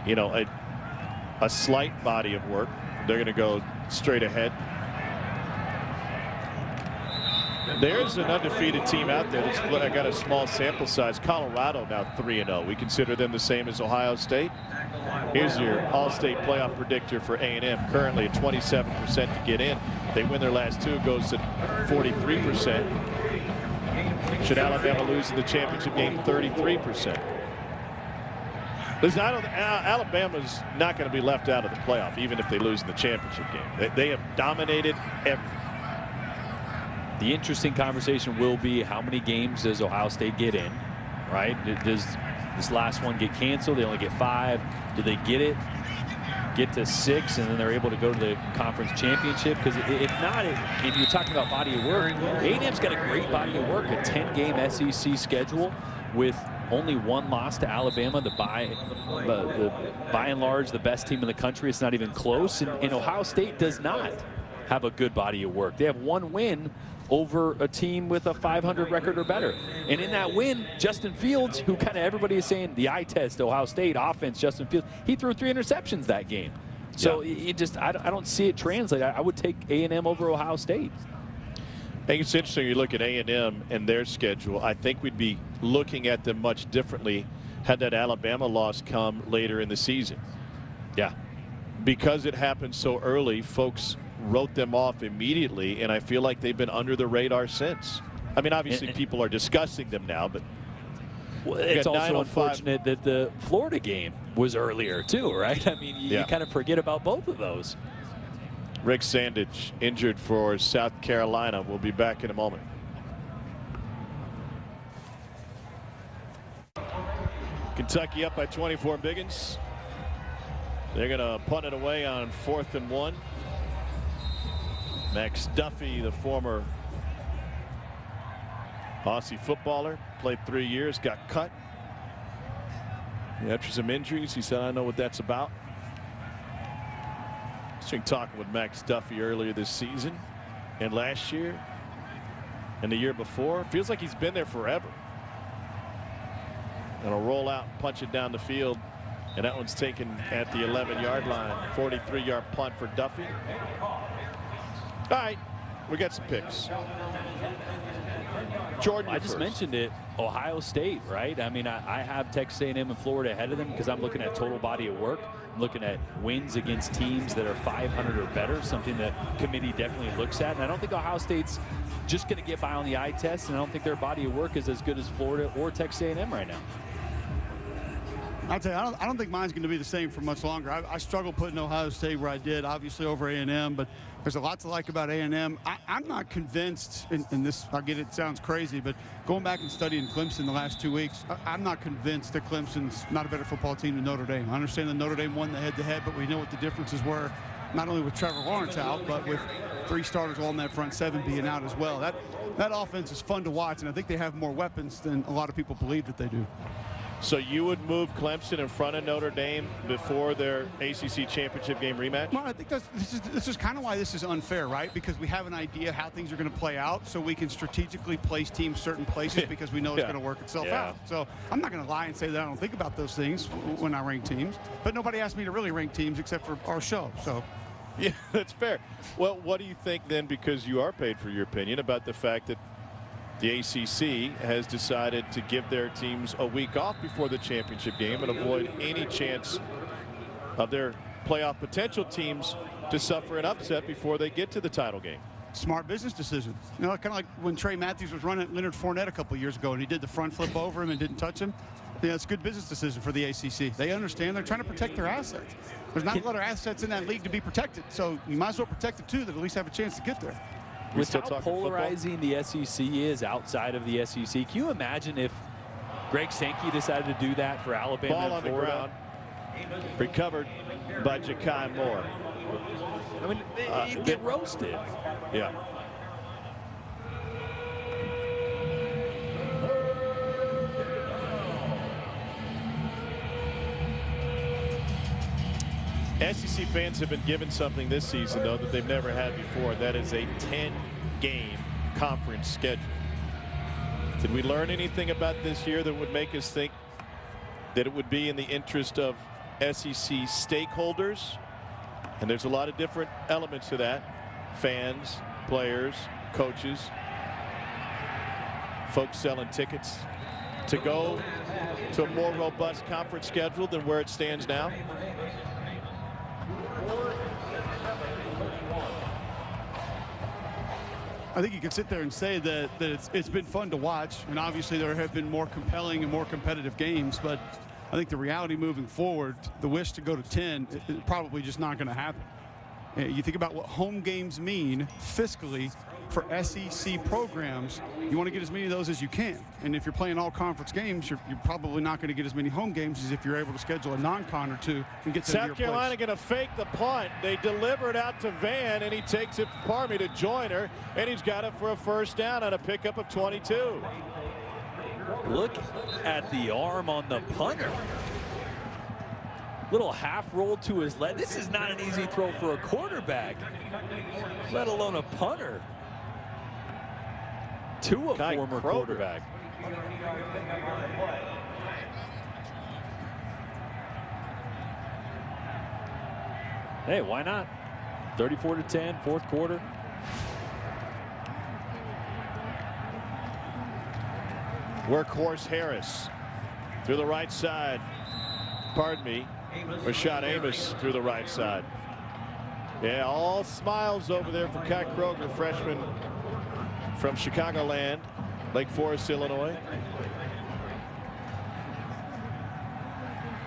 you know, a slight body of work. They're going to go straight ahead. There's an undefeated team out there that's got a small sample size. Colorado now 3-0. We consider them the same as Ohio State. Here's your all-state playoff predictor for A&M. Currently at 27% to get in. They win their last two, goes to 43%. Should Alabama lose in the championship game, 33%. Listen, Alabama's not going to be left out of the playoff, even if they lose in the championship game. They have dominated everything. The interesting conversation will be how many games does Ohio State get in, right? Does this last one get canceled? They only get 5. Do they get to 6, and then they're able to go to the conference championship? Because if not, if you're talking about body of work, A&M's got a great body of work, a 10-game SEC schedule with only 1 loss to Alabama, by and large the best team in the country. It's not even close, and Ohio State does not have a good body of work. They have 1 win over a team with a 500 record or better. And in that win, Justin Fields, who kind of everybody is saying the eye test, Ohio State offense, Justin Fields, he threw 3 interceptions that game. So I don't see it translate. I would take A&M over Ohio State. I think it's interesting you look at A&M and their schedule. I think we'd be looking at them much differently had that Alabama loss come later in the season. Yeah. Because it happened so early, folks wrote them off immediately, and I feel like they've been under the radar since. I mean, obviously people are discussing them now, but well, it's also unfortunate that the Florida game was earlier too, right? I mean, you kind of forget about both of those. Rick Sandage injured for South Carolina. We'll be back in a moment. Kentucky up by 24 biggins. They're going to punt it away on 4th and 1. Max Duffy, the former Aussie footballer, played 3 years, got cut. After some injuries, he said, I know what that's about. Been talking with Max Duffy earlier this season and last year and the year before. Feels like he's been there forever. And a roll out, punch it down the field, and that one's taken at the 11-yard line. 43-yard punt for Duffy. All right, we got some picks. Jordan, I just mentioned it. Ohio State, right? I mean, I have Texas A&M and Florida ahead of them because I'm looking at total body of work. I'm looking at wins against teams that are 500 or better, something that committee definitely looks at. And I don't think Ohio State's just going to get by on the eye test, and I don't think their body of work is as good as Florida or Texas A&M right now. I'll tell you, I don't think mine's going to be the same for much longer. I struggled putting Ohio State where I did, obviously over A&M, but there's a lot to like about A&M. I'm not convinced, and this, I get it sounds crazy, but going back and studying Clemson the last 2 weeks, I'm not convinced that Clemson's not a better football team than Notre Dame. I understand that Notre Dame won the head-to-head, but we know what the differences were, not only with Trevor Lawrence out, but with 3 starters all in that front 7 being out as well. That offense is fun to watch, and I think they have more weapons than a lot of people believe that they do. So you would move Clemson in front of Notre Dame before their ACC championship game rematch? Well, I think this is kind of why this is unfair, right? Because we have an idea how things are going to play out, so we can strategically place teams certain places because we know it's going to work itself out. So I'm not going to lie and say that I don't think about those things when I rank teams, but nobody asked me to really rank teams except for our show. So. Yeah, that's fair. Well, what do you think then, because you are paid for your opinion, about the fact that the ACC has decided to give their teams a week off before the championship game and avoid any chance of their playoff potential teams to suffer an upset before they get to the title game? Smart business decision. You know, kind of like when Trey Matthews was running Leonard Fournette a couple years ago and he did the front flip over him and didn't touch him. Yeah, it's a good business decision for the ACC. They understand they're trying to protect their assets. There's not a lot of assets in that league to be protected, so you might as well protect the two that at least have a chance to get there. With how polarizing the SEC is outside of the SEC, can you imagine if Greg Sankey decided to do that for Alabama Ball and on Florida? The ground, recovered by Ja'Kai Moore. I mean, you get roasted. Yeah. SEC fans have been given something this season, though, that they've never had before. That is a 10-game conference schedule. Did we learn anything about this year that would make us think that it would be in the interest of SEC stakeholders? And there's a lot of different elements to that. Fans, players, coaches, folks selling tickets. To go to a more robust conference schedule than where it stands now? I think you could sit there and say that it's been fun to watch, and obviously there have been more compelling and more competitive games, but I think the reality moving forward, the wish to go to 10 is probably just not going to happen. You think about what home games mean fiscally for SEC programs. You want to get as many of those as you can, and if you're playing all conference games, you're probably not going to get as many home games as if you're able to schedule a non-con or two and get to South Carolina going to fake the punt. They deliver it out to Van, and he takes it, pardon me, to Joyner, and he's got it for a first down on a pickup of 22. Look at the arm on the punter. Little half roll to his leg. This is not an easy throw for a quarterback, let alone a punter. To a former quarterback. Hey, why not? 34-10, fourth quarter. Workhorse Harris through the right side. Pardon me. Rashad Amos through the right side. Yeah, all smiles over there for Kai Kroger, freshman from Chicagoland, Lake Forest, Illinois.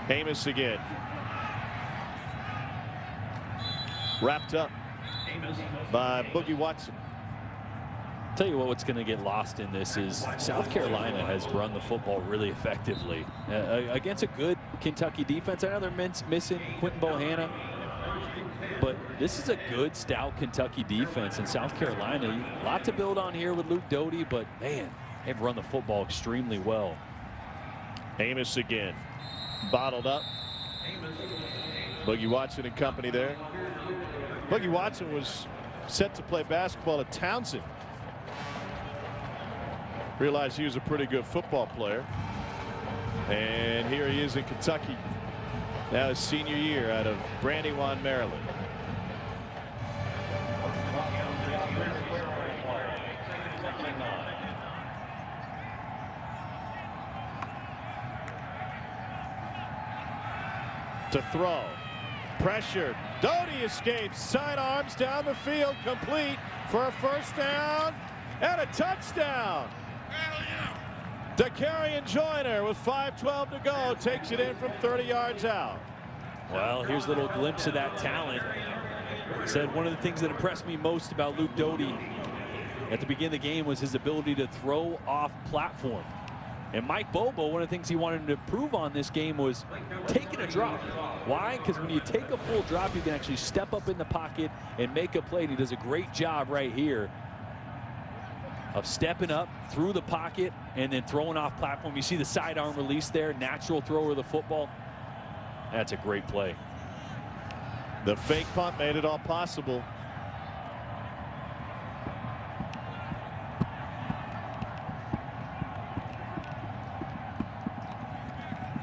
Amos again. Wrapped up by Boogie Watson. Tell you what's going to get lost in this is South Carolina has run the football really effectively against a good Kentucky defense. I know they're missing Quentin Bohanna, but this is a good, stout Kentucky defense. And South Carolina, a lot to build on here with Luke Doty, but man, they've run the football extremely well. Amos again, bottled up. Boogie Watson and company there. Boogie Watson was set to play basketball at Townsend. Realized he was a pretty good football player. And here he is in Kentucky. Now his senior year out of Brandywine, Maryland. To throw. Pressure. Doty escapes. Sidearms down the field. Complete for a first down and a touchdown. Dakarian Joyner with 5:12 to go takes it in from 30 yards out. Well, here's a little glimpse of that talent. Said one of the things that impressed me most about Luke Doty at the beginning of the game was his ability to throw off platform. And Mike Bobo, one of the things he wanted to improve on this game was taking a drop. Why? Because when you take a full drop, you can actually step up in the pocket and make a play. And he does a great job right here of stepping up through the pocket and then throwing off platform. You see the sidearm release there, natural thrower of the football. That's a great play. The fake punt made it all possible.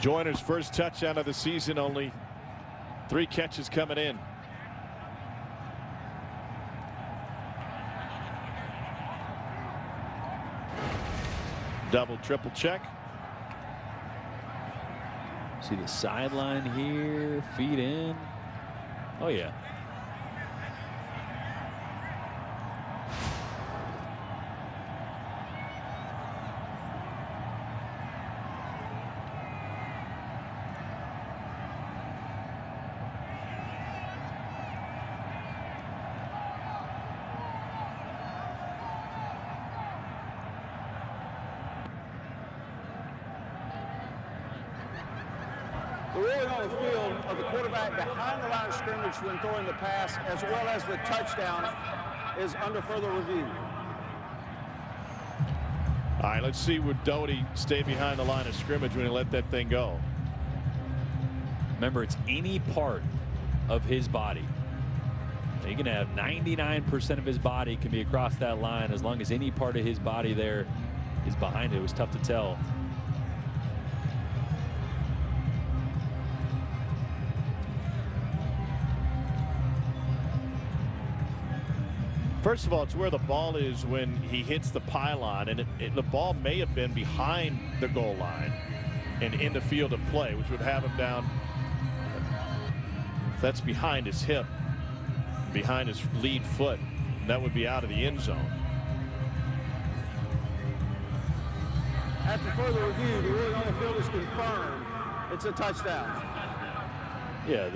Joyner's first touchdown of the season, only 3 catches coming in. Double, triple check. See the sideline here, feet in. Oh, yeah. The ruling on the field of the quarterback behind the line of scrimmage when throwing the pass, as well as the touchdown, is under further review. All right, let's see, would Doty stay behind the line of scrimmage when he let that thing go? Remember, it's any part of his body. He can have 99% of his body can be across that line as long as any part of his body there is behind it. It was tough to tell. First of all, it's where the ball is when he hits the pylon, and the ball may have been behind the goal line and in the field of play, which would have him down. If that's behind his hip, behind his lead foot, that would be out of the end zone. After further review, the ruling on the field is confirmed. It's a touchdown. Yeah,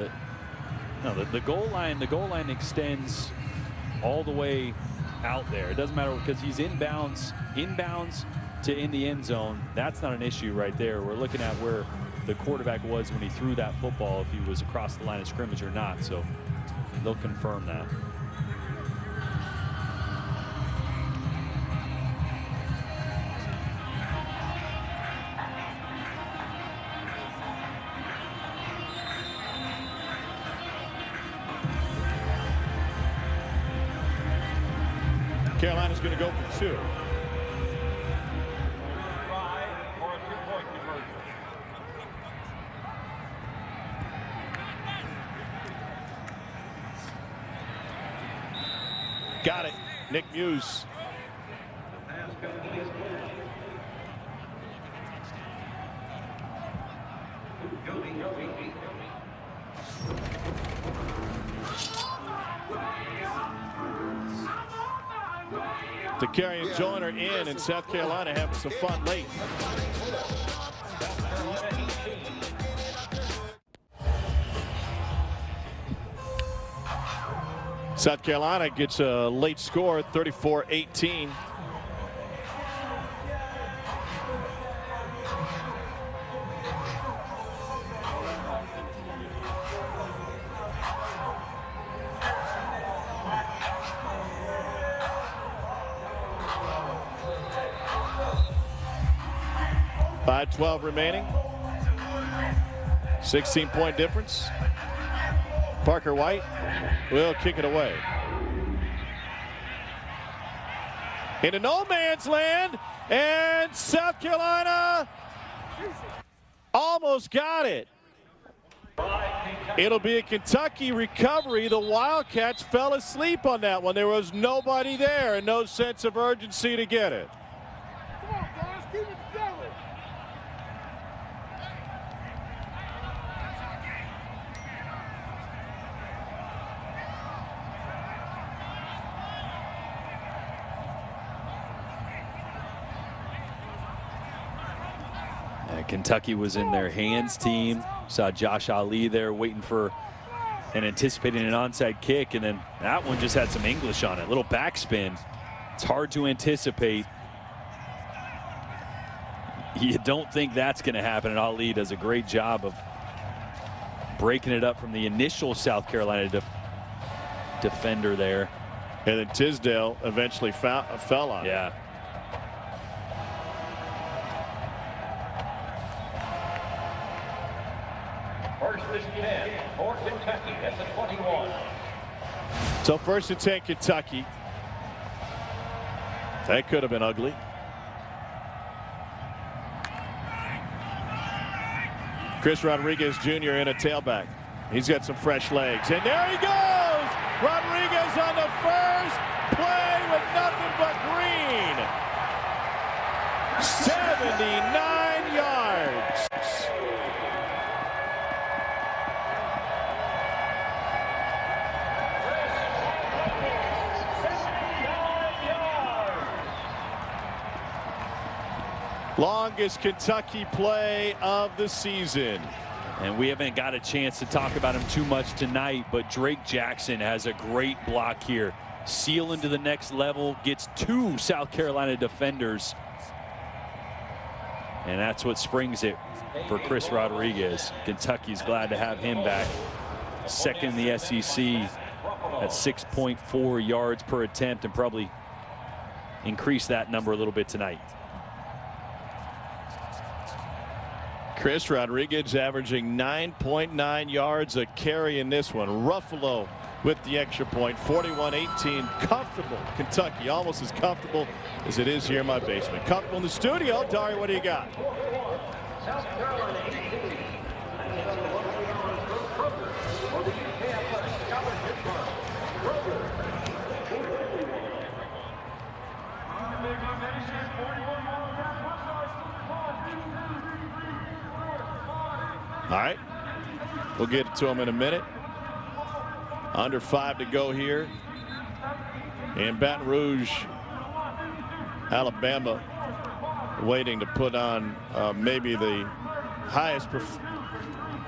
the goal line extends all the way out there. It doesn't matter because he's inbounds to in the end zone. That's not an issue right there. We're looking at where the quarterback was when he threw that football, if he was across the line of scrimmage or not. So they'll confirm that. Carolina's going to go for 2. Got it. Nick Muse. DeCarrion Joyner in, and South Carolina having some fun late. South Carolina gets a late score, 34-18. .512 remaining. 16-point difference. Parker White will kick it away. Into no man's land, and South Carolina almost got it. It'll be a Kentucky recovery. The Wildcats fell asleep on that one. There was nobody there and no sense of urgency to get it. Kentucky was in their hands team. Saw Josh Ali there waiting for and anticipating an onside kick, and then that one just had some English on it. Little backspin. It's hard to anticipate. You don't think that's going to happen, and Ali does a great job of breaking it up from the initial South Carolina defender there. And then Tisdale eventually fell on it. Yeah. First and 10 for Kentucky at the 21. So first and 10 Kentucky. That could have been ugly. Chris Rodriguez Jr. in a tailback. He's got some fresh legs. And there he goes! Rodriguez on the first play with nothing but green. 79 yards. Longest Kentucky play of the season. And we haven't got a chance to talk about him too much tonight, but Drake Jackson has a great block here. Sealing to the next level, gets 2 South Carolina defenders. And that's what springs it for Chris Rodriguez. Kentucky's glad to have him back. Second in the SEC at 6.4 yards per attempt, and probably increase that number a little bit tonight. Chris Rodriguez averaging 9.9 yards a carry in this one. Ruffalo with the extra point, 41-18. Comfortable. Kentucky almost as comfortable as it is here in my basement. Comfortable in the studio. Dari, what do you got? South Carolina 18. For the NCAAF scholarship fund. All right, we'll get to him in a minute. Under 5 to go here in Baton Rouge, Alabama, waiting to put on maybe the highest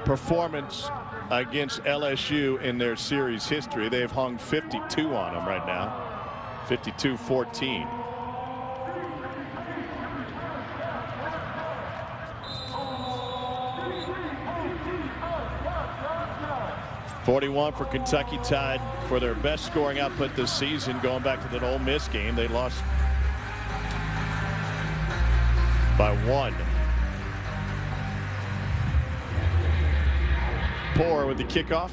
performance against LSU in their series history. They've hung 52 on them right now, 52-14. 41 for Kentucky, tied for their best scoring output this season. Going back to that Ole Miss game, they lost by 1. Poor with the kickoff.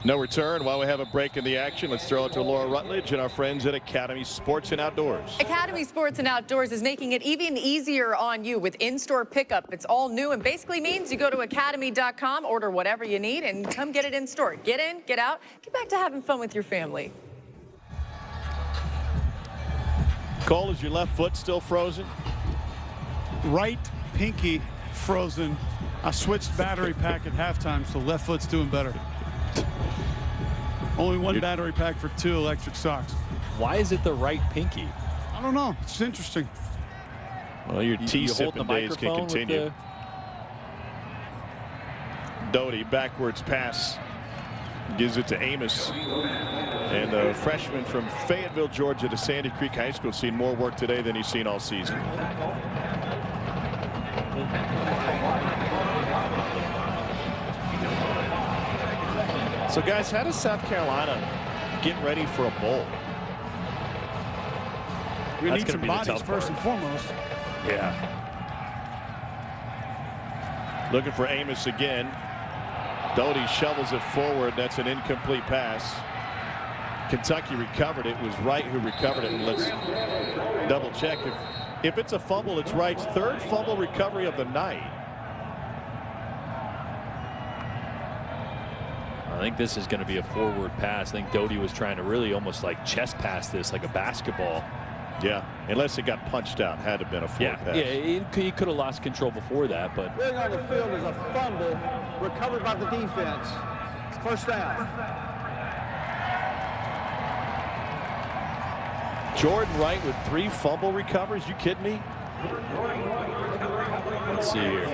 No return. While we have a break in the action, let's throw it to Laura Rutledge and our friends at Academy Sports and Outdoors. Academy Sports and Outdoors is making it even easier on you with in-store pickup. It's all new and basically means you go to academy.com, order whatever you need, and come get it in store. Get in, get out, get back to having fun with your family. Cole, is your left foot still frozen? Right pinky frozen. I switched battery pack at halftime, so left foot's doing better. Only one battery pack for 2 electric socks. Why is it the right pinky? I don't know. It's interesting. Well, your tea-sipping days can continue. Doty, backwards pass. Gives it to Amos. And the freshman from Fayetteville, Georgia to Sandy Creek High School seen more work today than he's seen all season. So, guys, how does South Carolina get ready for a bowl? We need some bodies first and foremost. Yeah. Looking for Amos again. Doty shovels it forward. That's an incomplete pass. Kentucky recovered it. It was Wright who recovered it. And let's double check. If it's a fumble, it's Wright's 3rd fumble recovery of the night. I think this is going to be a forward pass. I think Doty was trying to really almost like chest pass this like a basketball. Yeah, unless it got punched out. Had to have been a forward pass. Yeah, he could have lost control before that. But Being on the field is a fumble recovered by the defense. First down. Jordan Wright with 3 fumble recoveries. You kidding me? Let's see here.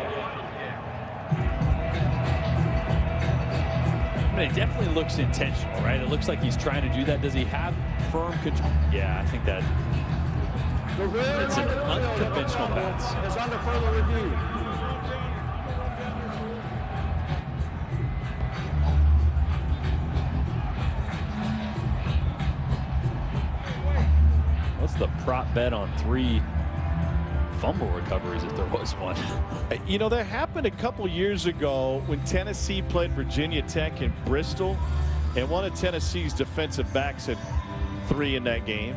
I mean, it definitely looks intentional, right? It looks like he's trying to do that. Does he have firm control? Yeah, I think that it's an unconventional pass. It's under further review. What's the prop bet on 3 fumble recoveries if there was one? You know, that happened a couple years ago when Tennessee played Virginia Tech in Bristol, and one of Tennessee's defensive backs had 3 in that game.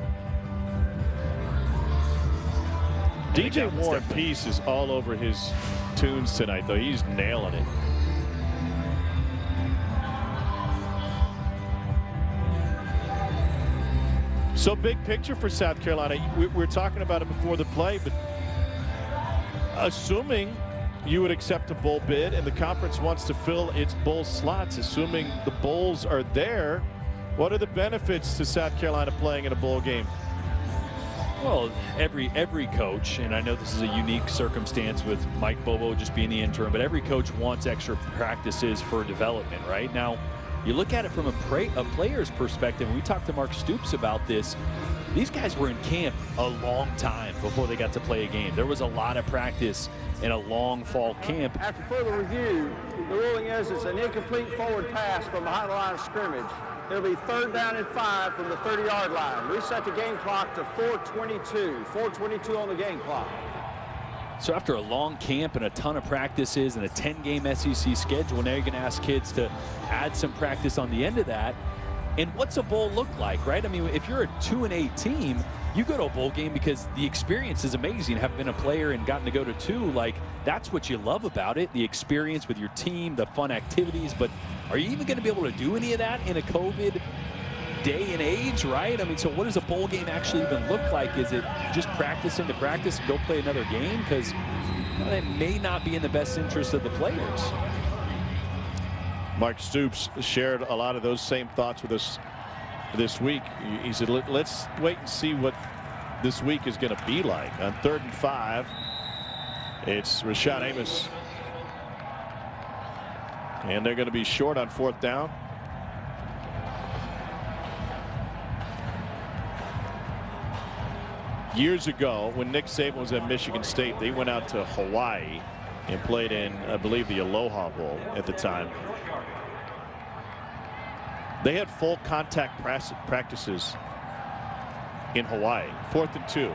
DJ War and Peace is all over his tunes tonight, though. He's nailing it. So big picture for South Carolina. We're talking about it before the play, but assuming you would accept a bowl bid and the conference wants to fill its bowl slots, assuming the bowls are there, what are the benefits to South Carolina playing in a bowl game? Well, every coach, and I know this is a unique circumstance with Mike Bobo just being the interim, but every coach wants extra practices for development, right? Now, you look at it from a player's perspective, and we talked to Mark Stoops about this. These guys were in camp a long time before they got to play a game. There was a lot of practice in a long fall camp. After further review, the ruling is it's an incomplete forward pass from behind the line of scrimmage. It'll be 3rd down and 5 from the 30-yard line. Reset the game clock to 4:22. 4:22 on the game clock. So after a long camp and a ton of practices and a 10-game SEC schedule, now you're going to ask kids to add some practice on the end of that. And what's a bowl look like, right? I mean, if you're a 2-8 team, you go to a bowl game because the experience is amazing. Having been a player and gotten to go to 2, like, that's what you love about it, the experience with your team, the fun activities. But are you even going to be able to do any of that in a COVID day and age, right? I mean, so what does a bowl game actually even look like? Is it just practicing to practice and go play another game? Because it may not be in the best interest of the players. Mark Stoops shared a lot of those same thoughts with us this week. He said, let's wait and see what this week is going to be like. On 3rd and 5, it's Rashad Amos. And they're going to be short on 4th down. Years ago, when Nick Saban was at Michigan State, they went out to Hawaii and played in, I believe, the Aloha Bowl at the time. They had full contact practices in Hawaii. 4th and 2.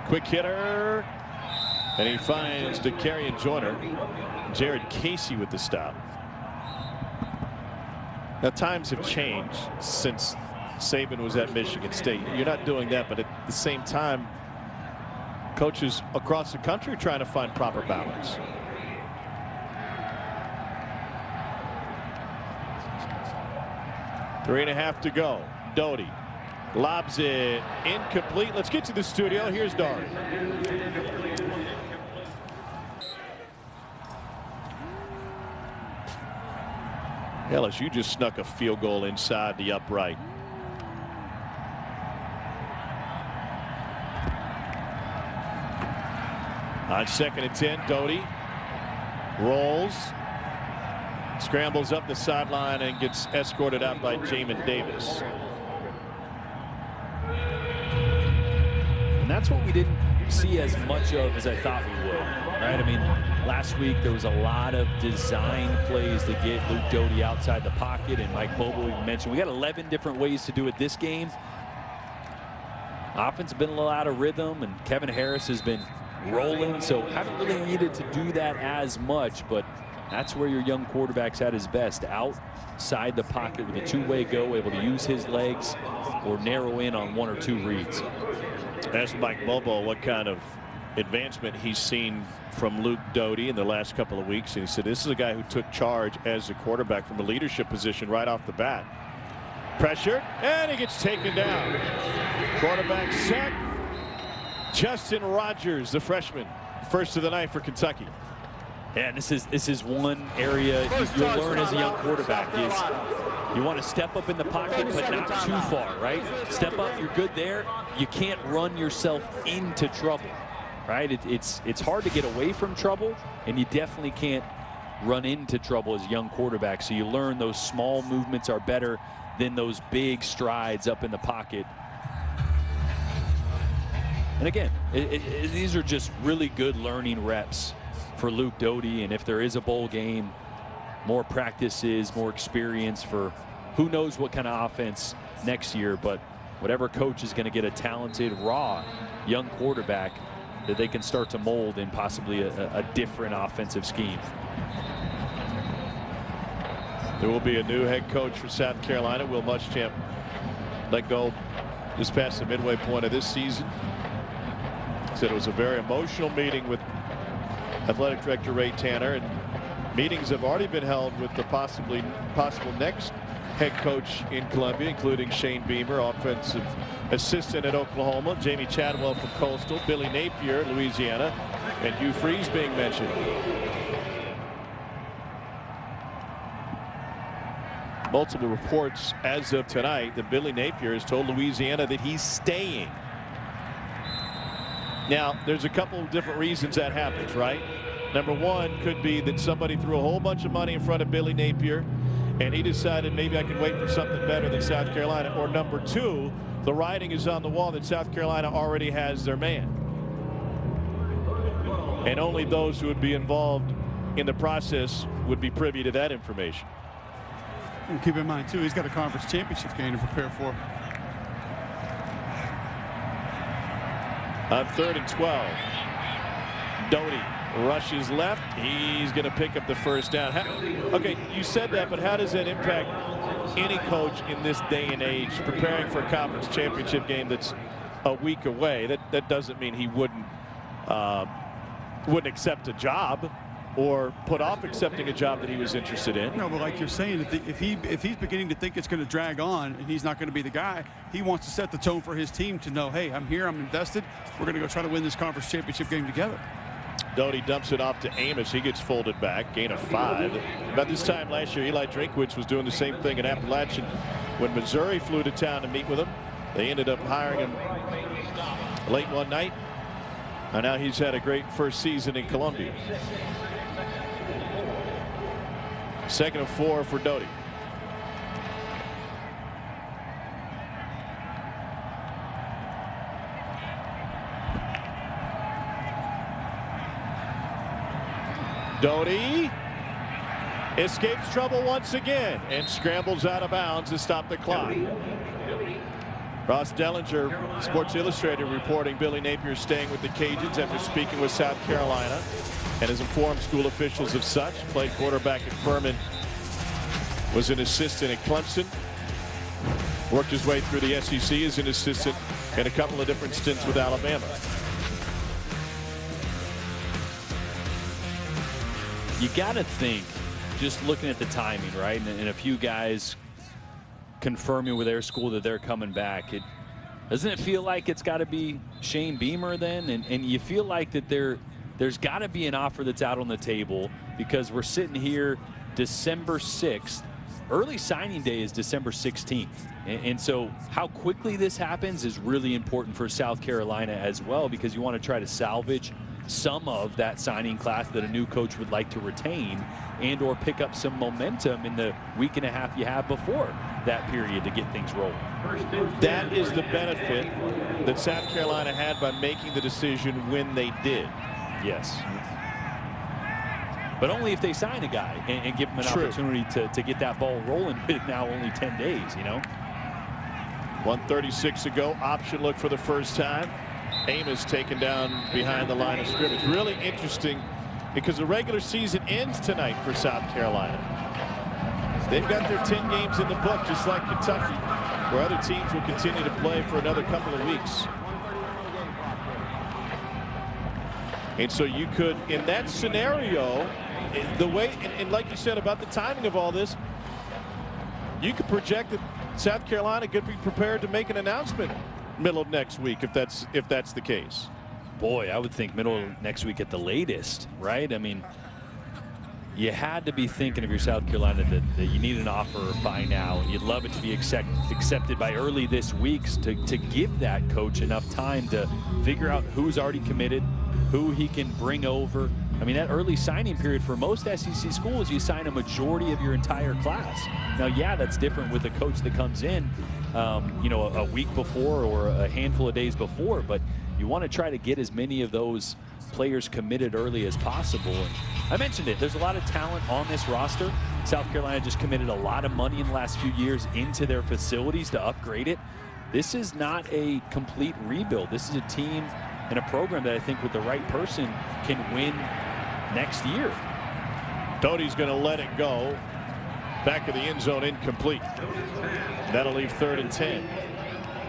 Quick hitter. And he finds DeCarrion Joyner. Jared Casey with the stop. Now, times have changed since Saban was at Michigan State. You're not doing that, but at the same time, coaches across the country are trying to find proper balance. Three and a half to go. Doty lobs it incomplete. Let's get to the studio. Here's Dari. LSU just snuck a field goal inside the upright. On 2nd and 10, Doty rolls, scrambles up the sideline and gets escorted out by Jamin Davis. And that's what we didn't see as much of as I thought we would, right? I mean, last week there was a lot of design plays to get Luke Doty outside the pocket, and Mike Bobo even mentioned we got 11 different ways to do it this game. Offense has been a little out of rhythm, and Kevin Harris has been rolling, so haven't really needed to do that as much, but that's where your young quarterback's at his best, outside the pocket with a two-way go, able to use his legs or narrow in on 1 or 2 reads. Asked Mike Bobo what kind of advancement he's seen from Luke Doty in the last couple of weeks, and he said this is a guy who took charge as a quarterback from a leadership position right off the bat. Pressured, and he gets taken down. Quarterback set. Justin Rogers, the freshman, first of the night for Kentucky. Yeah, this is one area you'll learn as a young quarterback is you want to step up in the pocket, but not too far, right? Step up, you're good there. You can't run yourself into trouble, right? It's hard to get away from trouble, and you definitely can't run into trouble as a young quarterback. So you learn those small movements are better than those big strides up in the pocket. And again, these are just really good learning reps for Luke Doty. And if there is a bowl game, more practices, more experience for who knows what kind of offense next year. But whatever coach is going to get a talented, raw, young quarterback that they can start to mold in possibly a different offensive scheme. There will be a new head coach for South Carolina. Will Muschamp let go just past the midway point of this season. Said it was a very emotional meeting with athletic director Ray Tanner, and meetings have already been held with the possible next head coach in Columbia, including Shane Beamer, offensive assistant at Oklahoma, Jamie Chadwell from Coastal, Billy Napier, Louisiana, and Hugh Freeze being mentioned. Multiple reports as of tonight that Billy Napier has told Louisiana that he's staying. Now, there's a couple of different reasons that happens, right? Number one could be that somebody threw a whole bunch of money in front of Billy Napier, and he decided maybe I can wait for something better than South Carolina. Or number two, the writing is on the wall that South Carolina already has their man. And only those who would be involved in the process would be privy to that information. And keep in mind, too, he's got a conference championship game to prepare for. On 3rd and 12, Doty rushes left. He's going to pick up the first down. Okay, you said that, but how does that impact any coach in this day and age preparing for a conference championship game that's a week away? That doesn't mean he wouldn't accept a job or put off accepting a job that he was interested in. No, but like you're saying, if he's beginning to think it's going to drag on and he's not going to be the guy, he wants to set the tone for his team to know, hey, I'm here, I'm invested. We're going to go try to win this conference championship game together. Doty dumps it off to Amos. He gets folded back, gain of 5. About this time last year, Eli Drinkwitz was doing the same thing in Appalachian. When Missouri flew to town to meet with him, they ended up hiring him late one night. And now he's had a great first season in Columbia. 2nd and 4 for Doty. Doty escapes trouble once again and scrambles out of bounds to stop the clock. Ross Dellinger, Sports Illustrated, reporting Billy Napier staying with the Cajuns after speaking with South Carolina and has informed school officials of such. Played quarterback at Furman, was an assistant at Clemson, worked his way through the SEC as an assistant in a couple of different stints with Alabama. You got to think, just looking at the timing, right, and a few guys confirming with their school that they're coming back, doesn't it feel like it's got to be Shane Beamer then? And you feel like that there's got to be an offer that's out on the table, because we're sitting here December 6th, early signing day is December 16th. And so how quickly this happens is really important for South Carolina as well, because you want to try to salvage some of that signing class that a new coach would like to retain, and or pick up some momentum in the week and a half you have before that period to get things rolling. That is the benefit that South Carolina had by making the decision when they did. Yes. But only if they sign a guy and give him an opportunity to get that ball rolling with now only 10 days, you know. 1:36 ago, option look for the first time. Amos taken down behind the line of scrimmage. Really interesting because the regular season ends tonight for South Carolina. They've got their 10 games in the book, just like Kentucky, where other teams will continue to play for another couple of weeks. And so you could, in that scenario, the way, and like you said about the timing of all this, you could project that South Carolina could be prepared to make an announcement middle of next week if that's the case. Boy, I would think middle of next week at the latest, right? I mean, you had to be thinking of your South Carolina that you need an offer by now, and you'd love it to be accepted by early this week to give that coach enough time to figure out who's already committed, who he can bring over. I mean, that early signing period for most SEC schools, you sign a majority of your entire class. Now, yeah, that's different with a coach that comes in, you know, a week before or a handful of days before, but you want to try to get as many of those players committed early as possible. And I mentioned it, there's a lot of talent on this roster. South Carolina just committed a lot of money in the last few years into their facilities to upgrade it. This is not a complete rebuild. This is a team and a program that I think with the right person can win next year. Doty's going to let it go. Back of the end zone, incomplete. That'll leave 3rd and 10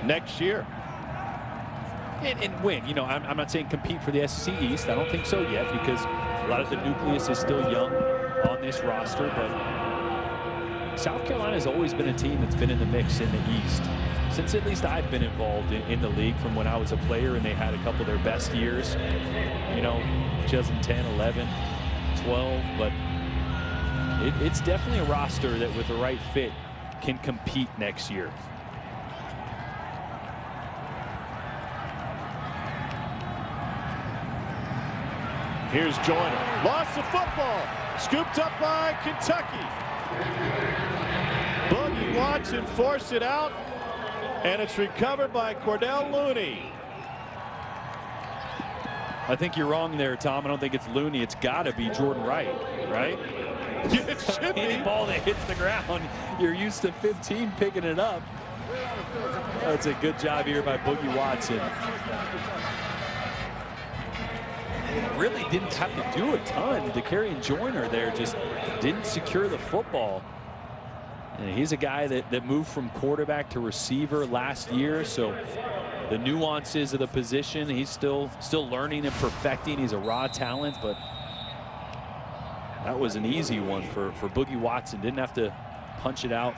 next year. And win. You know, I'm not saying compete for the SEC East. I don't think so yet, because a lot of the nucleus is still young on this roster. But South Carolina has always been a team that's been in the mix in the East since at least I've been involved in the league, from when I was a player and they had a couple of their best years, you know, 2010, 11, 12. But it's definitely a roster that with the right fit can compete next year. Here's Joyner. Lost the football. Scooped up by Kentucky. Boogie Watson forced it out, and it's recovered by Cordell Looney. I think you're wrong there, Tom. I don't think it's Looney. It's got to be Jordan Wright, right? It should be. Any ball that hits the ground, you're used to 15 picking it up. That's a good job here by Boogie Watson. Really didn't have to do a ton. DeCarrion Joyner there just didn't secure the football. And he's a guy that moved from quarterback to receiver last year, so the nuances of the position he's still learning and perfecting. He's a raw talent, but that was an easy one for Boogie Watson. Didn't have to punch it out.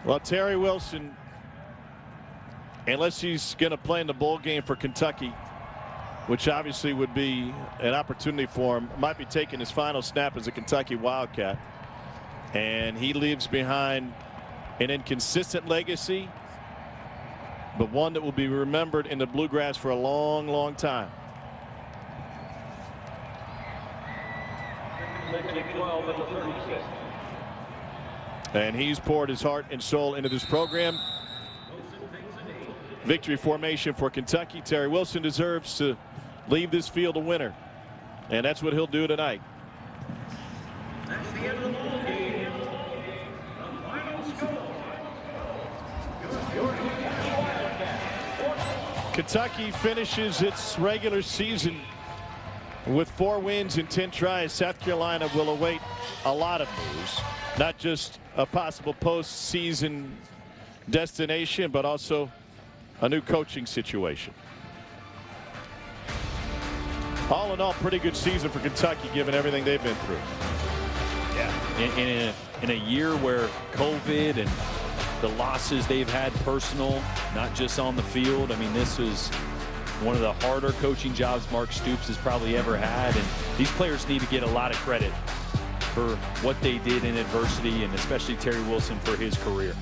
Well, Terry Wilson, unless he's going to play in the bowl game for Kentucky, which obviously would be an opportunity for him, might be taking his final snap as a Kentucky Wildcat. And he leaves behind an inconsistent legacy, but one that will be remembered in the Bluegrass for a long, long time. And he's poured his heart and soul into this program. Victory formation for Kentucky. Terry Wilson deserves to leave this field a winner, and that's what he'll do tonight. That's the end of the ball game. The final score. Kentucky finishes its regular season with 4 wins in 10 tries. South Carolina will await a lot of moves, not just a possible postseason destination, but also a new coaching situation. All in all, pretty good season for Kentucky given everything they've been through. Yeah, in a year where COVID and the losses they've had personal, not just on the field. I mean, this is one of the harder coaching jobs Mark Stoops has probably ever had, and these players need to get a lot of credit for what they did in adversity, and especially Terry Wilson for his career.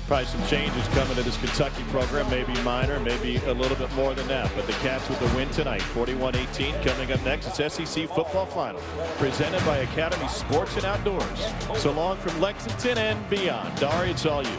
Probably some changes coming to this Kentucky program, maybe minor, maybe a little bit more than that. But the Cats with the win tonight, 41-18. Coming up next, it's SEC Football Final, presented by Academy Sports and Outdoors. So long from Lexington and beyond. Dari, it's all you.